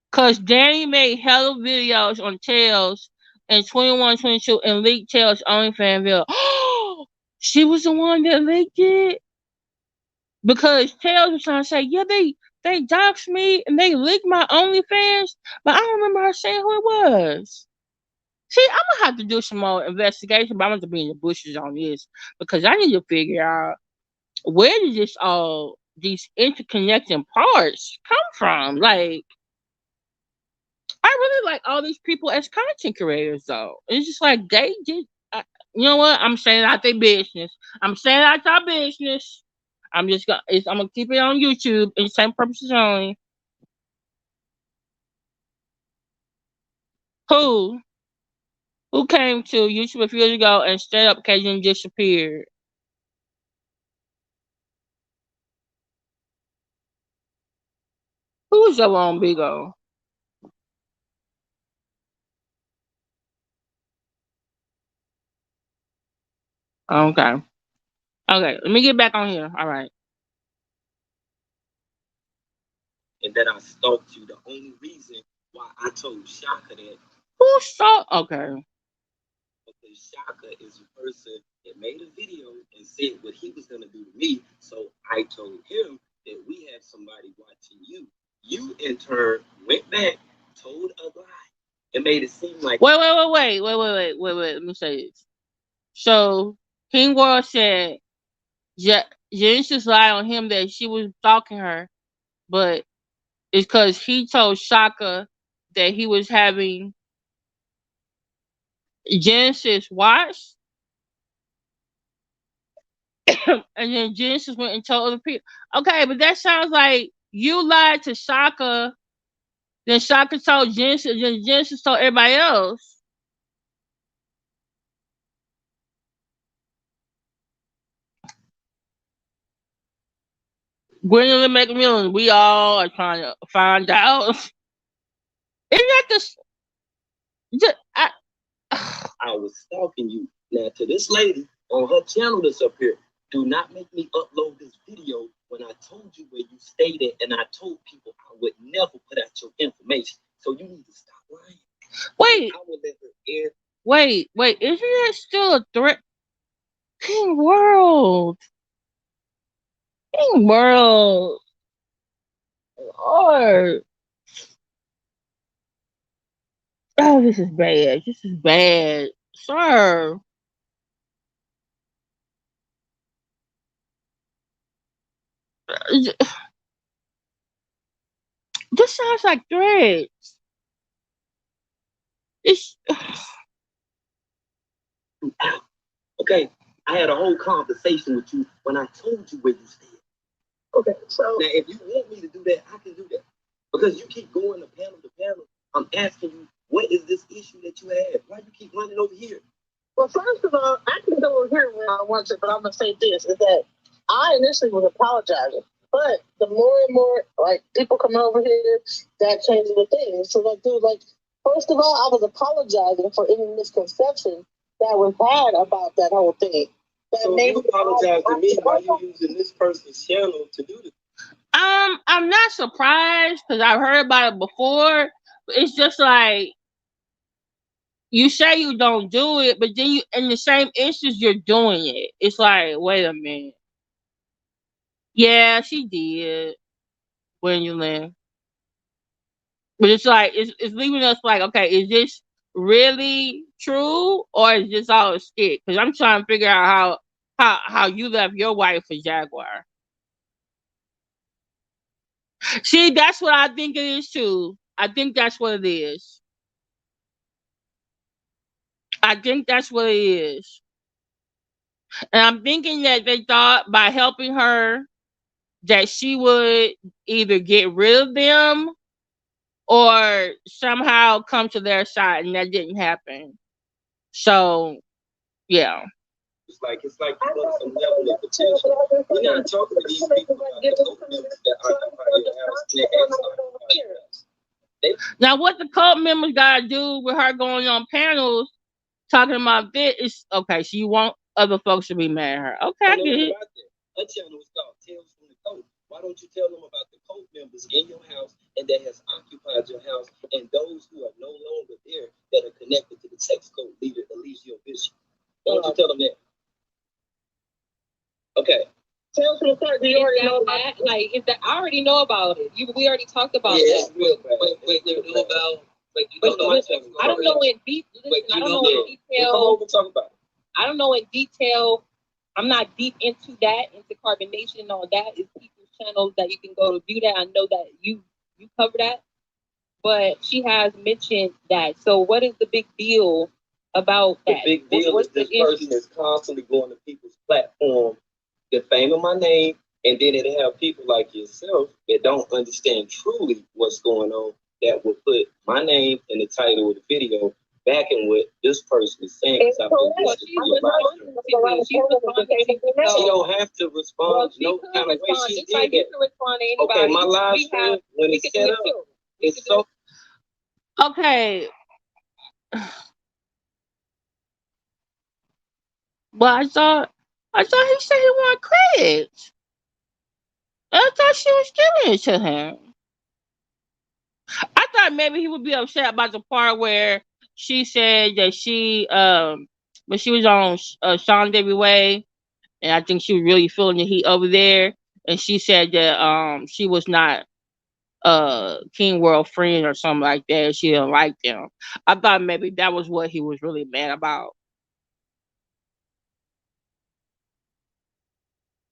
because Danny made hella videos on Tails in 21, 22 and leaked Tails OnlyFans video. She was the one that leaked it because Tails was trying to say, yeah, they doxed me and they leaked my OnlyFans, but I don't remember her saying who it was. See, I'm gonna have to do some more investigation, but I'm gonna be in the bushes on this because I need to figure out where did this all these interconnecting parts come from. Like, I really like all these people as content creators, though. It's just like they just, you know what? I'm saying out their business. I'm saying out our business. I'm just gonna, I'm gonna keep it on YouTube and same purposes only. Who came to YouTube a few years ago and straight up occasionally disappeared? Who was your on Bigo? Okay. Okay, let me get back on here. All right. And that I stalked you. The only reason why I told Shaka that. Who saw? Okay. Because Shaka is a person that made a video and said what he was going to do to me. So I told him that we have somebody watching you. You, in turn, went back, told a lie, and made it seem like... Wait. Let me say this. So, King Wurld said Genesis lied on him that she was stalking her, but it's because he told Shaka that he was having Genesis watch, and then Genesis went and told other people. Okay, but that sounds like you lied to Shaka, then Shaka told Genesis, then Genesis told everybody else. Gwendolyn McMillan, we all are trying to find out. Isn't that I was stalking you. Now, to this lady on her channel that's up here, do not make me upload this video when I told you where you stayed at, and I told people I would never put out your information. So you need to stop lying. Wait. I will let her air. Wait. Isn't that still a threat? King Wurld. Lord. Oh, this is bad. Sir. This sounds like threats. It's okay. I had a whole conversation with you when I told you where you stayed. Okay, so now if you want me to do that, I can do that. Because you keep going to panel to panel. I'm asking you, what is this issue that you have? Why do you keep running over here? Well, first of all, I can go over here when I want to, but I'm gonna say this: is that I initially was apologizing, but the more and more like people coming over here, that changes the thing. So like, dude, like first of all, I was apologizing for any misconception that was had about that whole thing. That so you apologize to me. Why are you using this person's channel to do this? I'm not surprised because I've heard about it before. It's just like you say you don't do it, but then you in the same instance you're doing it. It's like, wait a minute. Yeah, she did when you left. But it's like it's leaving us like, okay, is this really true or is this all a stick? Because I'm trying to figure out how you left your wife for Jaguar. See, that's what I think it is too. I think that's what it is. I think that's what it is. And I'm thinking that they thought by helping her that she would either get rid of them or somehow come to their side, and that didn't happen. So, yeah. It's like you want some level of potential. We're not talking to these people about the cult members that occupy your house. Now, what the cult members got to do with her going on panels talking about this is okay. So you want other folks to be mad at her? Okay, I get it. Her channel is called Tales from the Cult. Why don't you tell them about the cult members in your house and that has occupied your house, and those who are no longer there that are connected to the sex cult leader, Alicia Bishop? Why don't you tell them that? Okay. Tales from the Cult. Do you already know that? Like, I already know about it. We already talked about that. Wait, know about I don't know in deep. Listen, I don't know in detail. Come over and talk about it. I don't know in detail. I'm not deep into that, into carbonation and all that. It's people's channels that you can go to view that. I know that you cover that, but she has mentioned that. So what is the big deal about that? The big deal is this person is constantly going to people's platform, defaming my name, and then it have people like yourself that don't understand truly what's going on, that will put my name in the title of the video, backing what this person is saying. She don't have to respond no kind of way. She did that. Okay, my live stream, when it's set up, it's so... Okay. Well, I thought he said he wanted credit. I thought she was giving it to him. I thought maybe he would be upset about the part where she said that she when she was on Sean Davy Way, and I think she was really feeling the heat over there, and she said that she was not King World friend or something like that. She didn't like them. I thought maybe that was what he was really mad about.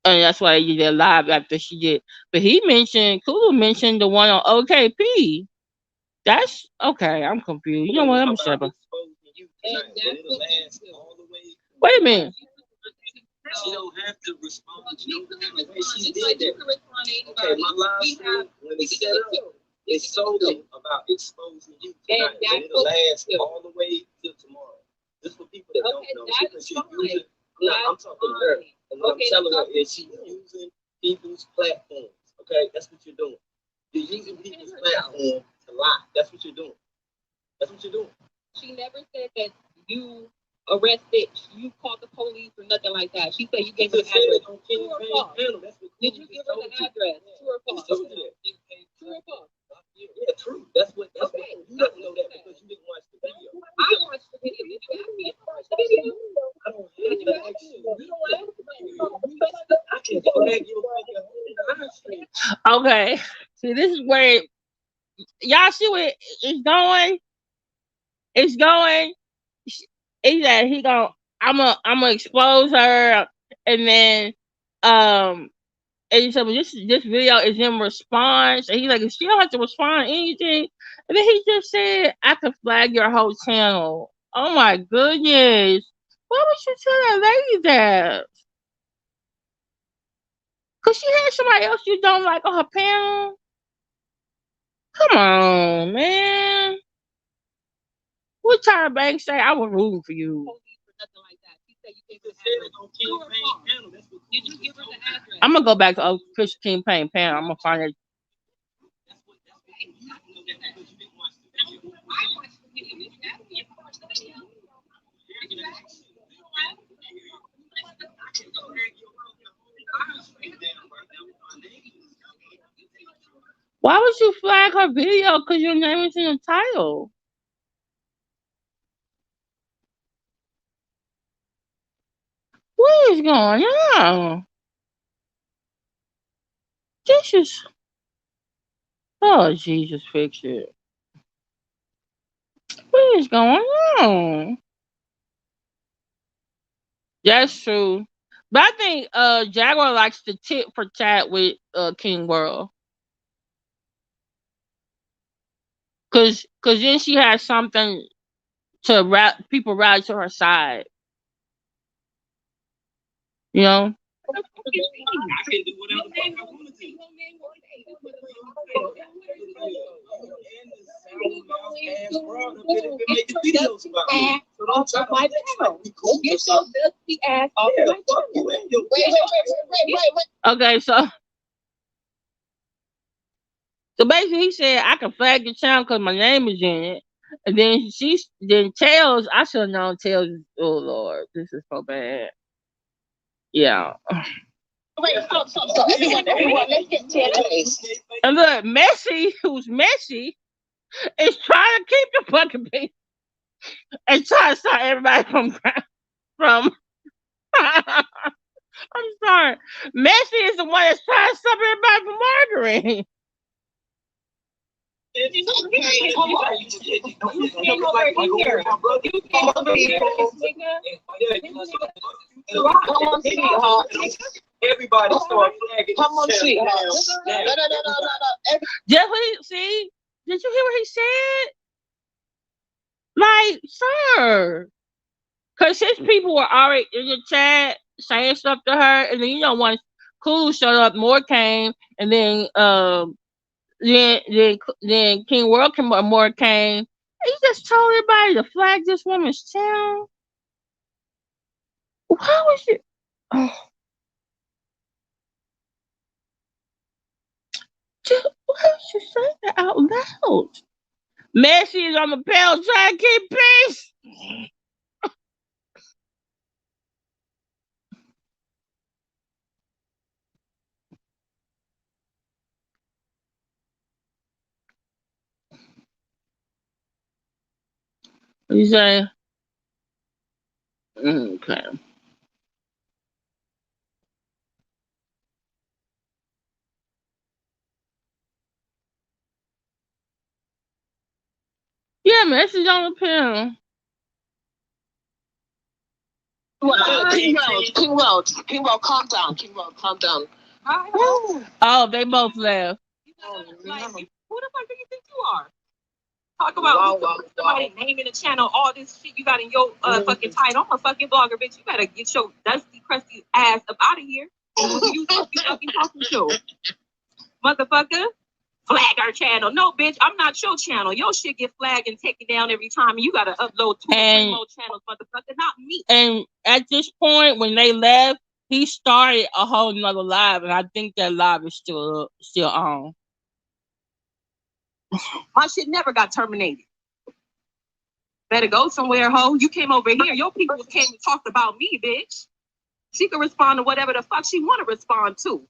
And that's why he did live after she did. But Kulu mentioned the one on OKP. That's okay. I'm confused. You know what? I'm shut up. Wait a minute. She don't have to respond. She did that. Okay, my live stream, when it's set up, it's solely about exposing you tonight. And it'll last all the way till tomorrow. Just for people that don't know. She's using, I'm talking to her. And what I'm telling her is she's using people's platforms. Okay, that's what you're doing. You're using people's platform to lie. That's what you're doing. That's what you're doing. She never said that you arrested, you called the police or nothing like that. She said you gave her the address. True or false? Did you give her the address? True or false? True or false? Yeah, true. That's what you don't know that because you didn't watch the video. I watched the video. Did you ask me to watch the video? I don't have to. You don't ask me. I can flag your live stream. Okay. See, this is where y'all see where it's going. It's going. He said he gonna I'm gonna expose her, and then and he said, well, this video is in response, and he's like, she don't have to respond to anything, and then he just said, I could flag your whole channel. Oh my goodness, why would you tell that lady that? Cause she had somebody else you don't like on her panel. Come on, man. What Tyra Banks say? I was rooting for you. I'm gonna go back to Chris King Payne panel. I'm gonna find it. Why would you flag her video? Because your name is in the title. What is going on? This is... Oh, Jesus, fix it. What is going on? That's true. But I think Jaguar likes to tit for tat with King World. Cause then she has something to people rally to her side. You know? I can do whatever I want to do. Okay, so basically he said I can flag the channel because my name is in it. And then Tails, I should have known Tails. Oh Lord, this is so bad. Yeah. And look, Messi, who's Messi, is trying to keep the fucking people and trying to stop everybody from I'm sorry. Messi is the one that's trying to stop everybody from murdering. You came over here. You came over here, this nigga. Come on, sweetheart. Everybody start flagging. Come on, sweetheart. No. Just what he see? Did you hear what he said? Like, sir. Because his people were already in the chat saying stuff to her, and then once Kulu showed up, more came, and then King World came up, more came. He just told everybody to flag this woman's channel. Why was it? Oh. Just, why would you say that out loud? Messi is on the panel trying to keep peace. What you say? Okay. Yeah, Messi's on the panel. King Wurld, calm down. King Wurld, calm down. Oh, they both left. Like, who the fuck do you think you are? Talk about somebody naming the channel, all this shit you got in your fucking title. I'm a fucking blogger, bitch. You better get your dusty, crusty ass up out of here. Who do you think you fucking talking to? Motherfucker. Flag our channel. No, bitch, I'm not your channel. Your shit get flagged and taken down every time. You gotta upload 2 or 3 more channels, motherfucker, not me. And at this point, when they left, he started a whole nother live, and I think that live is still on. My shit never got terminated. Better go somewhere, ho. You came over here. Your people came and talked about me, bitch. She can respond to whatever the fuck she want to respond to.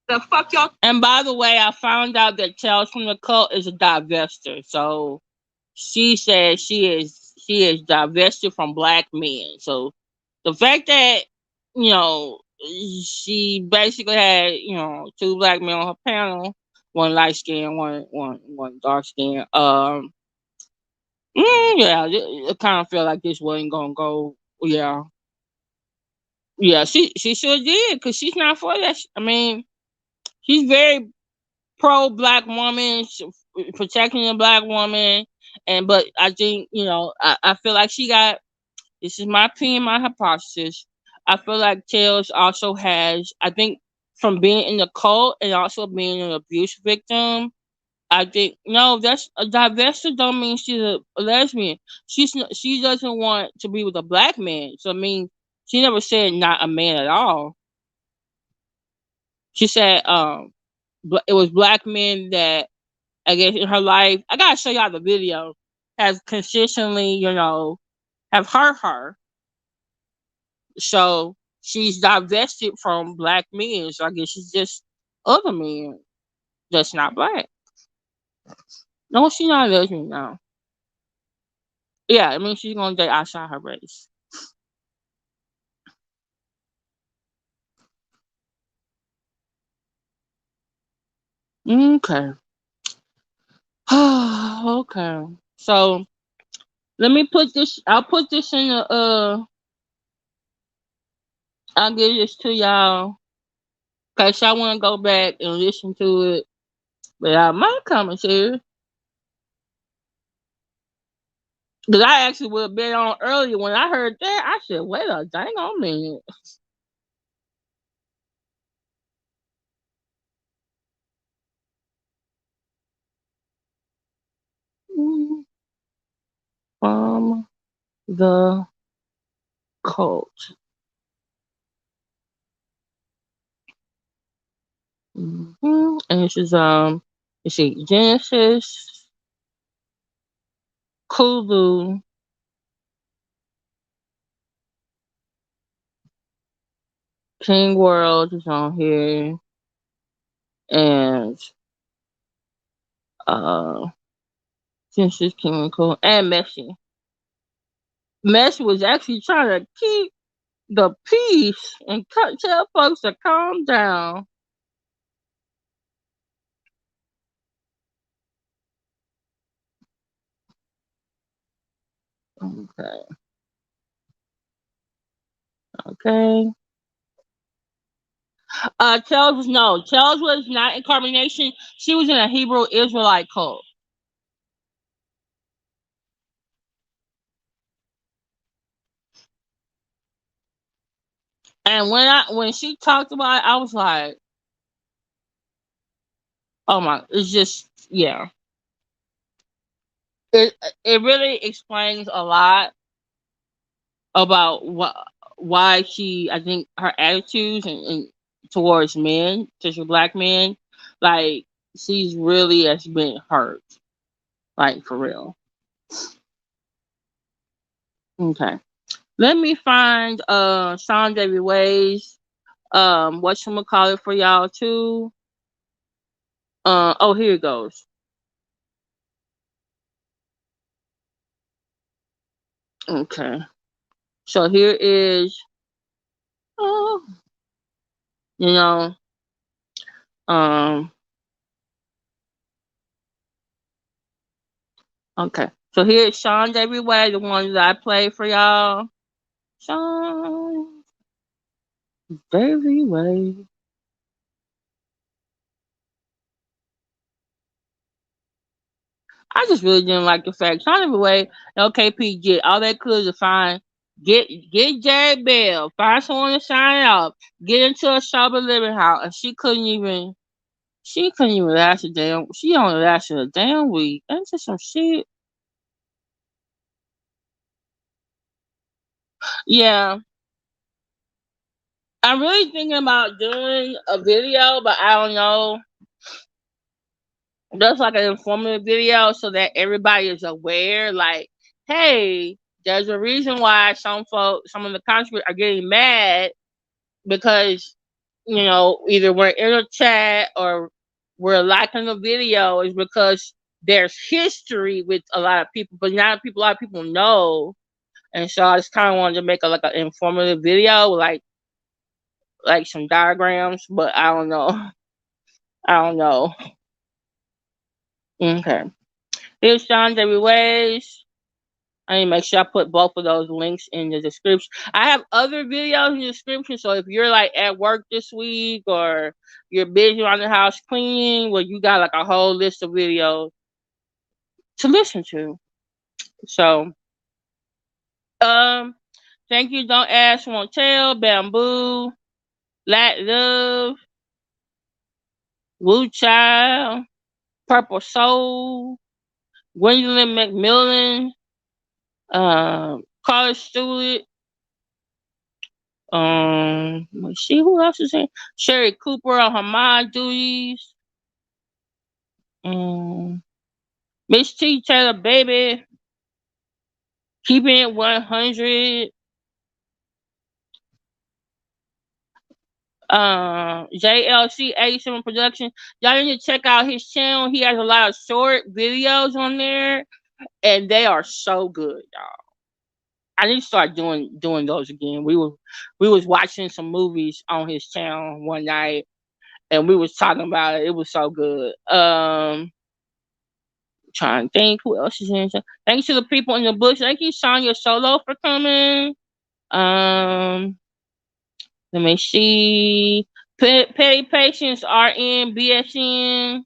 The fuck y'all. And by the way, I found out that Tales from the Cult is a divester. So she said she is divested from black men. So the fact that she basically had 2 black men on her panel, one light skin, one dark skin. Yeah, it kind of felt like this wasn't gonna go. Yeah, she sure did, because she's not for that. I mean, she's very pro black woman, protecting the black woman, but I think I feel like she got. This is my opinion, my hypothesis. I feel like Tails also has. I think from being in the cult and also being an abuse victim. I think no, that's a divestor. Don't mean she's a lesbian. She doesn't want to be with a black man. So I mean, she never said not a man at all. She said it was black men that I guess in her life. I gotta show y'all the video. Has consistently have hurt her. So she's divested from black men. So I guess she's just other men that's not black. No, she's not a lesbian now. Yeah, I mean, she's gonna date outside her race. Okay. Okay. So let me put this. I'll put this in the. I'll give this to y'all. Cause I want to go back and listen to it without my commentary. Because I actually would have been on earlier when I heard that. I said, wait a dang on a minute. From the cult. And this is let's see, Genesis, Kulu, King World is on here, and Genesis, King Kulu, and Messi. Messi was actually trying to keep the peace and tell folks to calm down. Okay. Okay. Tells was not in Carbonation. She was in a Hebrew Israelite cult. And when she talked about it, I was like, oh my, it's just, yeah. It really explains a lot about why she, I think her attitudes and towards men, especially black men, like she's really has been hurt, like for real. Okay, let me find Sean David Ways whatchamacallit for y'all too. Oh, here it goes. Okay, so here is you know um okay, so here's Sean David Way, the one that I played for y'all. Sean David Way. I just really didn't like the fact Sean David Way and OKP get all they could to find get Jerry Bell, find someone to sign out, get into a sober living house, and she couldn't even last a damn. She only lasted a damn week. That's just some shit. Yeah, I'm really thinking about doing a video, but I don't know. Just like an informative video so that everybody is aware, like, hey, there's a reason why some of the contributors are getting mad because, either we're in a chat or we're liking the video is because there's history with a lot of people, but not a lot of people know. And so I just kind of wanted to make an informative video, like some diagrams, but I don't know. I don't know. Okay. Here's Sean David Ways. I need to make sure I put both of those links in the description. I have other videos in the description, so if you're like at work this week or you're busy around the house cleaning, well, you got like a whole list of videos to listen to. So, thank you. Don't ask, won't tell. Bamboo, Lat Love, Woo Child, Purple Soul, Gwendolyn McMillan, Carla Stewart. Let's see who else is in. Sherry Cooper on her mod duties. Miss T Taylor Baby. Keeping it 100. JLC 87 Production. Y'all need to check out his channel. He has a lot of short videos on there, and they are so good, y'all. I need to start doing those again. We was watching some movies on his channel one night, and we was talking about it. It was so good. Trying to think who else is in. Thanks to the people in the bush. Thank you, Sonya Solo, for coming. Let me see. Petty Patience RN BSN.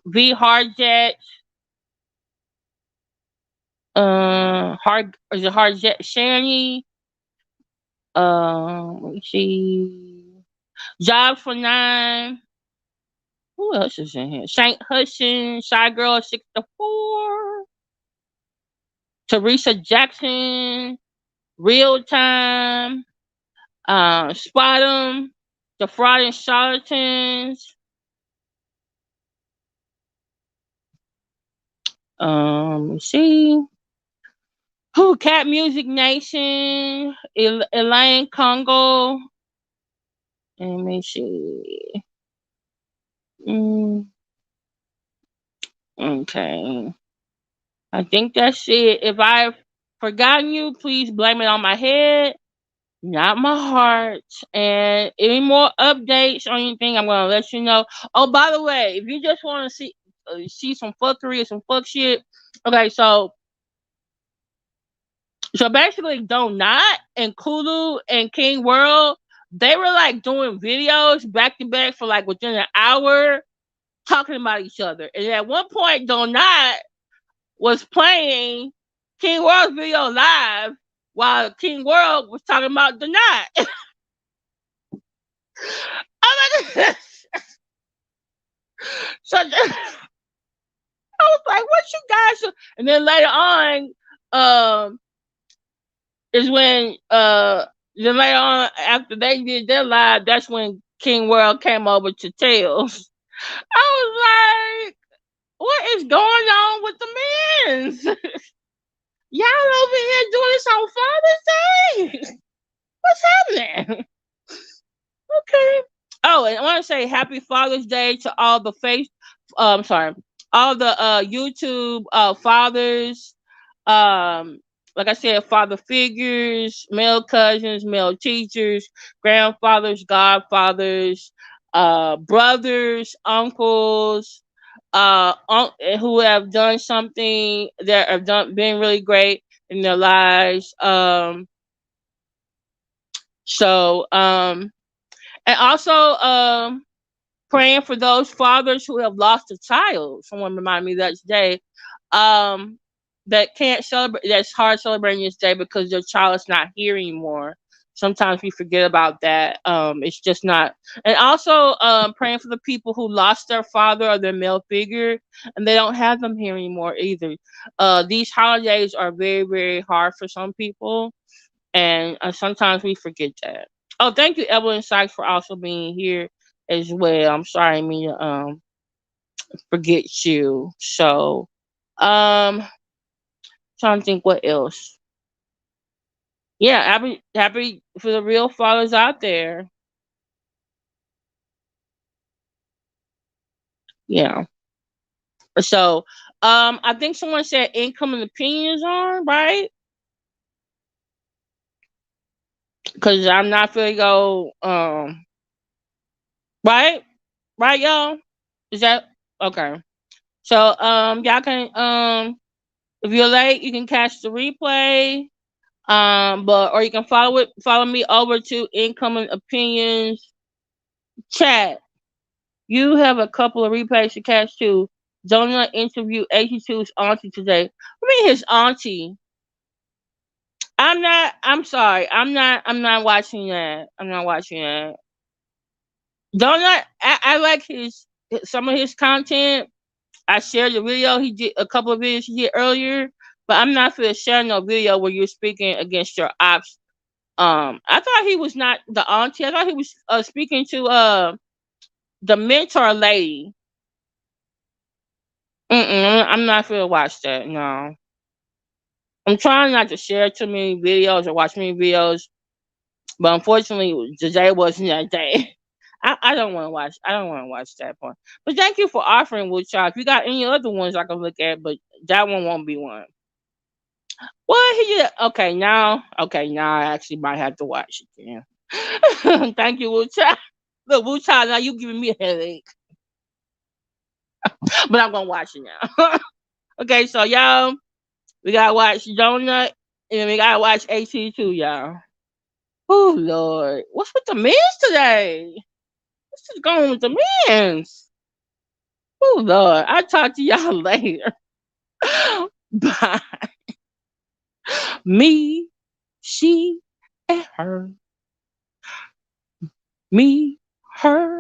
V Hardjet. Hardjet Shani. Let me see. Jobs for 9. Who else is in here? Saint Hudson, Shy Girl 64, Teresa Jackson, Real Time, Spot 'em, The Fraud and Charlatans, let's see. Who Cat Music Nation, Elaine Congo. Let me see. Okay. I think that's it. If I've forgotten you, please blame it on my head, not my heart. And any more updates or anything, I'm gonna let you know. Oh, by the way, if you just want to see some fuckery or some fuck shit, okay, so So basically, Donut and Kulu and King World, they were like doing videos back to back for like within an hour, talking about each other. And at one point, Donut was playing King World's video live while King World was talking about Donut. I'm like, so I was like, what you guys? And then later on, is when then later on after they did their live, that's when King World came over to Tails. I was like, what is going on with the men's? Y'all over here doing this on Father's Day? What's happening? Okay. Oh, and I want to say happy Father's Day to all the all the YouTube fathers. Like I said, father figures, male cousins, male teachers, grandfathers, godfathers, brothers, uncles, who have done something that have been really great in their lives. And also praying for those fathers who have lost a child. Someone reminded me that today. That can't celebrate, that's hard celebrating this day because their child is not here anymore. Sometimes we forget about that. It's just not. And also praying for the people who lost their father or their male figure and they don't have them here anymore either. These holidays are very, very hard for some people, and sometimes we forget that. Oh, thank you, Evelyn Sykes, for also being here as well. I'm sorry, I mean to forget you. So trying to think what else. Yeah, happy for the real fathers out there. Yeah. So I think someone said incoming opinions on, right? Because I'm not feeling go right? Right, y'all? Is that okay? So y'all can if you're late, you can catch the replay. Or you can follow me over to Incoming Opinions chat. You have a couple of replays to catch too. Donut interview 82's auntie today. I mean his auntie. I'm sorry. I'm not watching that. I'm not watching that. Donut, I like some of his content. I shared the video he did, a couple of videos he did earlier, but I'm not for sharing no video where you're speaking against your ops. I thought he was not the auntie. I thought he was speaking to the mentor lady. I'm not gonna watch that. No, I'm trying not to share too many videos or watch many videos, but unfortunately, today wasn't that day. I don't want to watch. I don't want to watch that part. But thank you for offering, Woodchild. If you got any other ones I can look at, but that one won't be one. What he did? Okay, now I actually might have to watch it. Yeah. Thank you, Woodchild. Look, Woodchild, now you giving me a headache, but I'm gonna watch it now. Okay, so y'all, we gotta watch Donut, and we gotta watch AT too, y'all. Oh Lord, what's with the men's today? What's just going on with the men's? Oh Lord, I'll talk to y'all later. Bye. Me, she, and her. Me, her,